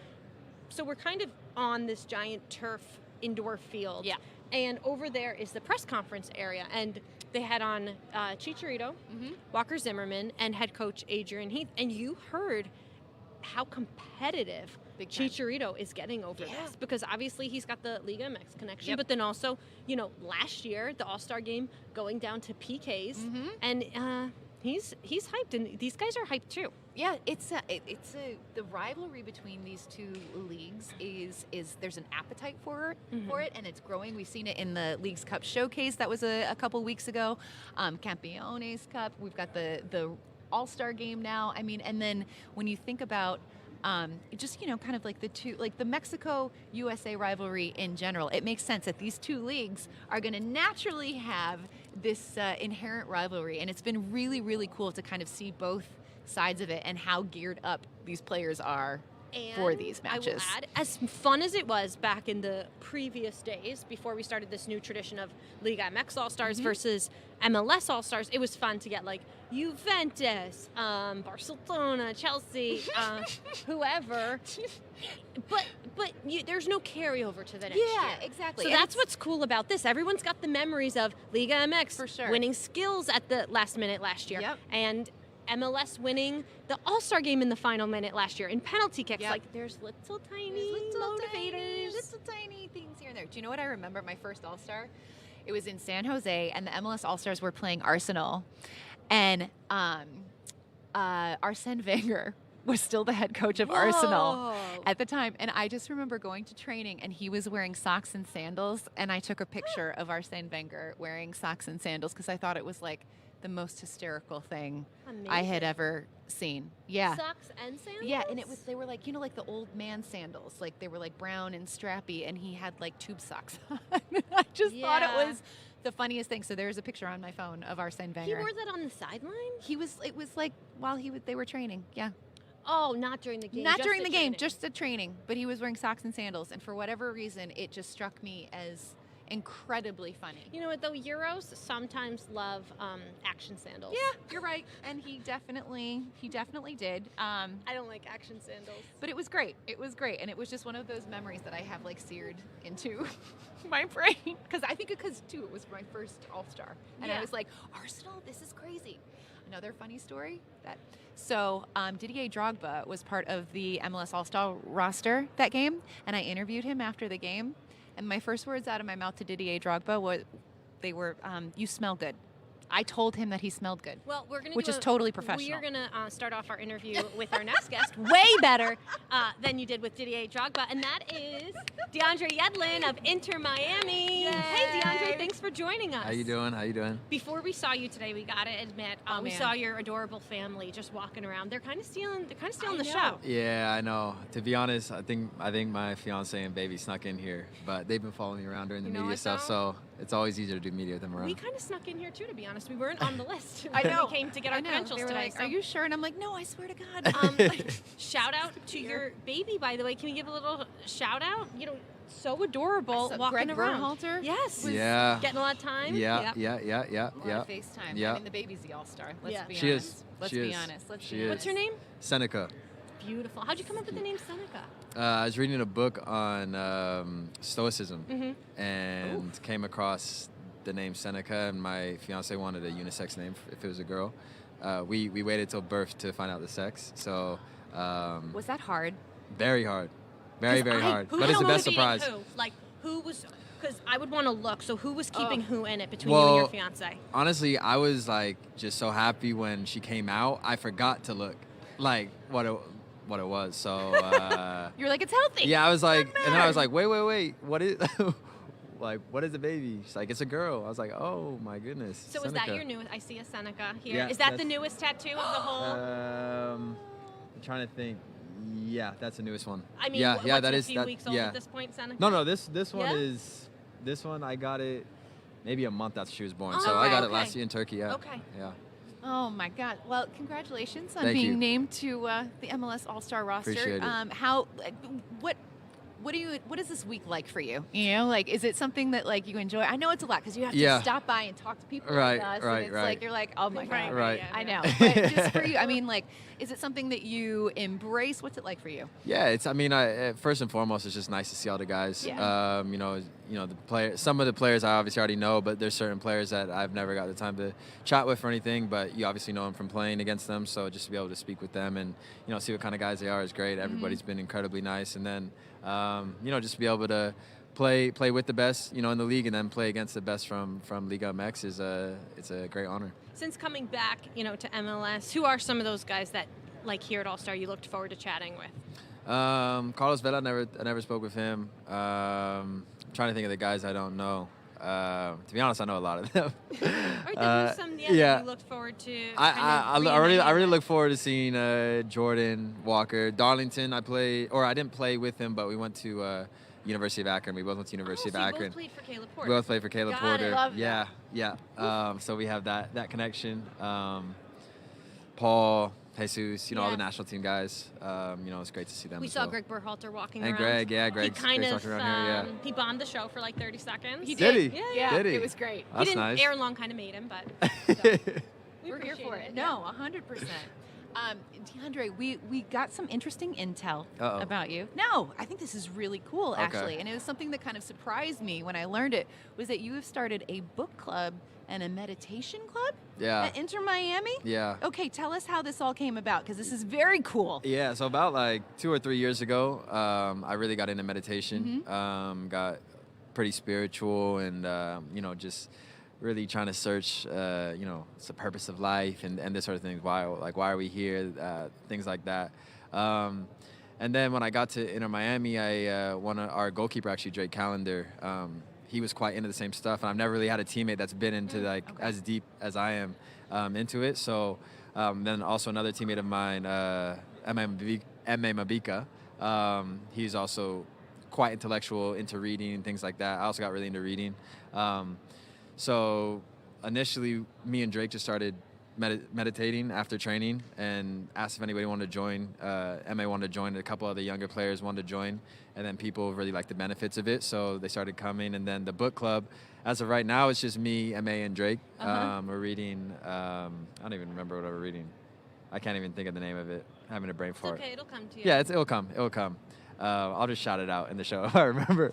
so we're kind of on this giant turf indoor field. Yeah. And over there is the press conference area, and they had on Chicharito, Walker Zimmerman, and head coach Adrian Heath. And you heard how competitive Chicharito is getting over this, because obviously he's got the Liga MX connection, but then also, last year, the All-Star game going down to PKs, and he's hyped, and these guys are hyped too. Yeah, the rivalry between these two leagues is there's an appetite for it, and it's growing. We've seen it in the Leagues Cup showcase that was a couple weeks ago, Campeones Cup. We've got the All-Star game now. I mean, and then when you think about just kind of like the Mexico-USA rivalry in general, it makes sense that these two leagues are going to naturally have this inherent rivalry, and it's been really, really cool to kind of see both sides of it and how geared up these players are for these matches. I will add, as fun as it was back in the previous days before we started this new tradition of Liga MX All-Stars versus MLS All-Stars, it was fun to get like Juventus, Barcelona, Chelsea, whoever. But there's no carryover to the next year. Yeah, exactly. So And that's what's cool about this. Everyone's got the memories of Liga MX For sure. winning skills at the last minute last year. Yep. And MLS winning the All-Star game in the final minute last year in penalty kicks. Yep. Like, there's little tiny motivators. Little tiny things here and there. Do you know what I remember my first All-Star? It was in San Jose, and the MLS All-Stars were playing Arsenal, and Arsene Wenger was still the head coach of Arsenal at the time. And I just remember going to training and he was wearing socks and sandals. And I took a picture of Arsene Wenger wearing socks and sandals because I thought it was like the most hysterical thing I had ever seen. Yeah. Socks and sandals? Yeah, and they were like, like the old man sandals. Like they were like brown and strappy and he had like tube socks on. I just thought it was the funniest thing. So there's a picture on my phone of Arsene Wenger. He wore that on the sideline? It was like while they were training. Yeah. Oh, not during the game. Not during the game, just the training. But he was wearing socks and sandals, and for whatever reason, it just struck me as incredibly funny. You know what, though? Euros sometimes love action sandals. Yeah, you're right, and he definitely did. I don't like action sandals. But it was great. It was great, and it was just one of those memories that I have like seared into my brain because it was my first All-Star, and I was like, Arsenal, this is crazy. Another funny story So Didier Drogba was part of the MLS All-Star roster that game, and I interviewed him after the game. And my first words out of my mouth to Didier Drogba were, "You smell good." I told him that he smelled good. Well, we're going to which is totally professional. We're going to start off our interview with our next guest way better than you did with Didier Drogba, and that is DeAndre Yedlin of Inter Miami. Yay. Hey, DeAndre, thanks for joining us. How you doing? Before we saw you today, we got to admit, we saw your adorable family just walking around. They're kind of stealing the show. Yeah, I know. To be honest, I think my fiance and baby snuck in here, but they've been following me around during the media stuff, so it's always easier to do media with them around. We kind of snuck in here too, to be honest. We weren't on the list. I know. We came to get our credentials today. Like, are you sure? And I'm like, no, I swear to God. Shout out to your baby, by the way. Can we give a little shout out? So adorable, walking Gregg around. Berhalter? Yes. Yeah. Getting a lot of time. Yeah. A lot of FaceTime. Yeah. I mean, the baby's the All-Star. Let's be honest. She is. Let's be honest. What's your name? Seneca. Beautiful. How'd you come up with the name Seneca? I was reading a book on Stoicism and came across the name Seneca, and my fiance wanted a unisex name if it was a girl. We waited till birth to find out the sex. So was that hard? Very hard. Very hard. But it's the best surprise. Who? Like, who was... Because I would want to look. So who was keeping who in it between you and your fiance? Honestly, I was like just so happy when she came out. I forgot to look like what it was. So you're like, it's healthy. Yeah, I was like, and then I was like, wait, what is like, what is the baby? She's like, it's a girl. I was like, oh my goodness. So Seneca. is that your newest? I see a Seneca here. Yeah, is that the newest tattoo of the whole? I'm trying to think. Yeah, that's the newest one. I mean, yeah, that a is few weeks old at this point, Seneca? No, this one is. This one, I got it maybe a month after she was born. So I got it last year in Turkey, yeah. Okay. Yeah. Oh, my God. Well, congratulations on Thank being you. named to the MLS All-Star roster. Appreciate it. What is this week like for you? Like, is it something that, like, you enjoy? I know it's a lot because you have to stop by and talk to people like us. And it's like, you're like, oh, my God. Right. I know. But just for you, I mean, like, is it something that you embrace? What's it like for you? Yeah, first and foremost, it's just nice to see all the guys. Yeah. The players. Some of the players I obviously already know, but there's certain players that I've never got the time to chat with or anything. But you obviously know them from playing against them, so just to be able to speak with them and see what kind of guys they are is great. Everybody's been incredibly nice, and then just to be able to play with the best in the league and then play against the best from Liga MX it's a great honor. Since coming back to MLS, who are some of those guys that, like, here at All-Star you looked forward to chatting with? Carlos Vela, I never spoke with him. I'm trying to think of the guys I don't know. To be honest, I know a lot of them. All right, then who's some that you looked forward to? I really look forward to seeing Jordan Walker. Darlington, I didn't play with him, but we went to University of Akron. We both went to University of Akron. You both played for Caleb Porter. We both played for Caleb Porter. Love yeah, that. yeah. So we have that connection. Paul, Jesus, all the national team guys. It's great to see them. We saw Gregg Berhalter walking around. And Greg, yeah, Gregg. He kind of walking around here, he bombed the show for like 30 seconds. He did. did. He? Yeah. Did he? It was great. That's he didn't. nice. Aaron Long kind of made him, but We're here for it. No, 100%. DeAndre, we got some interesting intel about you. No, I think this is really cool, actually. And it was something that kind of surprised me when I learned it, was that you have started a book club and a meditation club at Inter Miami? Yeah. Okay, tell us how this all came about, because this is very cool. Yeah, so about like 2 or 3 years ago, I really got into meditation, got pretty spiritual and, just really trying to search, it's the purpose of life and this sort of things. Why are we here? Things like that. And then when I got to Inter Miami, our goalkeeper, actually, Drake Callender, he was quite into the same stuff. And I've never really had a teammate that's been into as deep as I am into it. So then also another teammate of mine, M.A. Mabika, he's also quite intellectual, into reading and things like that. I also got really into reading. So initially, me and Drake just started meditating after training and asked if anybody wanted to join. MA wanted to join, a couple other younger players wanted to join, and then people really liked the benefits of it, so they started coming. And then the book club, as of right now, it's just me, MA, and Drake. We're reading, I don't even remember what we're reading. I can't even think of the name of it. I'm having a brain fart. It's okay, it'll come to you. Yeah, it'll come. I'll just shout it out in the show if I remember.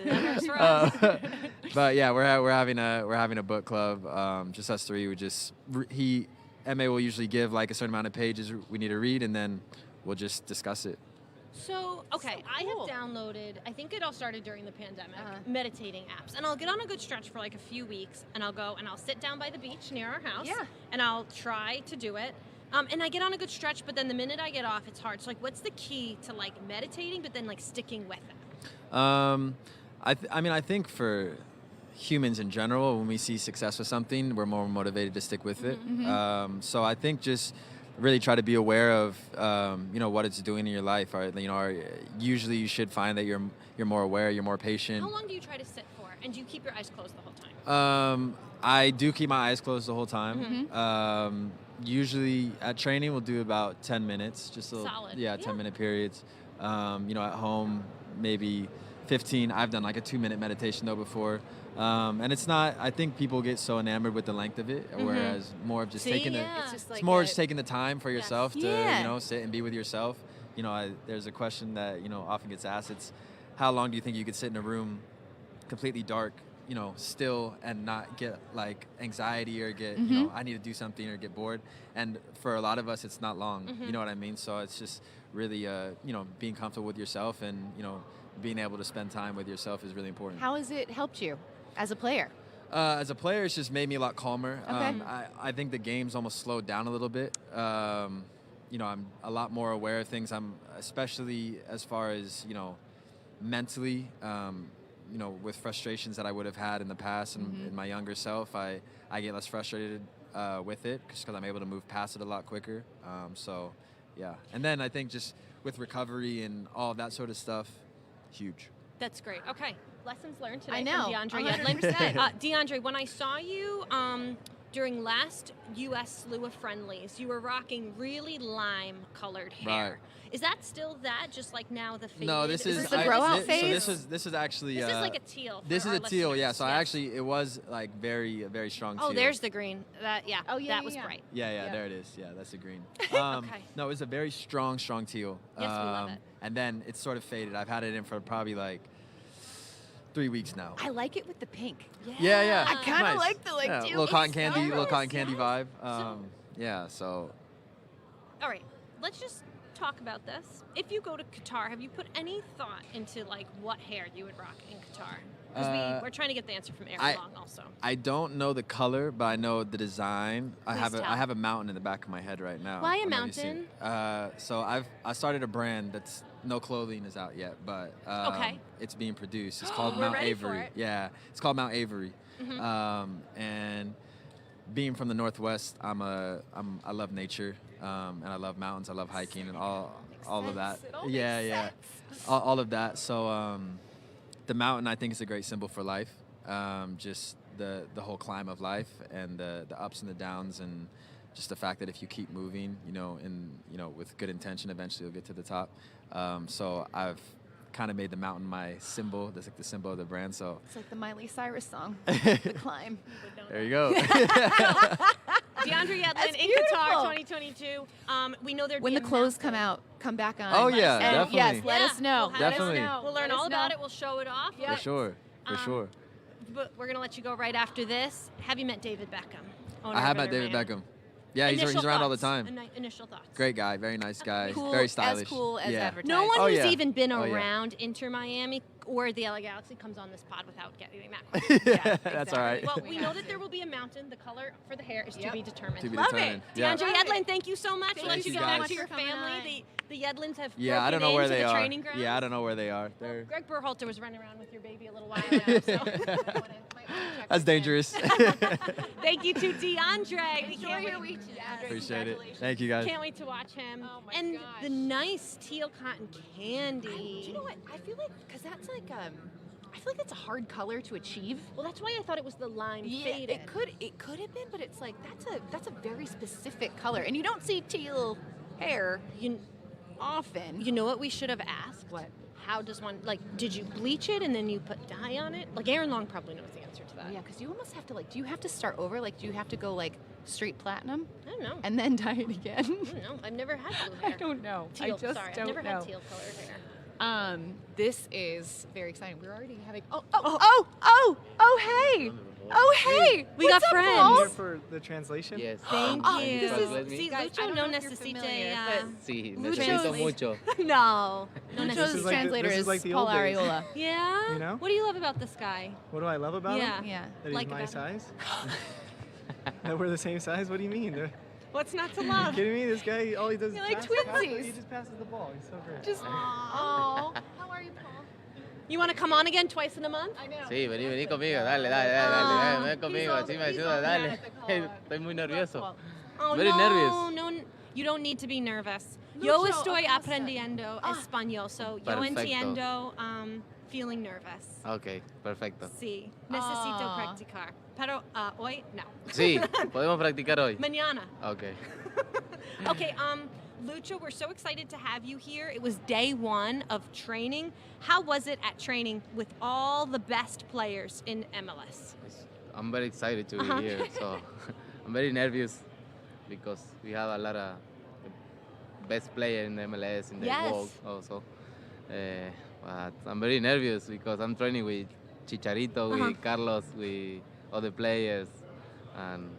But yeah, we're having a book club. Just us three. MA will usually give like a certain amount of pages we need to read, and then we'll just discuss it. So, okay, I have downloaded, I think it all started during the pandemic, meditating apps. And I'll get on a good stretch for like a few weeks, and I'll go and I'll sit down by the beach near our house, and I'll try to do it. And I get on a good stretch, but then the minute I get off, it's hard. So, like, what's the key to, like, meditating, but then, like, sticking with it? I think for humans in general, when we see success with something, we're more motivated to stick with it. So I think just really try to be aware of, what it's doing in your life. Usually you should find that you're more aware, you're more patient. How long do you try to sit for? And do you keep your eyes closed the whole time? I do keep my eyes closed the whole time. Usually at training, we'll do about 10 minutes, just a little, 10-minute periods. At home, maybe 15. I've done like a 2-minute meditation though before. And it's not, I think people get so enamored with the length of it, whereas more of just taking just taking the time for yourself to, sit and be with yourself. There's a question that, often gets asked. It's how long do you think you could sit in a room completely dark, still and not get like anxiety or get, I need to do something or get bored. And for a lot of us, it's not long, you know what I mean? So it's just really, being comfortable with yourself and, being able to spend time with yourself is really important. How has it helped you as a player? As a player, it's just made me a lot calmer. I think the game's almost slowed down a little bit. I'm a lot more aware of things. I'm especially as far as, mentally, with frustrations that I would have had in the past and in my younger self, I get less frustrated with it because I'm able to move past it a lot quicker. And then I think just with recovery and all that sort of stuff, huge. That's great. Okay, lessons learned today I know. from DeAndre Yedlin. DeAndre, when I saw you during last U.S. slew of friendlies, you were rocking really lime-colored hair. Right. Is that still that? Just like now the faded? No, this is the grow-out phase. So this is actually. This is like a teal. This is a teal, listeners. yeah. So it was like very, very strong teal. Oh, there's the green. That that was bright. Yeah, there it is. Yeah, that's the green. Okay. No, it's a very strong teal. Yes, we love it. And then it's sort of faded. I've had it in for probably like 3 weeks now. I like it with the pink. Yeah. I kind of like the little cotton candy, vibe. So. All right, let's just talk about this. If you go to Qatar, have you put any thought into like what hair you would rock in Qatar? Because we're trying to get the answer from Aaron Long also. I don't know the color, but I know the design. I have a mountain in the back of my head right now. Why a mountain? So I started a brand that's no clothing is out yet, but it's being produced. It's called Mount Avery. Yeah, it's called Mount Avery. And being from the Northwest, I love nature, and I love mountains. I love hiking and all of that. All of that. So the mountain, I think, is a great symbol for life. Just the whole climb of life and the ups and the downs, and just the fact that if you keep moving, with good intention, eventually you'll get to the top. So I've kind of made the mountain my symbol. That's like the symbol of the brand. So it's like the Miley Cyrus song, The Climb. There you go. DeAndre Yedlin in Qatar 2022. We know they're when the clothes come back on. Oh yeah, definitely. Yes, let us know. Definitely. We'll learn all about it. We'll show it off. For sure. But we're gonna let you go right after this. Have you met David Beckham? I have met David Beckham. Yeah, he's Initial around all the thoughts. time. Initial thoughts. Great guy, very nice guy, Cool, very stylish. as cool as yeah. advertised. No one Oh, who's yeah. even been Oh, yeah. around Inter Miami or the LA Galaxy comes on this pod without getting that question. Yeah, that's all right. Well, we know that there will be a mountain. The color for the hair is to be determined. To be Love determined. it. Yeah. DeAndre Yedlin, thank you so much. Thank We'll let you you guys. go to your for coming family. The Yedlins have Yeah, I don't know broken where into they the are. training grounds. Yeah, I don't know where they are. They're Gregg Berhalter was running around with your baby a little while ago. So. That's dangerous. Thank you to DeAndre. We Enjoy can't your wait. week. Appreciate it. Thank you guys. Can't wait to watch him. Oh my and gosh. the nice teal cotton candy. Do you know what? I feel like because that's like I feel like that's a hard color to achieve. Well, that's why I thought it was the lime Yeah, faded. it could have been, but it's like that's a very specific color, and you don't see teal hair often. You know what we should have asked? What? How does one, like, did you bleach it and then you put dye on it? Like, Aaron Long probably knows the answer to that. Yeah, because you almost have to do you have to start over? Like, do you have to go like straight platinum I don't know. and then dye it again? I don't know. I've never had blue hair. I don't know. Teal, I just sorry. don't I've never know. had teal colored hair. This is very exciting. We're already having. Hey! We got What's up, friends. Paul? Here for the translation? Yes. Thank Oh, you. this is- See, Guys, I Lucho don't no know if you're necesite. familiar, Sí, Lucho's- necesito mucho. No. No Lucho's This is like the- translator this is is like the Paul old days. Arriola. Yeah? You know? What do you love about this guy? What do I love about Yeah. him? Yeah. That he's Like my about him. size. That we're the same size? What do you mean? Are What's not to you love? kidding me? This guy, all he does You're is like pass, twinsies. he just passes the ball. He's so great. Just oh, how are you, Paul? You want to come on again twice in a month? I know. Sí, vení conmigo, dale, ven conmigo, así me ayuda, dale. Estoy muy nervioso. Oh, Very no, nervous. no, you don't need to be nervous. Yo Lucho estoy Acosta. aprendiendo español, so yo Perfecto. entiendo feeling nervous. Ok, perfecto. Sí, necesito Ah. practicar. Pero hoy, no. Sí, podemos practicar hoy. Mañana. Ok. Okay, Lucho, we're so excited to have you here. It was day one of training. How was it at training with all the best players in MLS? I'm very excited to be here, so I'm very nervous because we have a lot of best players in the MLS in the Yes. world also. But I'm very nervous because I'm training with Chicharito, with Carlos, with other players, and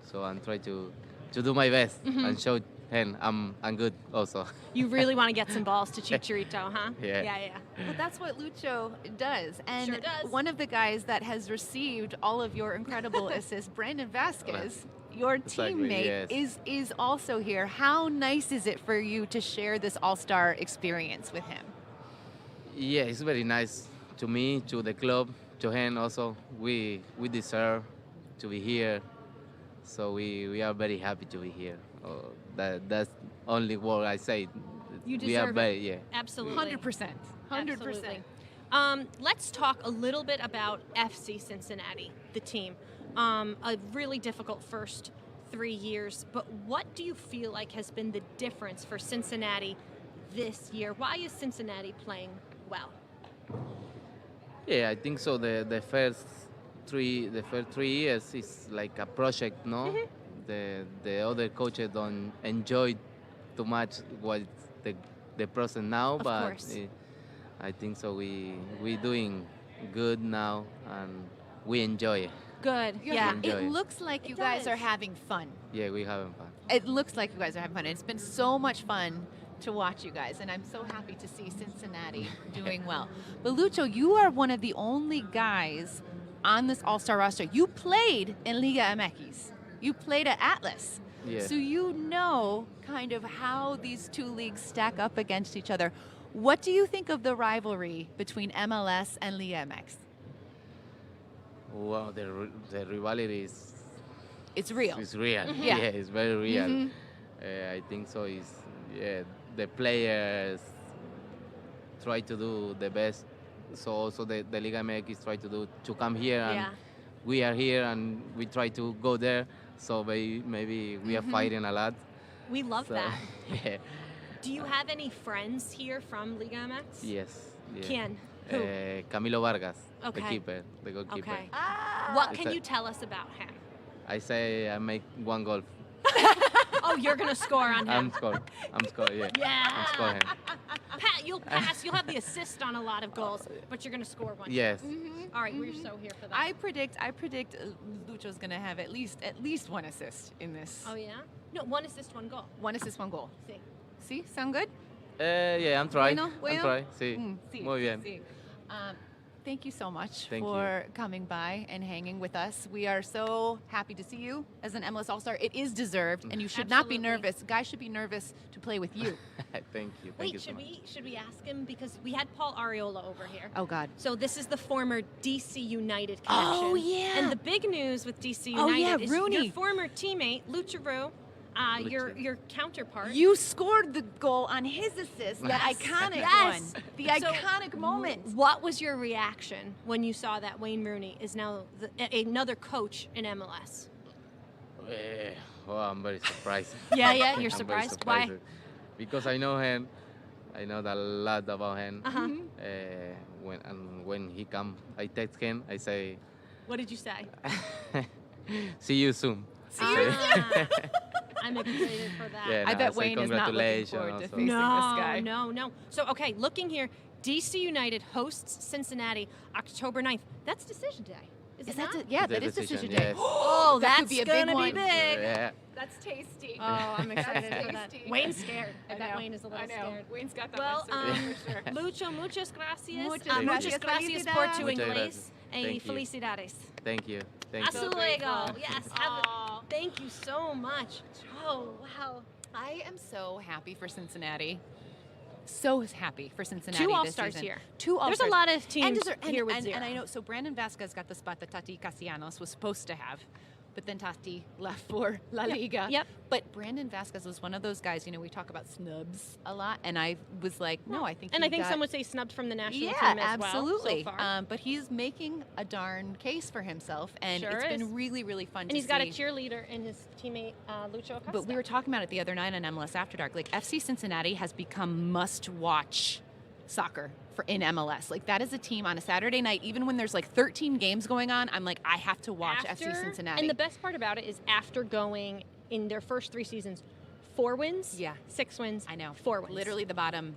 so I'm trying to do my best and show him I'm good also. You really want to get some balls to Chicharito, huh? Yeah. Yeah. But that's what Lucho does. And Sure does. one of the guys that has received all of your incredible assists, Brandon Vasquez, your Exactly, teammate, yes. is also here. How nice is it for you to share this all-star experience with him? Yeah, it's very nice to me, to the club, to him also. We deserve to be here, so we are very happy to be here. That's only word I say. You we are deserve very, it. yeah. Absolutely. 100%. 100%. Absolutely. Let's talk a little bit about FC Cincinnati, the team. A really difficult first 3 years, but what do you feel like has been the difference for Cincinnati this year? Why is Cincinnati playing well? Yeah, I think so. The first 3 years is like a project, no? The other coaches don't enjoy too much what the process now, but course. I think so. We doing good now, and we enjoy it. Good. Yeah. Enjoy It it. looks like you It guys does. are having fun. Yeah, we having fun. It looks like you guys are having fun. It's been so much fun to watch you guys, and I'm so happy to see Cincinnati doing well. But Lucho, you are one of the only guys on this all-star roster. You played in Liga MX. You played at Atlas. Yeah. So you know kind of how these two leagues stack up against each other. What do you think of the rivalry between MLS and Liga MX? Wow, the rivalry is It's real. It's real. Yeah. Yeah, it's very real. Mhm. I think so. The players try to do the best. So also the Liga MX try to come here, and Yeah. we are here, and we try to go there. So maybe we are fighting a lot. We love So, that. yeah. Do you have any friends here from Liga MX? Yes. Yeah. Quién? Who? Camilo Vargas, Okay. the keeper, the goalkeeper. Okay. What It's can a- you tell us about him? I say I make 1 goal. Oh, you're gonna score on him. I'm scoring. Yeah. Yeah. I'm scoring. You'll pass. You'll have the assist on a lot of goals, but you're gonna score one. Yes. All right, we're so here for that. I predict Lucho's going to have at least one assist in this. Oh yeah. No, 1 assist, 1 goal. 1 assist, 1 goal. Sí. See, sound good? Yeah, I'm trying. Bueno. I'm trying. Sí. Sí, Muy bien. sí. Thank you so much Thank for coming by and hanging with us. We are so happy to see you as an MLS All-Star. It is deserved, and you should not be nervous. Guys should be nervous to play with you. Thank you. Thank Wait, you so much. should we ask him, because we had Paul Arriola over here. Oh God. So this is the former DC United connection. Oh, yeah. And the big news with DC Oh, United yeah, is Rooney. your former teammate Luciano, your counterpart. You scored the goal on his assist, that iconic Yes. one, the So, iconic moment. What was your reaction when you saw that Wayne Rooney is now another coach in MLS? Oh, I'm very surprised. Yeah, you're I'm very surprised? Why? Because I know him. I know a lot about him. Uh-huh. When he come, I text him. I say, What did you say? "See you soon." See you soon. I'm excited for that. Yeah, I no, bet say Wayne is not looking congratulations forward to also. facing this guy. No. So, okay, looking here, DC United hosts Cincinnati October 9th. That's decision day. Is it not? Yeah, The that is decision, decision day. yes. Oh, that that's could be a gonna big one. be big. Yeah. That's tasty. Oh, I'm excited for that. tasty. Wayne's scared. I I bet know. Wayne is a little I know. scared. Wayne's got that Well, one sorted for sure. Lucho, muchas gracias. Muchas Muchas gracias. gracias por tu Muchas inglés. gracias. Y Thank you. felicidades. Thank you. Thank Hasta you. luego. Yes. Aw. Thank you so much. Oh, wow. I am so happy for Cincinnati. So happy for Cincinnati. 2 this All-Stars season. here. 2 All-Stars. There's a lot of teams and here with and, 0. and I know, so Brandon Vasquez got the spot that Tati Castellanos was supposed to have. But then Tati left for La Liga. Yep. But Brandon Vasquez was one of those guys, we talk about snubs a lot. And I was like, no, I think And he I think got, some would say snubbed from the national yeah, team as absolutely. well so far. But he's making a darn case for himself. And Sure it's is. been really, really fun And to he's see. got a cheerleader in his teammate, Lucho Acosta. But we were talking about it the other night on MLS After Dark. Like, FC Cincinnati has become must-watch soccer in MLS. Like, that is a team on a Saturday night, even when there's like 13 games going on, I'm like, I have to watch FC Cincinnati. And the best part about it is after going in their first 3 seasons, 4 wins, 6 wins, I know. 4 wins. Literally the bottom.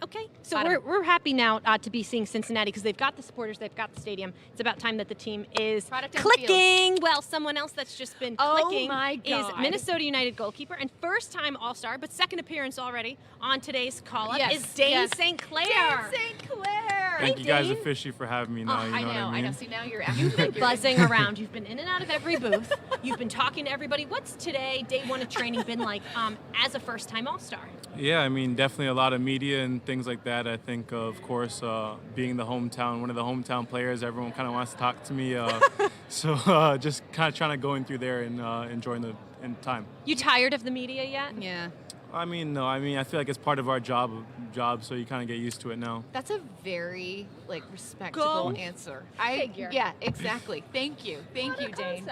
Okay, so Bottom. we're happy now to be seeing Cincinnati because they've got the supporters, they've got the stadium. It's about time that the team is Product on the clicking. Well, someone else that's just been clicking my is God. Minnesota United goalkeeper and first-time All-Star, but second appearance already on today's call-up Yes, is Dayne yes. St. Clair. Dayne St. Clair. Thank you guys officially for having me now. Oh, you know what I mean? I know. See, now you're You've been acting buzzing around. You've been in and out of every booth. You've been talking to everybody. What's today, day 1 of training, been like as a first-time All-Star? Yeah, I mean, definitely a lot of media and things like that. I think, of course, being one of the hometown players, everyone kind of wants to talk to me. So just kind of trying to go in through there and enjoying the time. You tired of the media yet? Yeah. I mean, no. I mean, I feel like it's part of our job, so you kind of get used to it now. That's a very respectable answer. Figure. Yeah, exactly. Thank you, Dane.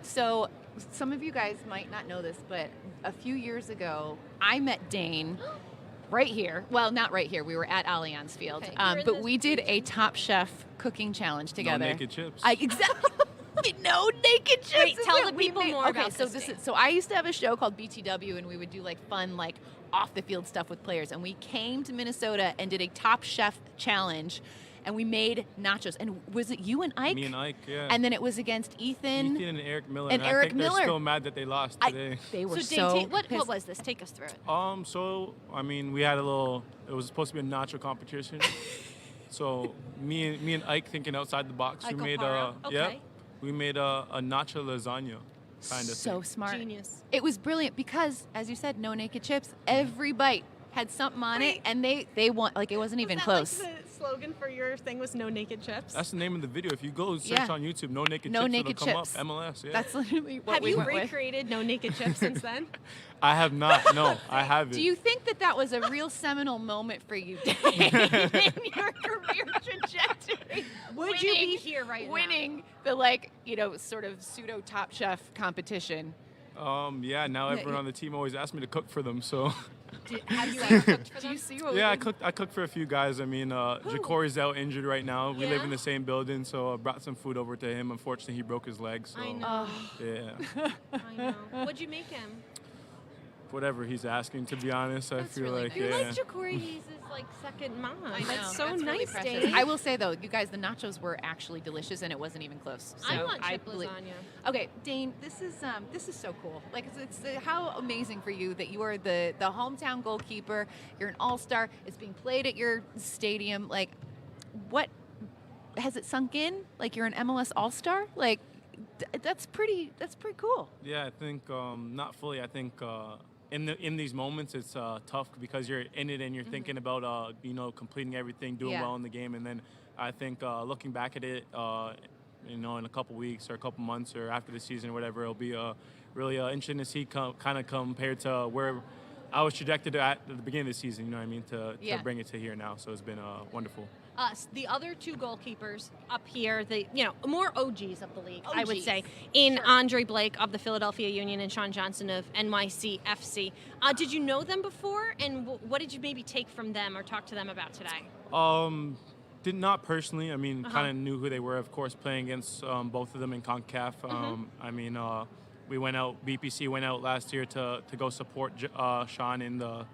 So some of you guys might not know this, but a few years ago, I met Dane right here. Well, not right here. We were at Allianz Field, Okay, you're in but this we did a Top Chef cooking challenge together. No naked chips. Exactly. No naked chips. Wait, is tell it? the We people made- more okay, about so this thing. so I used to have a show called BTW, and we would do fun off the field stuff with players. And we came to Minnesota and did a Top Chef challenge, and we made nachos. And was it you and Ike? Me and Ike, yeah. And then it was against Ethan. Ethan and Eric Miller. And I Eric think Miller. they're still mad that they lost today. They were So, Dane, what pissed. was this? Take us through it. So I mean, we had it was supposed to be a nacho competition. So me and Ike thinking outside the box, Ike we made O'Hara, okay. we made a nacho lasagna kind of So thing. smart. Genius. It was brilliant because, as you said, no naked chips. Every bite had something on it, and they want it wasn't even close. the slogan for your thing was no naked chips? That's the name of the video. If you go search Yeah. on YouTube, no naked No chips, naked it'll come chips. up. MLS, yeah. That's literally what Have we you went with. recreated no naked chips since then? I have not. No, I haven't. Do you think that was a real seminal moment for you, Dane, in your career trajectory? Would you be here right now? winning the sort of pseudo Top Chef competition? Yeah. Now everyone on the team always asks me to cook for them. So. Have you ever cooked for Do them? you see what? Yeah, I we cooked for a few guys. I mean, Jacory's out injured right now. We live Yeah? in the same building, so I brought some food over to him. Unfortunately, he broke his leg. So I know. yeah. I know. What'd you make him? whatever he's asking, to be honest. I feel really like, You're yeah. like Ja'Cory Hayes' like second mom. I know. That's so really nice, precious. Dayne. I will say though, you guys, the nachos were actually delicious, and it wasn't even close. So I want chip believe- lasagna. Okay, Dayne, this is so cool. Like it's how amazing for you that you are the hometown goalkeeper. You're an all-star. It's being played at your stadium. Like, what has it sunk in? Like you're an MLS All-Star? Like that's pretty cool. Yeah, I think not fully. I think in these moments it's tough because you're in it and you're thinking about completing everything, doing well in the game, and then I think looking back at it, in a couple weeks or a couple months or after the season or whatever, it'll be really interesting to see kind of compared to where I was trajected at the beginning of the season. You know what I mean? To bring it to here now, so it's been wonderful. The other two goalkeepers up here, the more OGs of the league, I would OGs. say, in Andre Blake of the Philadelphia Union and Sean Johnson of NYCFC. Did you know them before, and what did you maybe take from them or talk to them about today? Did not personally. I mean, kind of knew who they were, of course, playing against both of them in CONCACAF. I mean, we went out, BPC went out last year to go support Sean in the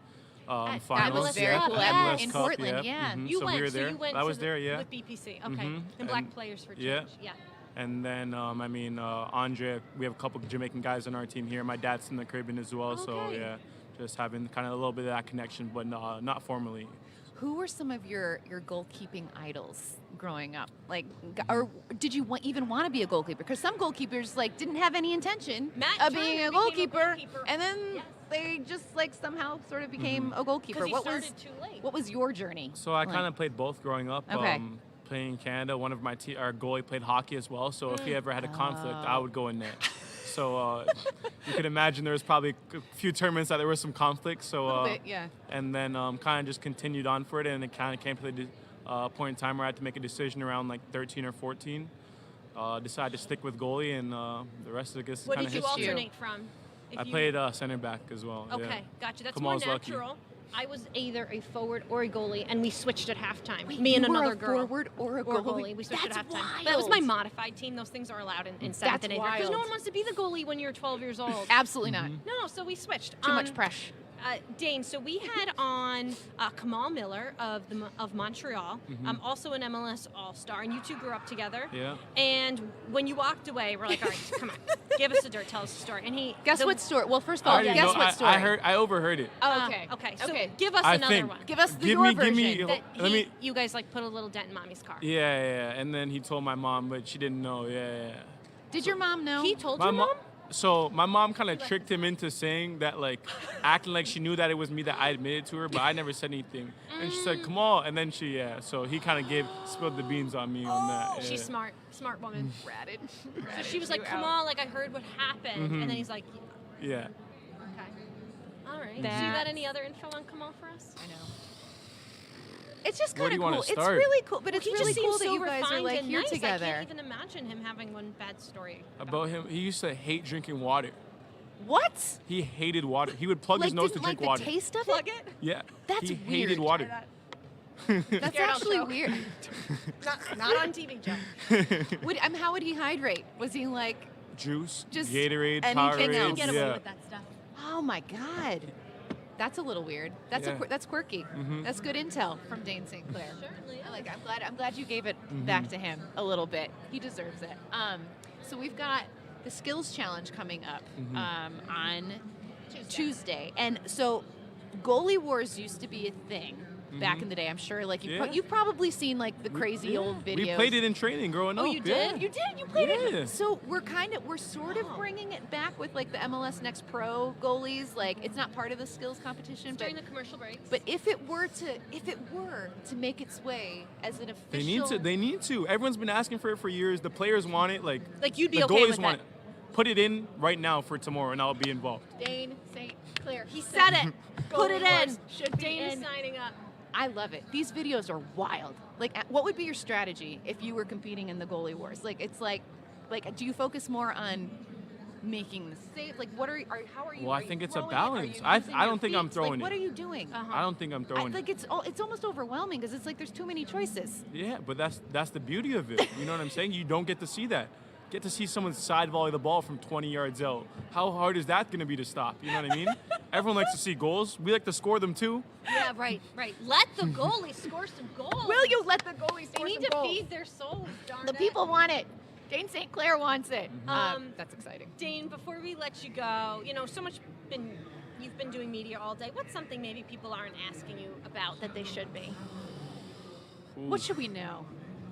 finals. That was very cool. MLS In Cup, Portland, yeah. You So went, we were so there. you went I was to there, yeah. with BPC, okay. And Black Players for Change, yeah. And then, I mean, Andre, we have a couple Jamaican guys on our team here. My dad's from the Caribbean as well, so yeah, just having kind of a little bit of that connection, but not formally. Who were some of your goalkeeping idols growing up? Like, or did you even want to be a goalkeeper? Because some goalkeepers didn't have any intention of being a goalkeeper, and then they just somehow sort of became a goalkeeper. Because he started too late. What was your journey? So I kind of played both growing up. Okay. Playing in Canada, one of our goalie played hockey as well. So if he ever had a conflict, I would go in net. So you can imagine there was probably a few tournaments that there was some conflict. So and then kind of just continued on for it, and it kind of came to the point in time where I had to make a decision around 13 or 14. Decided to stick with goalie, and the rest of it is kind of history. What did you alternate from? I played center back as well. Okay, gotcha. That's Kamal's more lucky. natural. I was either a forward or a goalie, and we switched at halftime. Wait, Me and you were another a girl. forward or a goalie? We switched That's at halftime. wild. That was my modified team. Those things are allowed in 7th and 8th grade. Because no wild. one wants to be the goalie when you're 12 years old. Absolutely not. No, so we switched. Too much pressure. Dayne, so we had on Kamal Miller of Montreal, also an MLS All-Star, and you two grew up together. Yeah. And when you walked away, we're like, all right, come on, give us the dirt, tell us the story. And he Guess what story? Well, first of all, guess what story? I overheard it. Okay. Okay. So Okay. give us I another think. one. Give us Give your me- give me- version. That Let me- you guys put a little dent in mommy's car. Yeah. And then he told my mom, but she didn't know. Yeah. Did your mom know? He told My your mom? So my mom kind of tricked him into saying that, acting like she knew that it was me that I admitted to her, but I never said anything. And she said, "Come on," and then so he kind of spilled the beans on me on that. Yeah. She's smart woman. ratted. So she was like, come on, I heard what happened. And then he's like, Yeah. okay. All right. So you got any other info on Kamal for us? I know. It's just Where kind do of you cool. wanna It's start? really cool, but it's He really just cool seems that so you guys are refined and here nice. together. I can't even imagine him having one bad story. About him, he used to hate drinking water. What? He hated water. He would plug his nose to didn't drink like water. the taste of Plug it? it? Yeah. That's he weird. hated water. That's Scared I'll actually choke. weird. Not on TV, Joe. How would he hydrate? Was he Juice, Just Gatorade, anything Powerade. else? Get away Yeah. with that stuff. Oh my God. That's a little weird. That's Yeah. that's quirky. That's good intel from Dayne St. Clair. Certainly. I'm glad you gave it back to him a little bit. He deserves it. So we've got the skills challenge coming up on Tuesday. And so goalie wars used to be a thing back in the day. I'm sure you've probably seen the crazy old videos. We played it in training growing up. Oh, you did? Yeah. You did? You played Yeah. it? So we're sort of bringing it back with the MLS Next Pro goalies. It's not part of the skills competition, During the commercial breaks. but if it were to make its way as an They official, need to. Everyone's been asking for it for years. The players want it. You'd be the okay goalies with want it. it. Put it in right now for tomorrow, and I'll be involved. Dayne St. Clair. He said it. Put it Goalie in. wars should be Dayne is in. signing up. I love it. These videos are wild. What would be your strategy if you were competing in the goalie wars? Do you focus more on making the save? How are you? Well, I are you think it's a throwing it? balance. Are you using I don't your think I'm feet? throwing What it. are you doing? I don't think I'm throwing it. It's almost overwhelming because it's there's too many choices. Yeah, but that's the beauty of it. You know what I'm saying? You don't get to see that. get to see someone side volley the ball from 20 yards out. How hard is that going to be to stop? You know what I mean? Everyone likes to see goals. We like to score them too. Yeah, right. Let the goalie score some goals. Will you let the goalie score They need some to goals? feed their souls, darn The it. people want it. Dayne St. Clair wants it. That's exciting. Dayne, before we let you go, so much you've been doing media all day. What's something maybe people aren't asking you about that they should be? What should we know?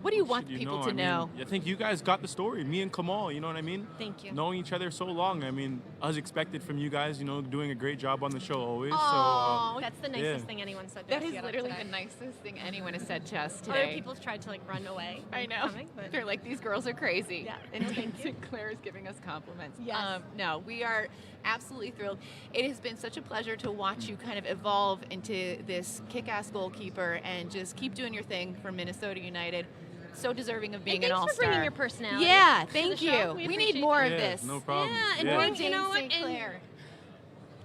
What do you want people to know? I think you guys got the story. Me and Kamal, you know what I mean? Thank you. Knowing each other so long, I mean, as expected from you guys, doing a great job on the show always. Oh, that's the nicest thing anyone said to That us is yet literally today. the nicest thing anyone has said to us Other today. people have tried to run away. I know. Coming, but They're like, these girls are crazy. Yeah. And No, Dayne thank you. St. Clair is giving us compliments. Yes. No, we are absolutely thrilled. It has been such a pleasure to watch you kind of evolve into this kick-ass goalkeeper and just keep doing your thing for Minnesota United. So deserving of being and an thanks all-star. for bringing your personality. Yeah, to thank the you. show. We need appreciate more that. of this. No problem. Yeah, and More Dayne, Dayne you know what? St. Clair.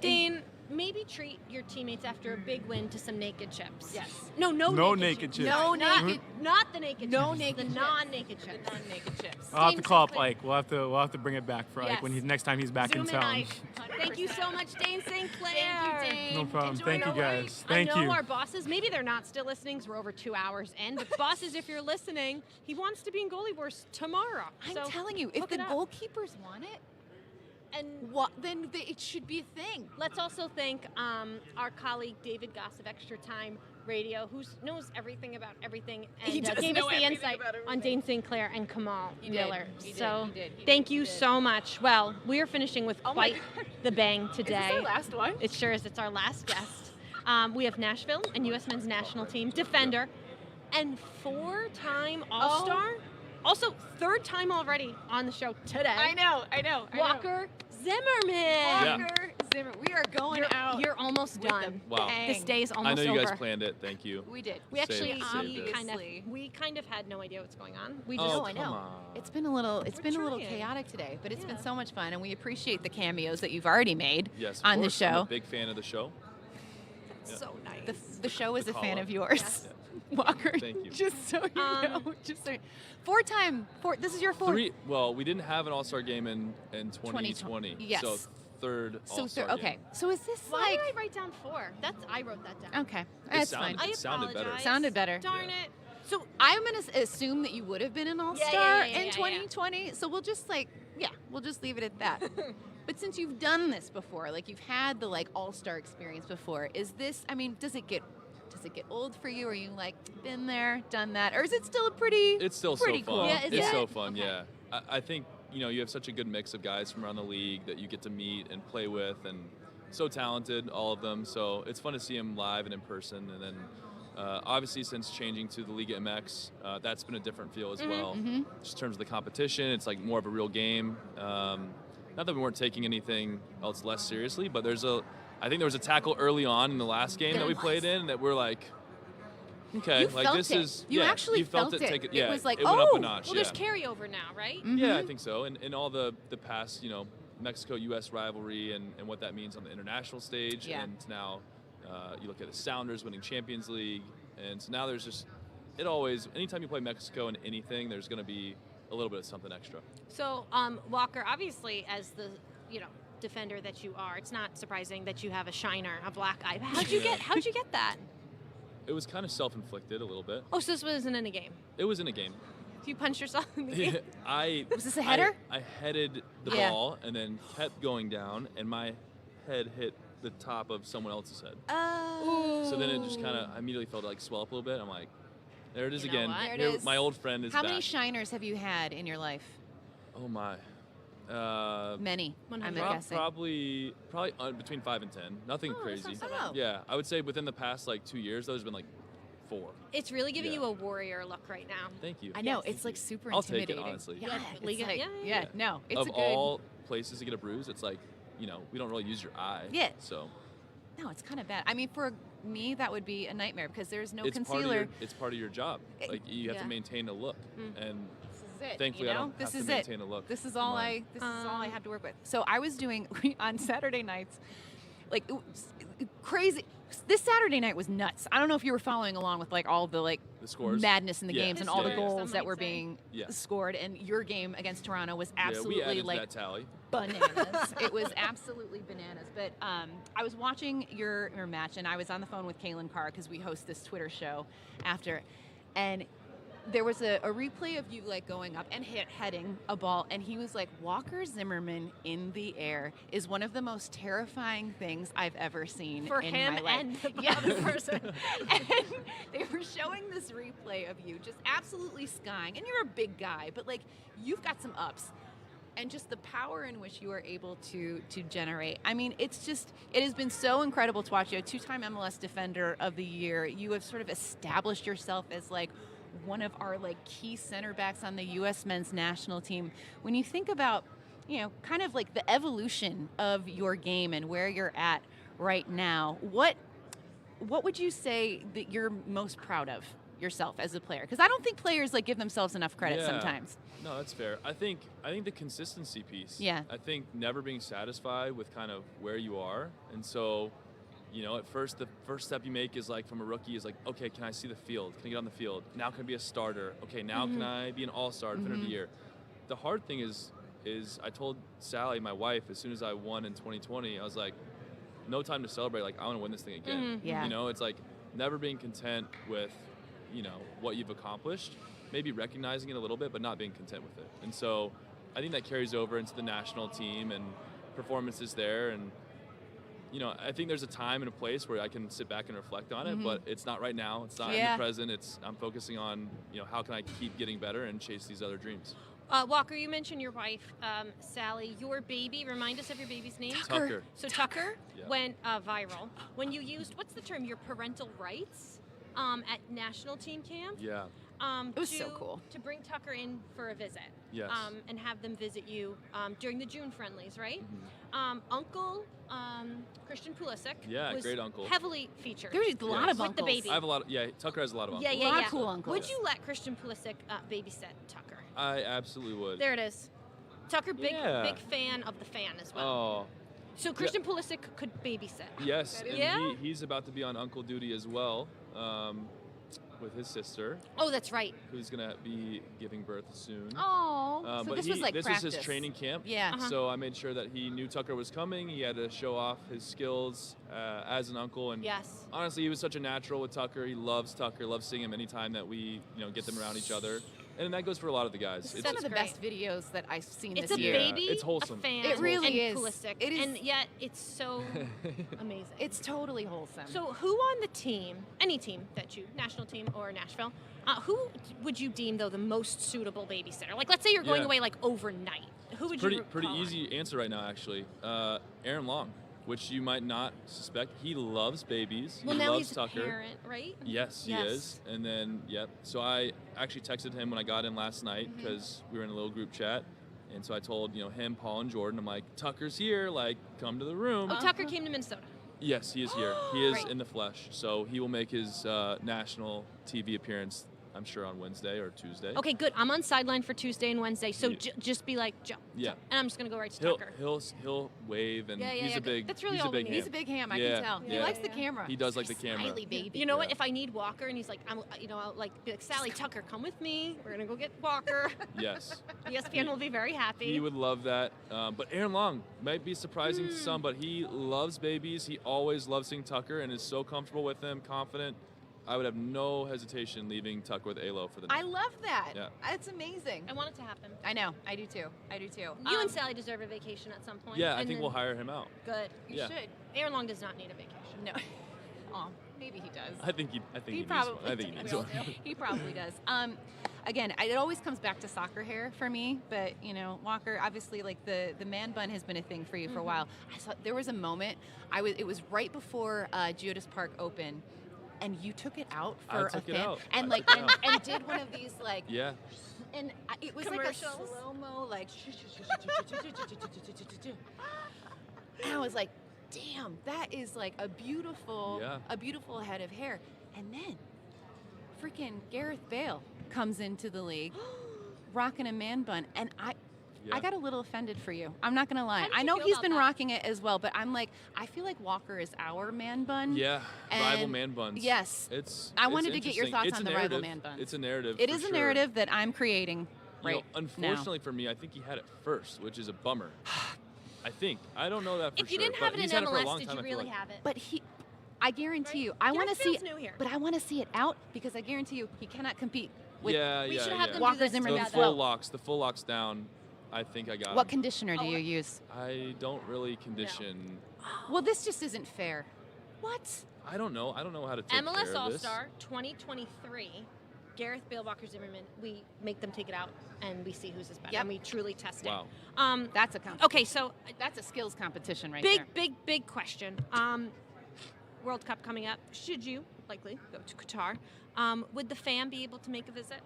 Dayne, maybe treat your teammates after a big win to some naked chips. Yes. No naked chips. No Not, naked. not the naked No chips. naked The chips. non-naked chips. The non-naked chips. I'll have to Dayne call up St. Clair. Ike. We'll have to bring it back for Ike when Yes. next time he's back Zoom in town. Ike. Thank you so much, Dayne St. Clair. Thank you, Dayne. No problem. Enjoy Thank the you wait. guys. Thank I know you. our bosses, maybe they're not still listening because we're over 2 hours in, but bosses, if you're listening, he wants to be in Goalie Wars tomorrow. I'm So telling you, if hook the it up. goalkeepers want it, And then it should be a thing. let's also thank our colleague David Goss of Extra Time Radio, who knows everything about everything and He does gave know us the everything insight about on everything. Dayne St. Clair and Kamal He did. Miller. He did. So He did. He thank did. you He did. so much. Well, we are finishing with Oh my quite the bang today. Is this our last one? It sure is. It's our last guest. We have Nashville and U.S. men's national team defender and 4-time All-Star. Also, 3rd time already on the show today. I know. Walker Zimmerman. Walker Zimmerman. We are going out. You're almost with done. the Wow. bang. This day is I almost know you over. guys planned it. Thank you. We did. We actually Saved it. kind of had no idea what's going on. We Oh, just I know. come on. It's been a little trying. chaotic today, but it's been Yeah. so much fun, and we appreciate the cameos that you've already made Yes, of on the course. I'm show. a big fan of the show. Yeah. so nice. The show is The a fan call-up. of yours, Walker. Thank you. Just so you know, just so. This is your 4th. 3. Well, we didn't have an All-Star game in 2020. Yes. So 3rd So All-Star okay. game. So is this Why like? did I write down 4? I wrote that down. Okay, that's sounded- fine. It sounded better. apologize. Sounded better. Darn Yeah. it. So I'm gonna assume that you would have been an All-Star yeah, in 2020. So we'll just we'll just leave it at that. But since you've done this before, like you've had the All-Star experience before, is this? I mean, does it get old for you? Are you been there, done that, or is it still a pretty? It's still pretty so cool. fun. Yeah, is it's it? so fun, Okay. yeah. I think, you have such a good mix of guys from around the league that you get to meet and play with, and so talented, all of them. So it's fun to see them live and in person. And then obviously since changing to the Liga MX, that's been a different feel as well. Just in terms of the competition, it's more of a real game. Not that we weren't taking anything else less seriously, but I think there was a tackle early on in the last game that we played in that we're like, okay, You felt this it. is You actually you felt felt it. it. Take It yeah, was like, it went up oh, a notch. Well, yeah. there's carryover now, right? Yeah, I think so. And all the past, Mexico-U.S. rivalry and what that means on the international stage. Yeah. And now you look at the Sounders winning Champions League. And so now there's just, anytime you play Mexico in anything, there's going to be a little bit of something extra. So, Walker, obviously, as the defender that you are, it's not surprising that you have a shiner, a black eye. How'd you get that? It was kind of self-inflicted a little bit. Oh, so this wasn't in a game. It was in a game. You punched yourself in the game. Was this a header? I headed the Yeah. ball and then kept going down, and my head hit the top of someone else's head. Oh. So then it just kind of, I immediately felt it swell up a little bit. I'm like, there it is You know again. what? There it Here, is. my old friend is How back. many shiners have you had in your life? Oh my. Many. I'm 100. guessing. Probably between 5 and 10. Nothing crazy. not so bad. Yeah, I would say within the past 2 years, there's been 4. It's really giving Yeah. you a warrior look right now. Thank you. I know. Yes. It's super I'll take it, intimidating. honestly. Yeah. Yeah, It's Liga- like, yeah. No. It's of a good. all places to get a bruise, it's we don't really use your eye. Yeah. So No, it's kind of bad. I mean, for me, that would be a nightmare because there's no it's concealer. it's part of your job. You have yeah. to maintain a look, and This is it. thankfully you know? I don't this have is to it. maintain a look. This is in all mine. I have to work with. So I was doing on Saturday nights. like it was crazy. This Saturday night was nuts. I don't know if you were following along with like all the like the scores, madness in the Yeah. games and all the Yeah. goals that were being scored. And your game against Toronto was absolutely we added like that tally. bananas. It was absolutely bananas. But I was watching your match, and I was on the phone with Kaylin Carr because we host this Twitter show after, and there was a replay of you like going up and heading a ball, and he was like, Walker Zimmerman in the air is one of the most terrifying things I've ever seen For in him my life. and the Yes. other person. And they were showing this replay of you just absolutely skying, and you're a big guy, but like you've got some ups. And just the power in which you are able to generate. I mean, it has been so incredible to watch you. A 2-time MLS Defender of the Year. You have sort of established yourself as like one of our like key center backs on the U.S. men's national team. When you think about, kind of like the evolution of your game and where you're at right now, what would you say that you're most proud of yourself as a player? Because I don't think players like give themselves enough credit sometimes. No, that's fair. I think the consistency piece. Yeah. I think never being satisfied with kind of where you are, and so, at first the first step you make is like from a rookie is like, okay, can I see the field? Can I get on the field? Now can I be a starter? Okay, now can I be an all-star defender of the year? The hard thing is I told Sally, my wife, as soon as I won in 2020, I was like, no time to celebrate. Like I want to win this thing again. Yeah. It's like never being content with, what you've accomplished. Maybe recognizing it a little bit, but not being content with it. And so I think that carries over into the national team and performances there. And, I think there's a time and a place where I can sit back and reflect on it, but it's not right now. It's not in the present. I'm focusing on, how can I keep getting better and chase these other dreams. Walker, you mentioned your wife, Sally. Your baby, remind us of your baby's name? Tucker. So Tucker went viral when you used, what's the term, your parental rights at national team camp? Yeah. It was so cool. To bring Tucker in for a visit. Yes. And have them visit you during the June friendlies, right? Uncle Christian Pulisic was great uncle. heavily featured. There's a lot of with uncles. the baby. I have a lot of, Tucker has a lot of uncles. Yeah. A lot of cool uncles. Would you let Christian Pulisic babysit Tucker? I absolutely would. There it is. Tucker, big fan of the fan as well. Oh. So Christian Pulisic could babysit. Yes, and Yeah? he's about to be on uncle duty as well, with his sister. Oh, that's right. Who's gonna be giving birth soon. Oh, so but this was like this practice. was his training camp. Yeah. So I made sure that he knew Tucker was coming. He had to show off his skills as an uncle. And Yes. honestly, he was such a natural with Tucker. He loves Tucker. Loves seeing him anytime that we get them around each other. And that goes for a lot of the guys. Some of the best videos that I've seen It's this a year. baby, It's wholesome. a fan, It really and is. Pulisic. It is. And yet it's so amazing. It's totally wholesome. So who on the team, any team that you, national team or Nashville, who would you deem, though, the most suitable babysitter? Like, let's say you're going away, like, overnight. Who would you Pretty call easy answer right now, actually. Aaron Long, which you might not suspect. He loves babies. Well, he now loves he's Tucker. a parent, right? Yes, he is. And then, so I actually texted him when I got in last night because we were in a little group chat. And so I told, him, Paul, and Jordan, I'm like, Tucker's here, like, come to the room. Oh, Tucker came to Minnesota. Yes, he is here. He is Great. in the flesh. So he will make his national TV appearance, I'm sure, on Wednesday or Tuesday. Okay, good. I'm on sideline for Tuesday and Wednesday, so just be like, jump. Yeah. And I'm just going to go right to Tucker. He'll wave, and Yeah, he's a big. That's really he's all a big we ham. need. He's a big ham, I Yeah, can tell. He yeah. likes the camera. He does like the camera. Smiley baby. You know what? If I need Walker and he's like, I'll like be like, Sally, Tucker, come with me. We're gonna go get Walker. Yes. ESPN will be very happy. He would love that. But Aaron Long might be surprising to some, but he loves babies. He always loves seeing Tucker and is so comfortable with him, confident. I would have no hesitation leaving Tucker with Alo for the night. I love that. Yeah. It's amazing. I want it to happen. I know. I do too. You and Sally deserve a vacation at some point. Yeah, I and think then- we'll hire him out. Good. You Yeah. should. Aaron Long does not need a vacation. No. Oh, maybe he does. I think he needs probably one. I think he needs does. one. He probably does. Again, it always comes back to soccer hair for me, but Walker, obviously, like the man bun has been a thing for you for a while. I saw there was a moment. It was right before Geodis Park opened, and you took it out for took a it thing, out. and I like took it out. and did one of these like Yeah. and it was Commercials. like a slow mo like and I was like, damn, that is like a beautiful head of hair. And then freaking Gareth Bale comes into the league rocking a man bun, and Yeah. I got a little offended for you. I'm not gonna lie. How did I you know feel he's about been that? rocking it as well, but I'm like, I feel like Walker is our man bun. Yeah, rival And man buns. Yes. I wanted to get your thoughts on the rival man buns. It's a narrative. It for is a sure. narrative that I'm creating right Unfortunately for me, I think he had it first, which is a bummer. I think. I don't know that for If sure. you didn't but have it in he's had for a MLS, long did time, you I feel really like. have it? But I guarantee you, I want to see feels new here. But I want to see it out because I guarantee you, he cannot compete with We should have them do Walker this Zimmerman The as full well. locks, down. I think I got What him. conditioner do you use? I don't really condition. Well, this just isn't fair. What? I don't know. I don't know how to take care MLS of All-Star 2023, Gareth Bale, Walker Zimmerman, we make them take it out and we see who's his better. Yep. And we truly test Wow. it. That's a competition. Okay, so That's a skills competition right big, there. big question. World Cup coming up. Should you likely go to Qatar? Would the fam be able to make a visit?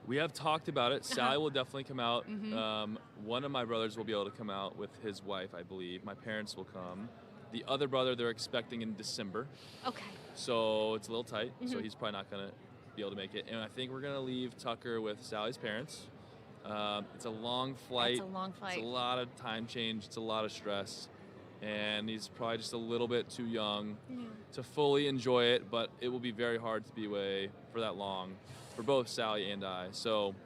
We have talked about it. Sally will definitely come out. Mhm. One of my brothers will be able to come out with his wife, I believe. My parents will come. The other brother they're expecting in December. Okay. So it's a little tight. So Mhm. he's probably not going to be able to make it. And I think we're going to leave Tucker with Sally's parents. It's a long flight. It's a long flight. It's a lot of time change. It's a lot of stress. And he's probably just a little bit too young to fully enjoy it, but it will be very hard to be away for that long for both Sally and I. So,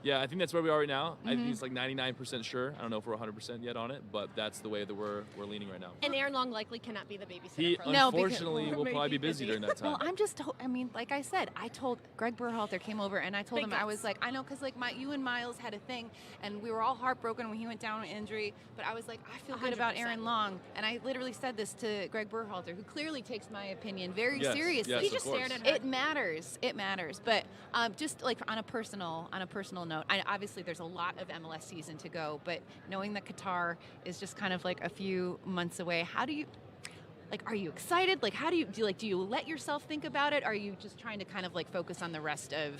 yeah, I think that's where we are right now. I think it's like 99% sure. I don't know if we're 100% yet on it, but that's the way that we're leaning right now. And Aaron Long likely cannot be the babysitter. He for unfortunately will probably be busy during that time. Well, I'm just, I mean, like I said, I told Gregg Berhalter came over and I told Big him, I guts. was like, I know, because like you and Miles had a thing and we were all heartbroken when he went down with injury, but I was like, I feel good about 100%. Aaron Long. And I literally said this to Gregg Berhalter, who clearly takes my opinion very Yes, seriously. yes, He of just course. stared at her. It matters. It matters. But just like on a personal note, obviously there's a lot of MLS season to go, but knowing that Qatar is just kind of like a few months away, how do you, like, are you excited? Like, how do you let yourself think about it? Or are you just trying to kind of like focus on the rest of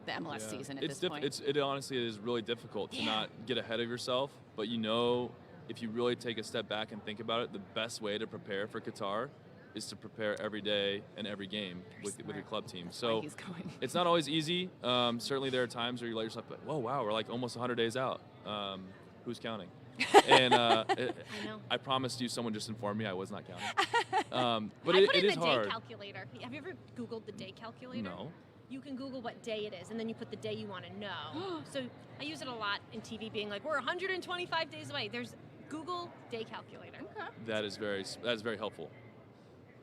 the MLS Yeah. season at It's this point? It honestly is really difficult to not get ahead of yourself, but if you really take a step back and think about it, the best way to prepare for Qatar is to prepare every day and every game with your club team. So he's going. it's not always easy. Certainly there are times where you let yourself, whoa, wow, we're like almost 100 days out. Who's counting? And I promised you someone just informed me I was not counting. But I put it in is the hard. day calculator. Have you ever Googled the day calculator? No. You can Google what day it is, and then you put the day you want to know. So I use it a lot in TV, being like, we're 125 days away. There's Google day calculator. Okay. That is very helpful.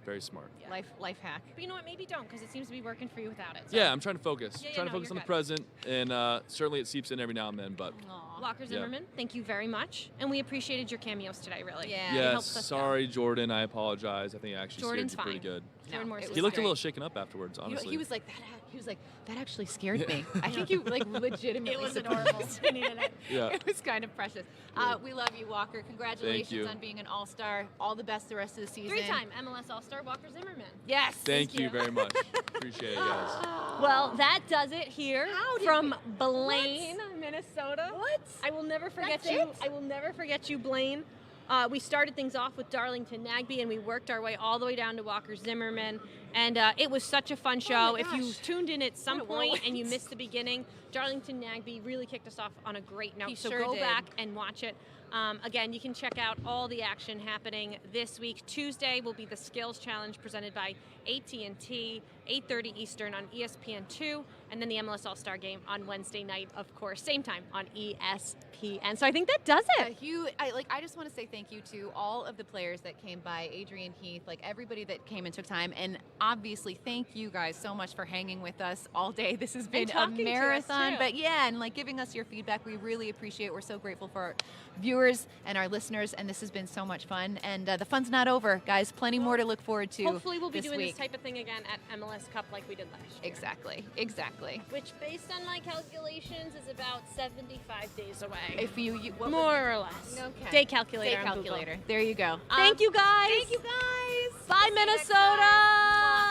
Very smart. Life hack. But you know what? Maybe don't, because it seems to be working for you without it. So. Yeah, I'm trying to focus. Yeah, Trying to focus on the present, and certainly it seeps in every now and then. But Walker Zimmerman, thank you very much, and we appreciated your cameos today. Really. Yeah. It yes, helps us sorry, Jordan. I apologize. I think I actually Jordan's scared you pretty fine. good. Jordan Morris it is He looked great. a little shaken up afterwards. Honestly, He was like, that actually scared me. I think you like legitimately. It was surprised. adorable. I needed it. Yeah. It was kind of precious. We love you, Walker. Congratulations you. on being an All-Star. All the best the rest of the season. 3-time MLS All-Star Walker Zimmerman. Yes. Thank you very much. Appreciate it, guys. Well, that does it here from Blaine, Minnesota. What? I will never forget That's you. it? I will never forget you, Blaine. We started things off with Darlington Nagbe, and we worked our way all the way down to Walker Zimmerman. And it was such a fun show. If you tuned in at some What a point and you whirlwind. missed the beginning, Darlington Nagbe really kicked us off on a great note. He So sure go did. back and watch it. Again, you can check out all the action happening this week. Tuesday will be the Skills Challenge presented by AT&T, 8:30 Eastern on ESPN2, and then the MLS All-Star Game on Wednesday night, of course, same time on ESPN. So I think that does it. I just want to say thank you to all of the players that came by, Adrian Heath, like everybody that came and took time, and obviously thank you guys so much for hanging with us all day. This has been a talking to us, marathon, too. but yeah, and like giving us your feedback, we really appreciate it. We're so grateful for our viewers and our listeners, and this has been so much fun. And the fun's not over, guys. Plenty more to look forward to. Hopefully we'll be this doing week. this type of thing again at MLS Cup like we did last year. Exactly. Which, based on my calculations, is about 75 days away. If you what was More it? or less. Okay. Day calculator. Day on Google. calculator. There you go. Thank you guys. Thank you guys. Bye, See you next Minnesota. time.